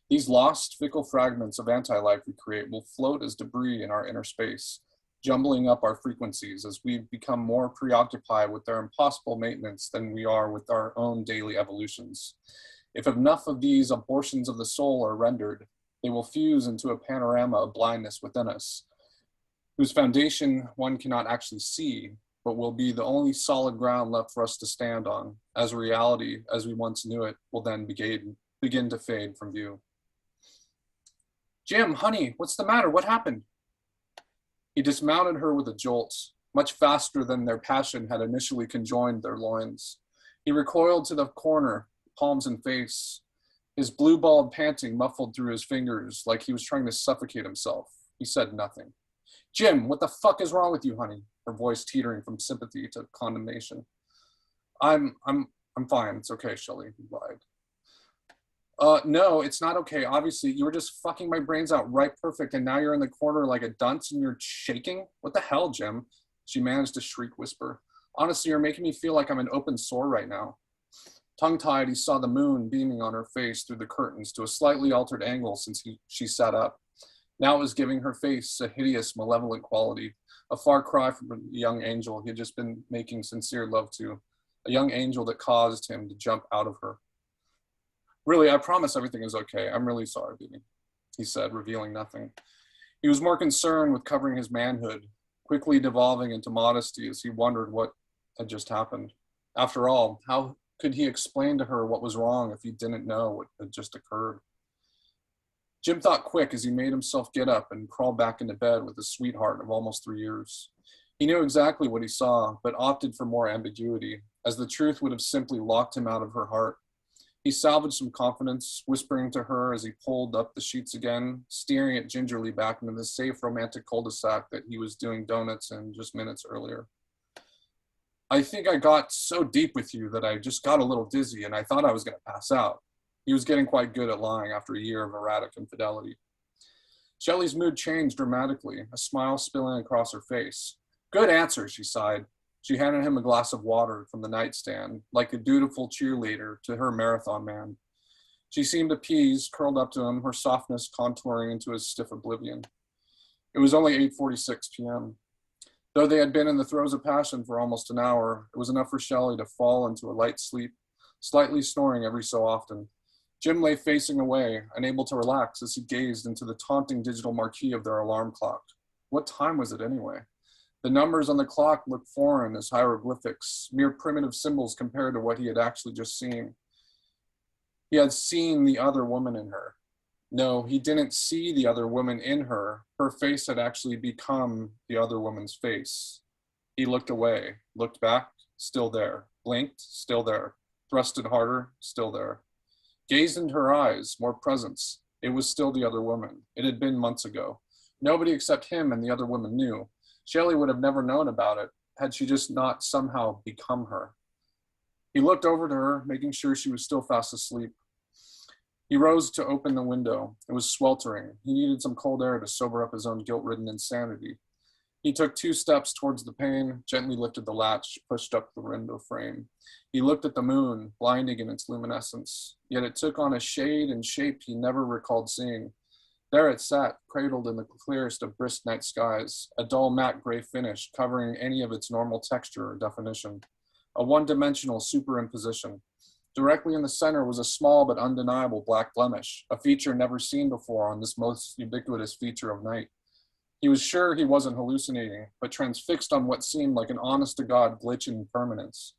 These lost, fickle fragments of anti-life we create will float as debris in our inner space, jumbling up our frequencies as we become more preoccupied with their impossible maintenance than we are with our own daily evolutions. If enough of these abortions of the soul are rendered, they will fuse into a panorama of blindness within us, whose foundation one cannot actually see, but will be the only solid ground left for us to stand on, as reality, as we once knew it, will then begin to fade from view. Jim, honey, what's the matter? What happened? He dismounted her with a jolt, much faster than their passion had initially conjoined their loins. He recoiled to the corner, palms and face, his blue-balled panting muffled through his fingers like he was trying to suffocate himself. He said nothing. Jim, what the fuck is wrong with you, honey? Her voice teetering from sympathy to condemnation. I'm fine. It's okay, Shelley, he lied. No, it's not okay. Obviously, you were just fucking my brains out right perfect, and now you're in the corner like a dunce and you're shaking? What the hell, Jim? She managed to shriek whisper. Honestly, you're making me feel like I'm an open sore right now. Tongue-tied, he saw the moon beaming on her face through the curtains to a slightly altered angle since she sat up. Now it was giving her face a hideous, malevolent quality, a far cry from the young angel he had just been making sincere love to, a young angel that caused him to jump out of her. Really, I promise everything is okay. I'm really sorry, baby, he said, revealing nothing. He was more concerned with covering his manhood, quickly devolving into modesty as he wondered what had just happened. After all, how could he explain to her what was wrong if he didn't know what had just occurred? Jim thought quick as he made himself get up and crawl back into bed with his sweetheart of almost 3 years. He knew exactly what he saw, but opted for more ambiguity, as the truth would have simply locked him out of her heart. He salvaged some confidence, whispering to her as he pulled up the sheets again, steering it gingerly back into the safe romantic cul-de-sac that he was doing donuts in just minutes earlier. I think I got so deep with you that I just got a little dizzy and I thought I was going to pass out. He was getting quite good at lying after a year of erratic infidelity. Shelley's mood changed dramatically, a smile spilling across her face. Good answer, she sighed. She handed him a glass of water from the nightstand, like a dutiful cheerleader to her marathon man. She seemed appeased, curled up to him, her softness contouring into his stiff oblivion. It was only 8:46 p.m. Though they had been in the throes of passion for almost an hour, it was enough for Shelley to fall into a light sleep, slightly snoring every so often. Jim lay facing away, unable to relax as he gazed into the taunting digital marquee of their alarm clock. What time was it anyway? The numbers on the clock looked foreign as hieroglyphics, mere primitive symbols compared to what he had actually just seen. He had seen the other woman in her. No, he didn't see the other woman in her. Her face had actually become the other woman's face. He looked away, looked back, still there, blinked, still there, thrusted harder, still there. Gazed into her eyes, more presence. It was still the other woman. It had been months ago. Nobody except him and the other woman knew. Shelley would have never known about it had she just not somehow become her. He looked over to her, making sure she was still fast asleep. He rose to open the window. It was sweltering. He needed some cold air to sober up his own guilt-ridden insanity. He took 2 steps towards the pane, gently lifted the latch, pushed up the window frame. He looked at the moon, blinding in its luminescence, yet it took on a shade and shape he never recalled seeing. There it sat, cradled in the clearest of brisk night skies, a dull matte gray finish covering any of its normal texture or definition, a one-dimensional superimposition. Directly in the center was a small but undeniable black blemish, a feature never seen before on this most ubiquitous feature of night. He was sure he wasn't hallucinating, but transfixed on what seemed like an honest-to-God glitch in permanence.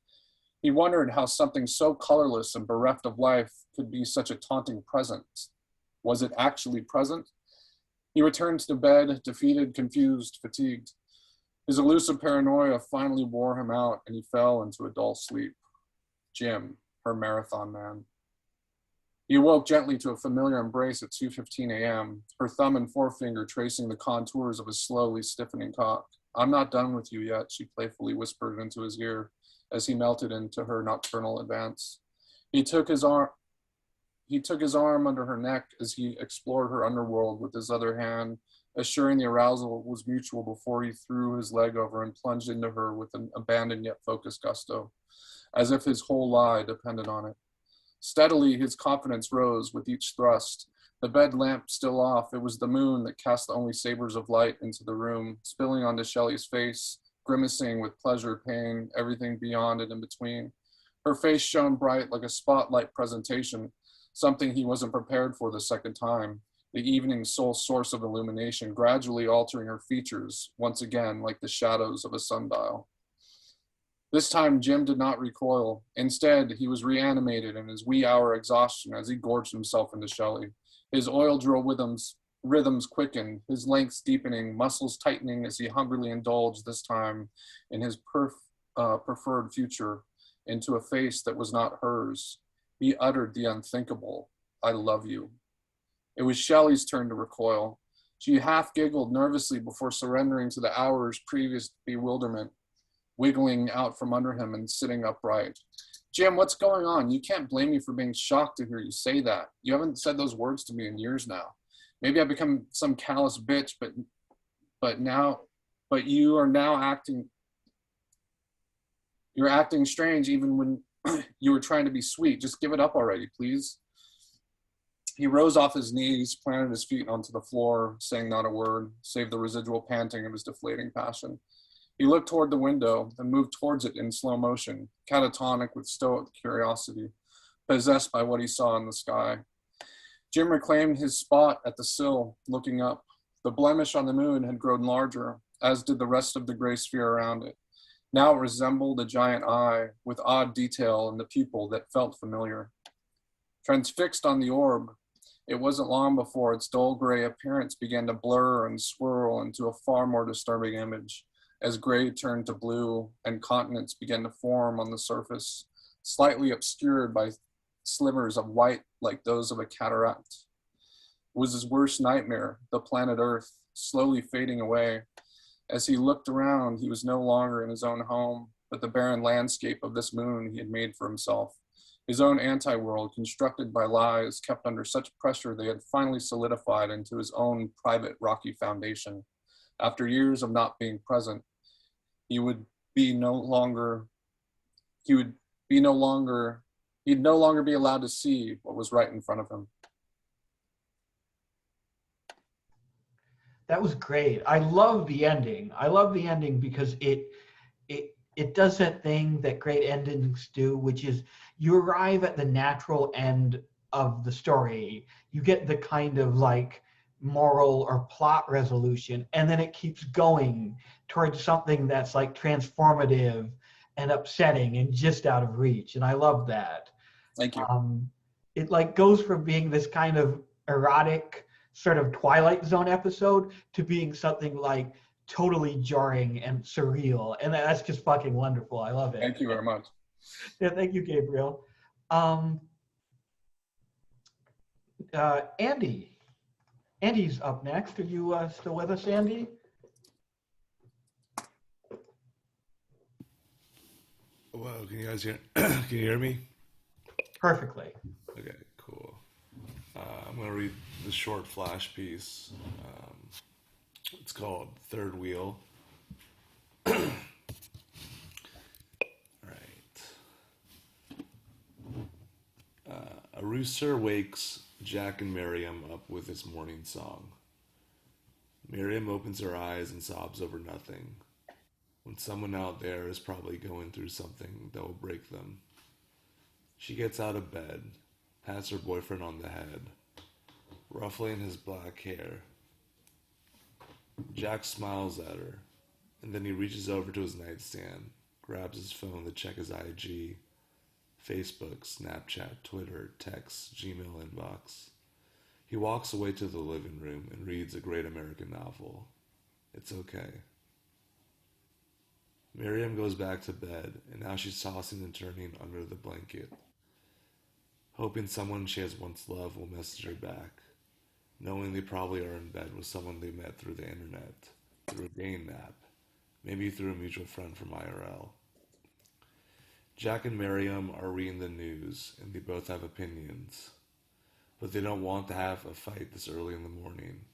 He wondered how something so colorless and bereft of life could be such a taunting presence. Was it actually present? He returned to bed, defeated, confused, fatigued. His elusive paranoia finally wore him out, and he fell into a dull sleep. Jim, her marathon man. He awoke gently to a familiar embrace at 2:15 a.m., her thumb and forefinger tracing the contours of his slowly stiffening cock. I'm not done with you yet, she playfully whispered into his ear as he melted into her nocturnal advance. He took his arm under her neck as he explored her underworld with his other hand, assuring the arousal was mutual before he threw his leg over and plunged into her with an abandoned yet focused gusto, as if his whole lie depended on it. Steadily, his confidence rose with each thrust, The bed lamp still off, it was the moon that cast the only sabers of light into the room, spilling onto Shelley's face, grimacing with pleasure, pain, everything beyond and in between. Her face shone bright like a spotlight presentation, something he wasn't prepared for the second time, the evening's sole source of illumination, gradually altering her features, once again like the shadows of a sundial. This time, Jim did not recoil. Instead, he was reanimated in his wee hour exhaustion as he gorged himself into Shelley. His oil drill rhythms quickened, his lengths deepening, muscles tightening as he hungrily indulged this time in his preferred future, into a face that was not hers. He uttered the unthinkable, "I love you." It was Shelley's turn to recoil. She half giggled nervously before surrendering to the hour's previous bewilderment, wiggling out from under him and sitting upright. "Jim, what's going on? You can't blame me for being shocked to hear you say that. You haven't said those words to me in years now. Maybe I've become some callous bitch, but you are now you're acting strange even when you were trying to be sweet. Just give it up already, please." He rose off his knees, planted his feet onto the floor, saying not a word, save the residual panting of his deflating passion. He looked toward the window and moved towards it in slow motion, catatonic with stoic curiosity, possessed by what he saw in the sky. Jim reclaimed his spot at the sill, looking up. The blemish on the moon had grown larger, as did the rest of the gray sphere around it. Now it resembled a giant eye, with odd detail in the pupil that felt familiar. Transfixed on the orb, it wasn't long before its dull gray appearance began to blur and swirl into a far more disturbing image, as gray turned to blue and continents began to form on the surface, slightly obscured by slivers of white like those of a cataract. It was his worst nightmare, the planet Earth, slowly fading away. As he looked around, he was no longer in his own home, but the barren landscape of this moon he had made for himself. His own anti-world, constructed by lies, kept under such pressure they had finally solidified into his own private rocky foundation. After years of not being present, he'd no longer be allowed to see what was right in front of him. That was great. I love the ending. I love the ending because it does that thing that great endings do, which is you arrive at the natural end of the story. You get the kind of like moral or plot resolution, and then it keeps going towards something that's like transformative and upsetting and just out of reach. And I love that. Thank you. It like goes from being this kind of erotic sort of Twilight Zone episode to being something like totally jarring and surreal. And that's just fucking wonderful. I love it. Thank you very much. Yeah, thank you, Gabriel. Andy. Andy's up next. Are you still with us, Andy? Well, can you guys hear? Can you hear me? Perfectly. Okay, cool. I'm going to read the short flash piece. It's called Third Wheel. All right. A rooster wakes Jack and Miriam up with his morning song. Miriam opens her eyes and sobs over nothing, when someone out there is probably going through something that will break them. She gets out of bed, pats her boyfriend on the head, ruffling his black hair. Jack smiles at her, and then he reaches over to his nightstand, grabs his phone to check his IG, Facebook, Snapchat, Twitter, text, Gmail inbox. He walks away to the living room and reads a great American novel. It's okay. Miriam goes back to bed, and now she's tossing and turning under the blanket, hoping someone she has once loved will message her back, knowing they probably are in bed with someone they met through the internet, through a dating app, maybe through a mutual friend from IRL. Jack and Miriam are reading the news, and they both have opinions, but they don't want to have a fight this early in the morning.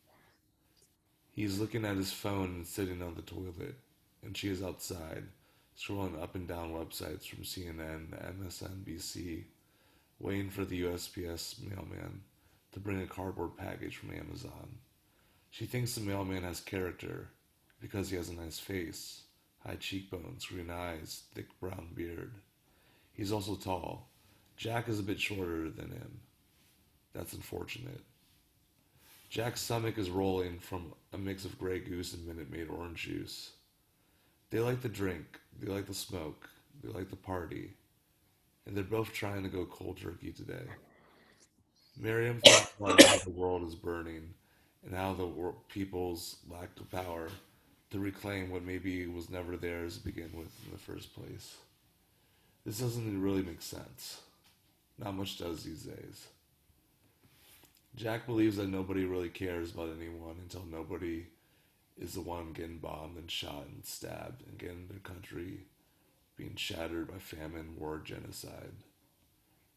He's looking at his phone and sitting on the toilet, and she is outside, scrolling up and down websites from CNN to MSNBC, waiting for the USPS mailman to bring a cardboard package from Amazon. She thinks the mailman has character because he has a nice face, high cheekbones, green eyes, thick brown beard. He's also tall. Jack is a bit shorter than him. That's unfortunate. Jack's stomach is rolling from a mix of Grey Goose and Minute Maid orange juice. They like the drink, they like the smoke, they like the party, and they're both trying to go cold turkey today. Miriam thinks about how the world is burning and how the people's lack of power to reclaim what maybe was never theirs to begin with in the first place. This doesn't really make sense. Not much does these days. Jack believes that nobody really cares about anyone until nobody is the one getting bombed and shot and stabbed and getting their country being shattered by famine, war, genocide.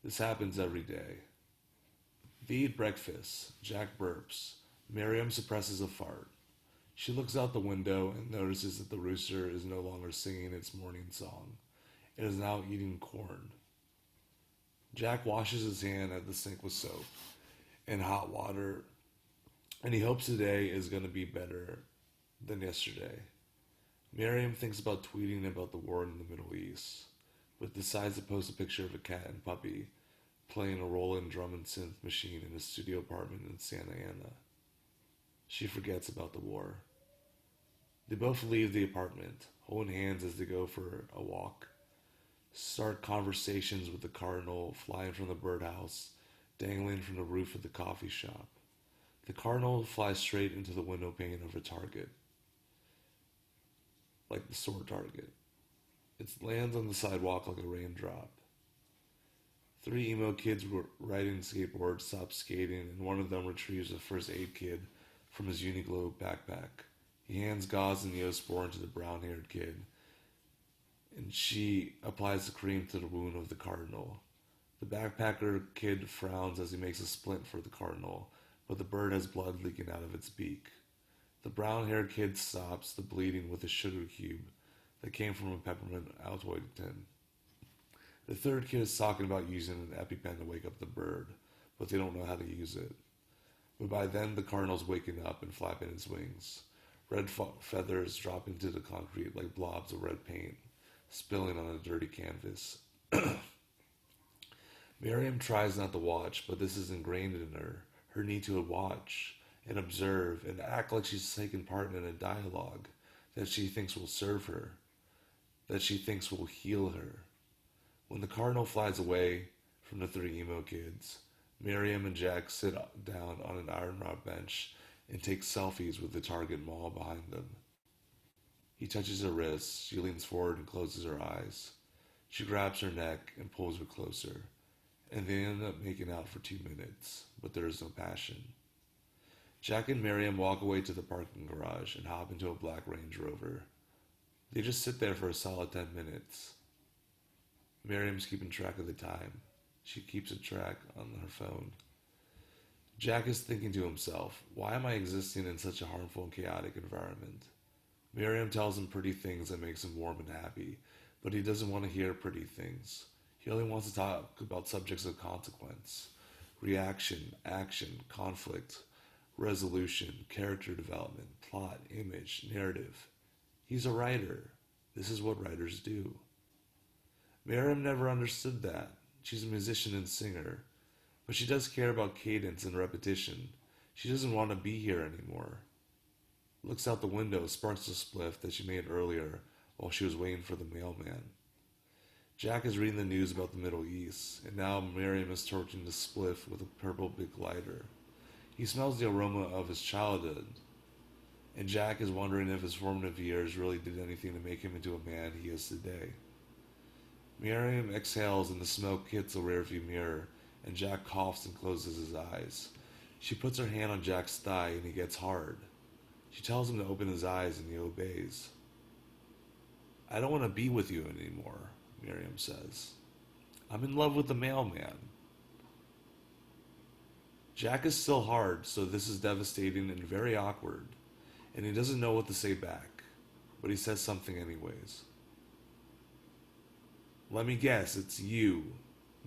This happens every day. They eat breakfast. Jack burps. Miriam suppresses a fart. She looks out the window and notices that the rooster is no longer singing its morning song. It is now eating corn. Jack washes his hand at the sink with soap and hot water, and he hopes today is going to be better than yesterday. Miriam thinks about tweeting about the war in the Middle East, but decides to post a picture of a cat and puppy playing a Roland drum and synth machine in a studio apartment in Santa Ana. She forgets about the war. They both leave the apartment, holding hands as they go for a walk. Start conversations with the cardinal flying from the birdhouse, dangling from the roof of the coffee shop. The cardinal flies straight into the window pane of a Target, like the store Target. It lands on the sidewalk like a raindrop. 3 emo kids were riding skateboards stop skating, and one of them retrieves a first aid kit from his Uniqlo backpack. He hands gauze and Neosporin to the brown-haired kid, and she applies the cream to the wound of the cardinal. The backpacker kid frowns as he makes a splint for the cardinal, but the bird has blood leaking out of its beak. The brown-haired kid stops the bleeding with a sugar cube that came from a peppermint Altoid tin. The third kid is talking about using an EpiPen to wake up the bird, but they don't know how to use it. But by then, the cardinal's waking up and flapping its wings. Red feathers drop into the concrete like blobs of red paint, spilling on a dirty canvas. Miriam tries not to watch, but this is ingrained in her. Her need to watch and observe and act like she's taking part in a dialogue that she thinks will serve her, that she thinks will heal her. When the cardinal flies away from the 3 emo kids, Miriam and Jack sit down on an iron rod bench and take selfies with the Target mall behind them. He touches her wrist. She leans forward and closes her eyes. She grabs her neck and pulls her closer, and they end up making out for 2 minutes, but there is no passion. Jack and Miriam walk away to the parking garage and hop into a black Range Rover. They just sit there for a solid 10 minutes. Miriam's keeping track of the time. She keeps a track on her phone. Jack is thinking to himself, why am I existing in such a harmful and chaotic environment? Miriam tells him pretty things that makes him warm and happy, but he doesn't want to hear pretty things. He only wants to talk about subjects of consequence. Reaction, action, conflict, resolution, character development, plot, image, narrative. He's a writer. This is what writers do. Miriam never understood that. She's a musician and singer, but she does care about cadence and repetition. She doesn't want to be here anymore. Looks out the window, sparks a spliff that she made earlier while she was waiting for the mailman. Jack is reading the news about the Middle East, and now Miriam is torching the spliff with a purple big lighter. He smells the aroma of his childhood, and Jack is wondering if his formative years really did anything to make him into a man he is today. Miriam exhales and the smoke hits the rearview mirror, and Jack coughs and closes his eyes. She puts her hand on Jack's thigh and he gets hard. She tells him to open his eyes and he obeys. I don't want to be with you anymore, Miriam says. I'm in love with the mailman. Jack is still hard, so this is devastating and very awkward, and he doesn't know what to say back, but he says something anyways. Let me guess, it's you,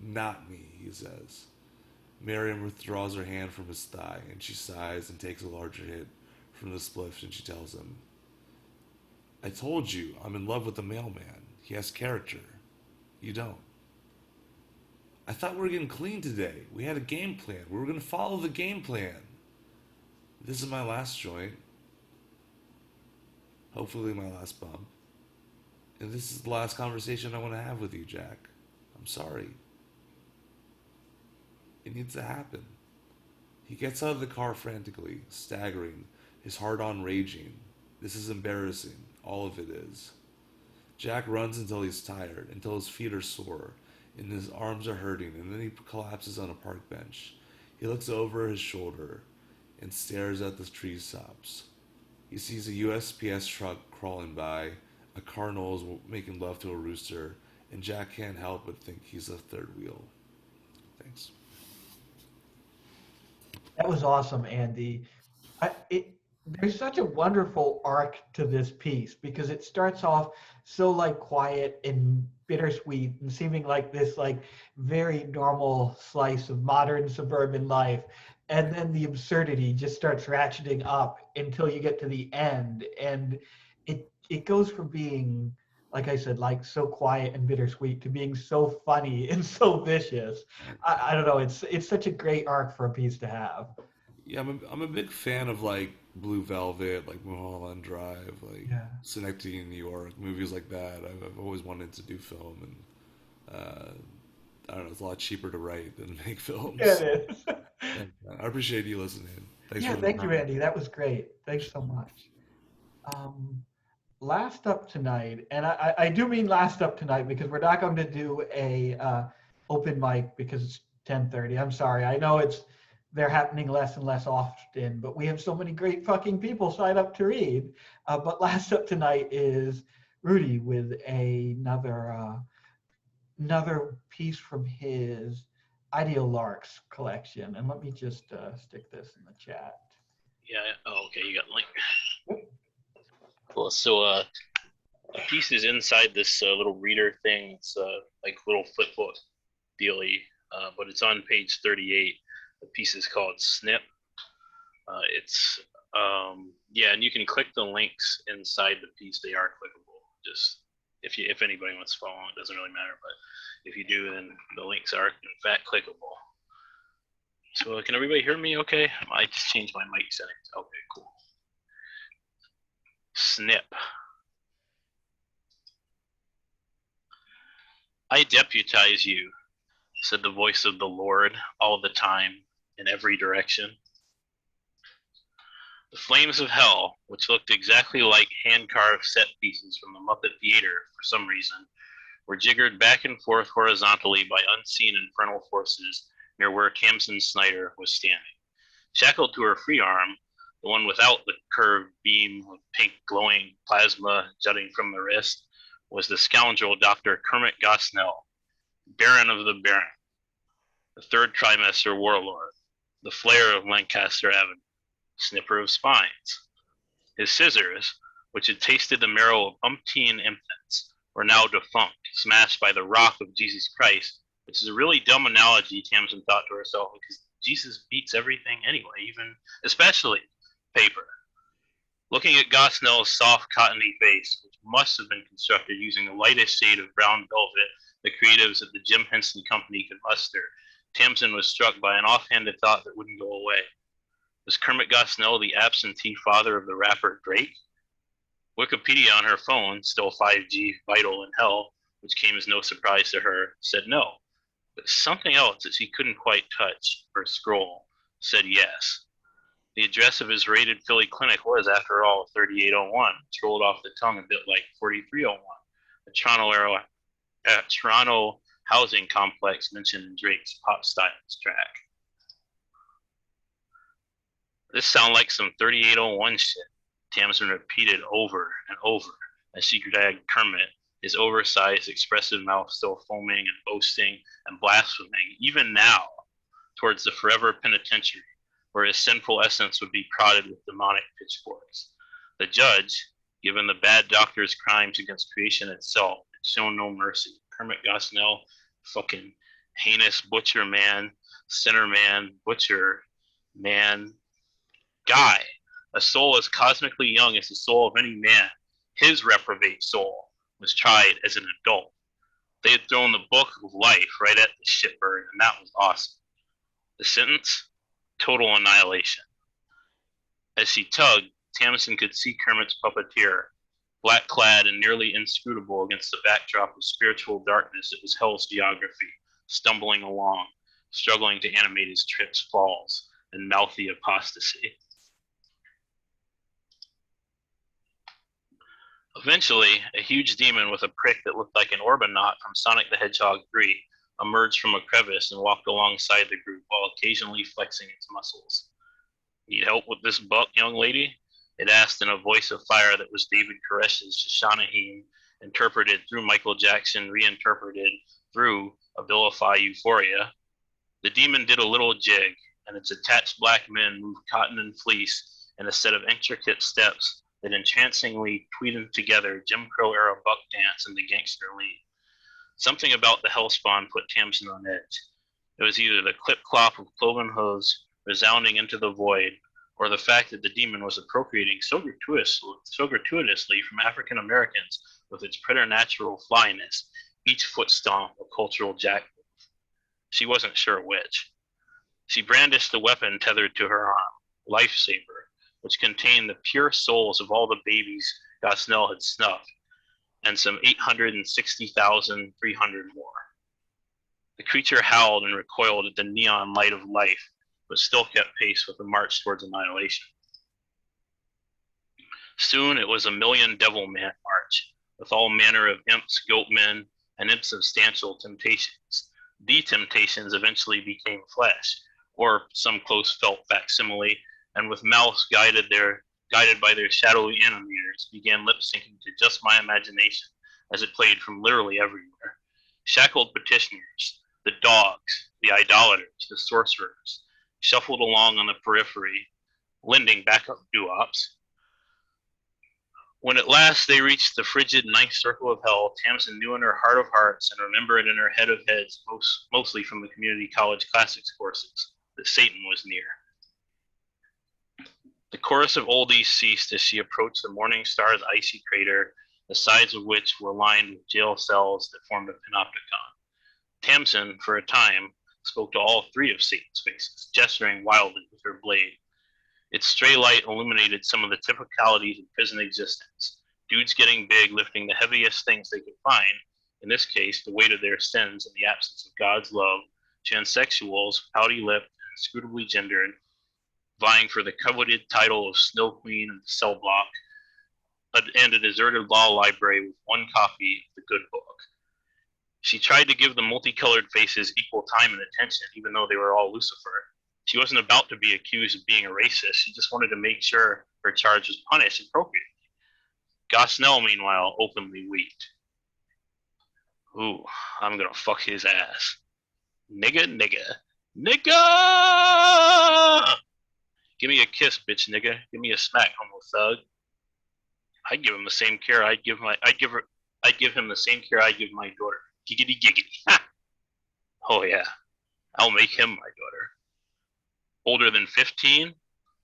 not me, he says. Miriam withdraws her hand from his thigh, and she sighs and takes a larger hit from the spliff, and she tells him, I told you, I'm in love with the mailman. He has character. You don't. I thought we were getting clean today. We had a game plan. We were going to follow the game plan. This is my last joint. Hopefully my last bump. And this is the last conversation I want to have with you, Jack. I'm sorry. It needs to happen. He gets out of the car frantically, staggering, his heart on raging. This is embarrassing. All of it is. Jack runs until he's tired, until his feet are sore, and his arms are hurting, and then he collapses on a park bench. He looks over his shoulder and stares at the tree tops. He sees a USPS truck crawling by, a cardinal is making love to a rooster, and Jack can't help but think he's a third wheel. Thanks. That was awesome, Andy. There's such a wonderful arc to this piece because it starts off so like quiet and bittersweet and seeming like this like very normal slice of modern suburban life, and then the absurdity just starts ratcheting up until you get to the end, and it goes from being, like I said, like so quiet and bittersweet to being so funny and so vicious. I don't know. It's such a great arc for a piece to have. Yeah, I'm a big fan of like Blue Velvet, like Mulholland Drive, like Yeah. Synecdoche in New York, movies like that. I've always wanted to do film, and I don't know, it's a lot cheaper to write than make films. Yeah, it is. And, I appreciate you listening. Thanks Yeah, for thank you, Andy. That was great. Thanks so much. Last up tonight, and I do mean last up tonight because we're not going to do a open mic because it's 10:30. I'm sorry. I know they're happening less and less often, but we have so many great fucking people sign up to read. But last up tonight is Rudy with another piece from his Ideal Larks collection. And let me just stick this in the chat. Yeah. Oh, okay. You got the link. Cool. So a piece is inside this little reader thing. It's like little flip book dealy, but it's on page 38. The piece is called Snip. And you can click the links inside the piece. They are clickable. Just if anybody wants to follow, it doesn't really matter. But if you do, then the links are in fact clickable. So can everybody hear me? Okay. I just changed my mic settings. Okay, cool. Snip. I deputize you, said the voice of the Lord all the time, in every direction. The flames of hell, which looked exactly like hand-carved set pieces from the Muppet Theater for some reason, were jiggered back and forth horizontally by unseen infernal forces near where Tamsin Snyder was standing. Shackled to her free arm, the one without the curved beam of pink glowing plasma jutting from the wrist, was the scoundrel Dr. Kermit Gosnell, Baron of the Baron, the third trimester warlord, the flair of Lancaster Avenue, snipper of spines. His scissors, which had tasted the marrow of umpteen infants, were now defunct, smashed by the rock of Jesus Christ, which is a really dumb analogy, Tamsin thought to herself, because Jesus beats everything anyway, especially paper. Looking at Gosnell's soft, cottony face, which must have been constructed using the lightest shade of brown velvet the creatives at the Jim Henson Company could muster, Tamsin was struck by an offhanded thought that wouldn't go away. Was Kermit Gosnell the absentee father of the rapper Drake? Wikipedia on her phone, still 5G, vital in hell, which came as no surprise to her, said no. But something else that she couldn't quite touch or scroll said yes. The address of his raided Philly clinic was, after all, 3801, which rolled off the tongue a bit like 4301, a Toronto housing complex mentioned in Drake's Pop Styles track. This sounds like some 3801 shit, Tamsin repeated over and over as she dragged Kermit, his oversized, expressive mouth still foaming and boasting and blaspheming, even now, towards the forever penitentiary, where his sinful essence would be prodded with demonic pitchforks. The judge, given the bad doctor's crimes against creation itself, had shown no mercy. Kermit Gosnell, fucking heinous butcher man, sinner man, butcher man, guy. A soul as cosmically young as the soul of any man. His reprobate soul was tried as an adult. They had thrown the book of life right at the shitbird, and that was awesome. The sentence? Total annihilation. As she tugged, Tamsin could see Kermit's puppeteer, black-clad and nearly inscrutable against the backdrop of spiritual darkness that was hell's geography, stumbling along, struggling to animate his trips, falls, and mouthy apostasy. Eventually, a huge demon with a prick that looked like an Orbanaut from Sonic the Hedgehog 3 emerged from a crevice and walked alongside the group while occasionally flexing its muscles. Need help with this buck, young lady? It asked in a voice of fire that was David Koresh's Shoshana interpreted through Michael Jackson, reinterpreted through Abilify Euphoria. The demon did a little jig, and its attached black men moved cotton and fleece in a set of intricate steps that entrancingly tweeted together Jim Crow-era buck dance and the gangster lean. Something about the hellspawn put Tamsin on edge. It was either the clip-clop of cloven hooves resounding into the void, or the fact that the demon was appropriating so gratuitously from African Americans with its preternatural flyness, each foot stomp a cultural jack move. She wasn't sure which. She brandished the weapon tethered to her arm, Lifesaver, which contained the pure souls of all the babies Gosnell had snuffed, and some 860,300 more. The creature howled and recoiled at the neon light of life, but still kept pace with the march towards annihilation. Soon it was a million devil man march, with all manner of imps, goatmen, and insubstantial temptations. The temptations eventually became flesh, or some close felt facsimile, and with mouths guided by their shadowy animators, began lip syncing to Just My Imagination as it played from literally everywhere. Shackled petitioners, the dogs, the idolaters, the sorcerers, shuffled along on the periphery, lending backup doo-wops. When at last they reached the frigid ninth circle of hell, Tamsin knew in her heart of hearts and remembered in her head of heads, mostly from the community college classics courses, that Satan was near. The chorus of oldies ceased as she approached the Morning Star's icy crater, the sides of which were lined with jail cells that formed a panopticon. Tamsin, for a time, spoke to all three of Satan's faces, gesturing wildly with her blade. Its stray light illuminated some of the typicalities of prison existence. Dudes getting big, lifting the heaviest things they could find, in this case, the weight of their sins in the absence of God's love, transsexuals, pouty-lipped, and inscrutably gendered, vying for the coveted title of Snow Queen in the cell block, and a deserted law library with one copy of the good book. She tried to give the multicolored faces equal time and attention, even though they were all Lucifer. She wasn't about to be accused of being a racist. She just wanted to make sure her charge was punished appropriately. Gosnell, meanwhile, openly wept. Ooh, I'm gonna fuck his ass. Nigga, nigga, nigga! Give me a kiss, bitch nigga. Give me a smack, homo thug. I'd give him the same care I'd give him the same care I'd give my daughter. Giggity giggity. Ha! Oh yeah, I'll make him my daughter. Older than 15,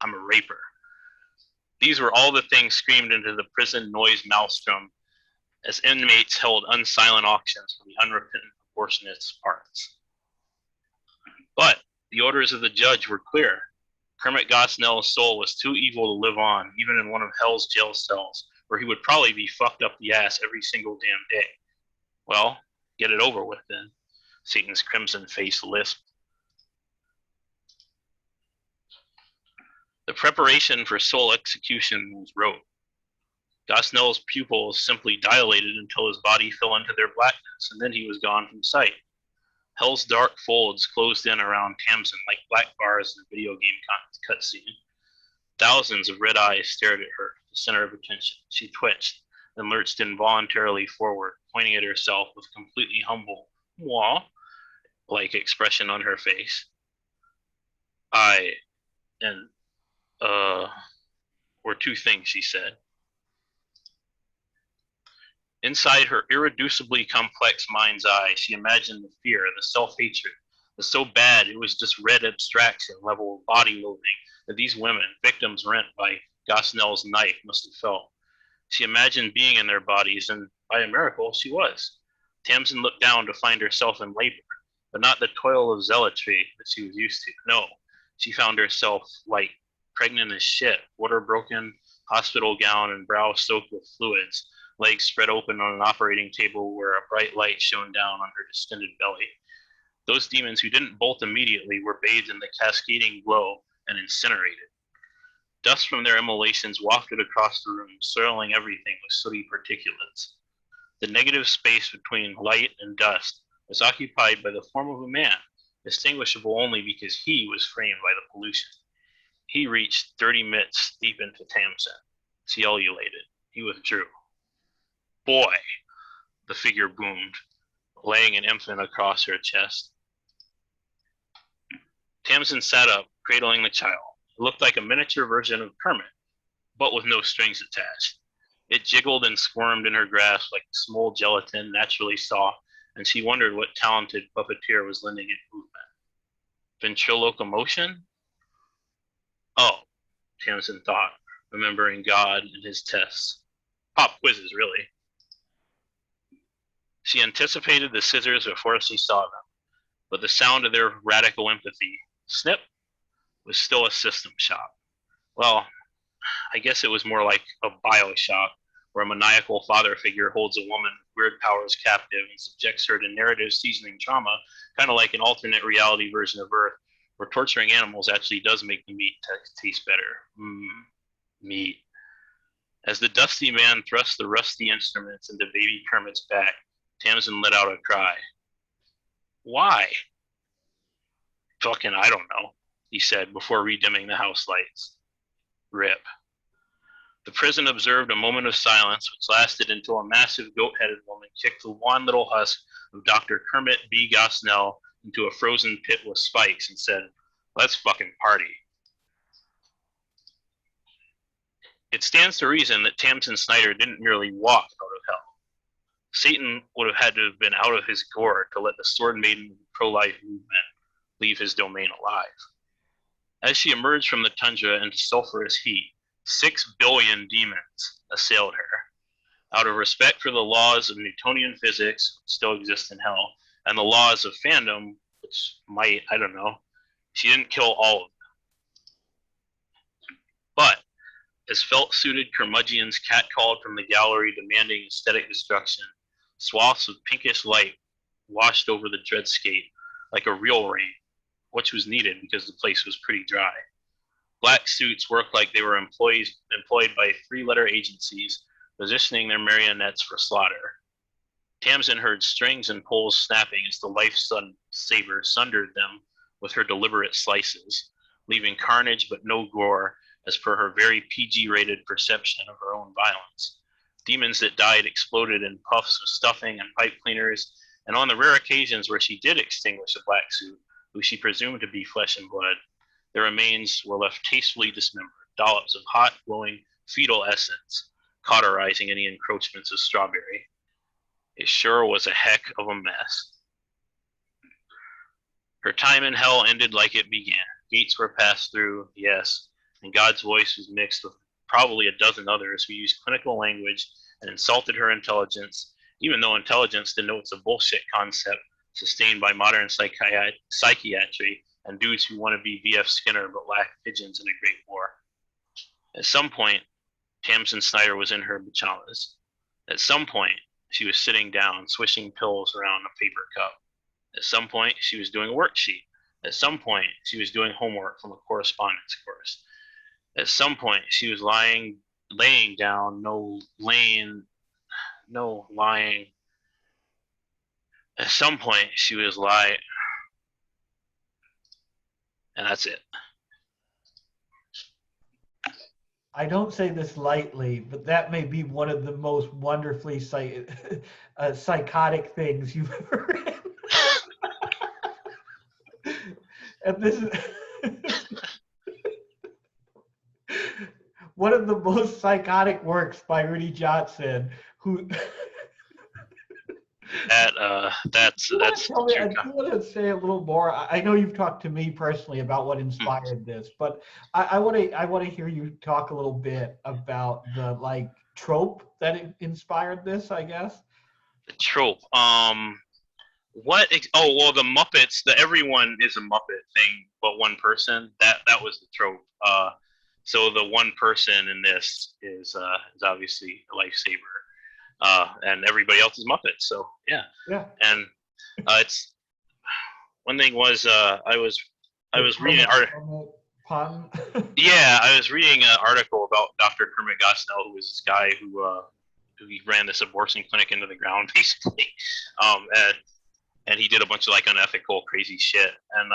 I'm a raper. These were all the things screamed into the prison noise maelstrom as inmates held unsilent auctions for the unrepentant abortionist's parts. But the orders of the judge were clear. Kermit Gosnell's soul was too evil to live on, even in one of hell's jail cells, where he would probably be fucked up the ass every single damn day. Well, get it over with then, Satan's crimson face lisped. The preparation for soul execution was rote. Gosnell's pupils simply dilated until his body fell into their blackness, and then he was gone from sight. Hell's dark folds closed in around Tamsin like black bars in a video game cutscene. Thousands of red eyes stared at her, the center of attention. She twitched, then lurched involuntarily forward, pointing at herself with completely humble, "Wah," like expression on her face. Were two things, she said. Inside her irreducibly complex mind's eye, she imagined the fear, the self-hatred, So bad it was just red abstraction level of body loathing that these women, victims rent by Gosnell's knife, must have felt. She imagined being in their bodies, and by a miracle, she was. Tamsin looked down to find herself in labor, but not the toil of zealotry that she was used to. No, she found herself light, pregnant as shit, water broken, hospital gown, and brow soaked with fluids, legs spread open on an operating table where a bright light shone down on her distended belly. Those demons who didn't bolt immediately were bathed in the cascading glow and incinerated. Dust from their immolations wafted across the room, soiling everything with sooty particulates. The negative space between light and dust was occupied by the form of a man, distinguishable only because he was framed by the pollution. He reached 30 mitts deep into Tamsin. She ululated. He withdrew. Boy, the figure boomed, laying an infant across her chest. Tamsin sat up, cradling the child. It looked like a miniature version of Kermit, but with no strings attached. It jiggled and squirmed in her grasp like small gelatin naturally soft, and she wondered what talented puppeteer was lending it movement. Ventriloquimotion? Oh, Tamsin thought, remembering God and his tests. Pop quizzes, really. She anticipated the scissors before she saw them, but the sound of their radical empathy, snip, was still a system shock. Well, I guess it was more like a bioshock, where a maniacal father figure holds a woman with weird powers captive and subjects her to narrative seasoning trauma, kind of like an alternate reality version of Earth, where torturing animals actually does make the meat taste better. Meat. As the dusty man thrust the rusty instruments into baby Kermit's back, Tamsin let out a cry. Why? Fucking I don't know, he said before redimming the house lights. Rip. The prison observed a moment of silence, which lasted until a massive goat-headed woman kicked the wan little husk of Dr. Kermit B. Gosnell into a frozen pit with spikes and said, "Let's fucking party." It stands to reason that Tamsin Snyder didn't merely walk out of hell. Satan would have had to have been out of his gourd to let the sword maiden pro-life movement leave his domain alive. As she emerged from the tundra into sulfurous heat, 6 billion demons assailed her. Out of respect for the laws of Newtonian physics, which still exist in hell, and the laws of fandom, which might, I don't know, she didn't kill all of them. But as felt-suited curmudgeons catcalled from the gallery demanding aesthetic destruction, swaths of pinkish light washed over the dreadscape like a real rain, which was needed because the place was pretty dry. Black suits worked like they were employed by 3-letter agencies, positioning their marionettes for slaughter. Tamsin heard strings and poles snapping as the life-saber sundered them with her deliberate slices, leaving carnage but no gore as per her very PG-rated perception of her own violence. Demons that died exploded in puffs of stuffing and pipe cleaners, and on the rare occasions where she did extinguish a black suit, who she presumed to be flesh and blood, their remains were left tastefully dismembered, dollops of hot, glowing fetal essence, cauterizing any encroachments of strawberry. It sure was a heck of a mess. Her time in hell ended like it began. Gates were passed through, yes, and God's voice was mixed with probably a dozen others who used clinical language and insulted her intelligence, even though intelligence denotes a bullshit concept sustained by modern psychiatry and dudes who want to be V.F. Skinner but lack pigeons in a great war. At some point, Tamsin Snyder was in her pajamas. At some point, she was sitting down, swishing pills around a paper cup. At some point, she was doing a worksheet. At some point, she was doing homework from a correspondence course. At some point, she was lying down, lying. At some point, she was lying. And that's it. I don't say this lightly, but that may be one of the most wonderfully psychotic things you've ever written. And this is one of the most psychotic works by Rudy Johnson, who That's Do too you want to say a little more? I know you've talked to me personally about what inspired this, but I want to hear you talk a little bit about the like trope that inspired this, I guess. trope. Oh well, the Muppets. The everyone is a Muppet thing, but one person. That was the trope. So the one person in this is obviously a lifesaver, and everybody else is Muppets. So yeah. Yeah. And it's one thing was I was reading an article. Pun. Yeah, I was reading an article about Dr. Kermit Gosnell, who was this guy who he ran this abortion clinic into the ground, basically. And he did a bunch of like unethical, crazy shit. And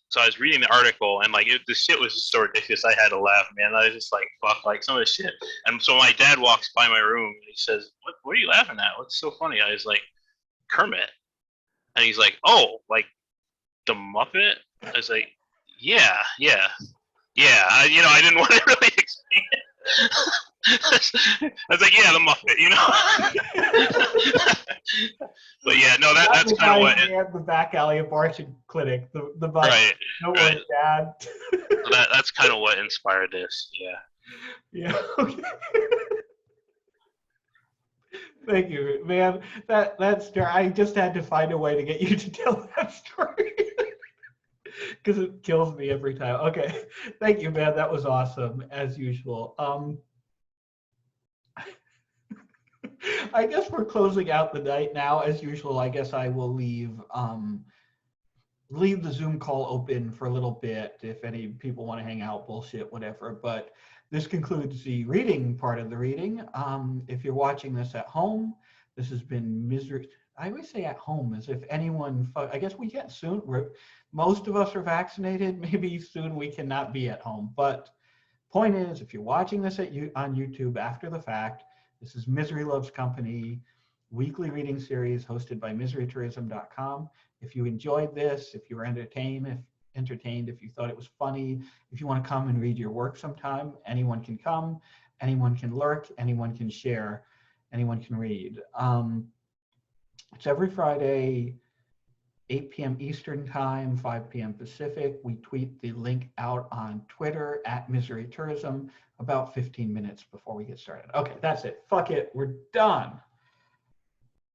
so I was reading the article, and like the shit was just so ridiculous. I had to laugh, man. I was just like, fuck, like some of the shit. And so my dad walks by my room, and he says, "What are you laughing at? What's so funny?" I was like, "Kermit." And he's like, "Oh, like the Muppet?" I was like, "Yeah." I didn't want to really explain it. I was like, "Yeah, the Muppet," But yeah, no, that's kind of what. The back alley abortion clinic. The bus. Right. No right. worries, Dad. So that's kind of what inspired this. Yeah. Yeah. Okay. Thank you, man. That story. I just had to find a way to get you to tell that story because it kills me every time. Okay. Thank you, man. That was awesome as usual. I guess we're closing out the night now. As usual, I guess I will leave the Zoom call open for a little bit if any people want to hang out, bullshit, whatever. But this concludes the reading part of the reading. If you're watching this at home, this has been misery. I always say at home as if anyone, I guess we can soon. Most of us are vaccinated. Maybe soon we cannot be at home. But point is, if you're watching this on YouTube after the fact, this is Misery Loves Company, weekly reading series hosted by miserytourism.com. If you enjoyed this, if you were entertained, if you thought it was funny, if you want to come and read your work sometime, anyone can come, anyone can lurk, anyone can share, anyone can read. It's every Friday, 8 p.m. Eastern Time, 5 p.m. Pacific. We tweet the link out on Twitter at Misery Tourism about 15 minutes before we get started. Okay, that's it. Fuck it. We're done.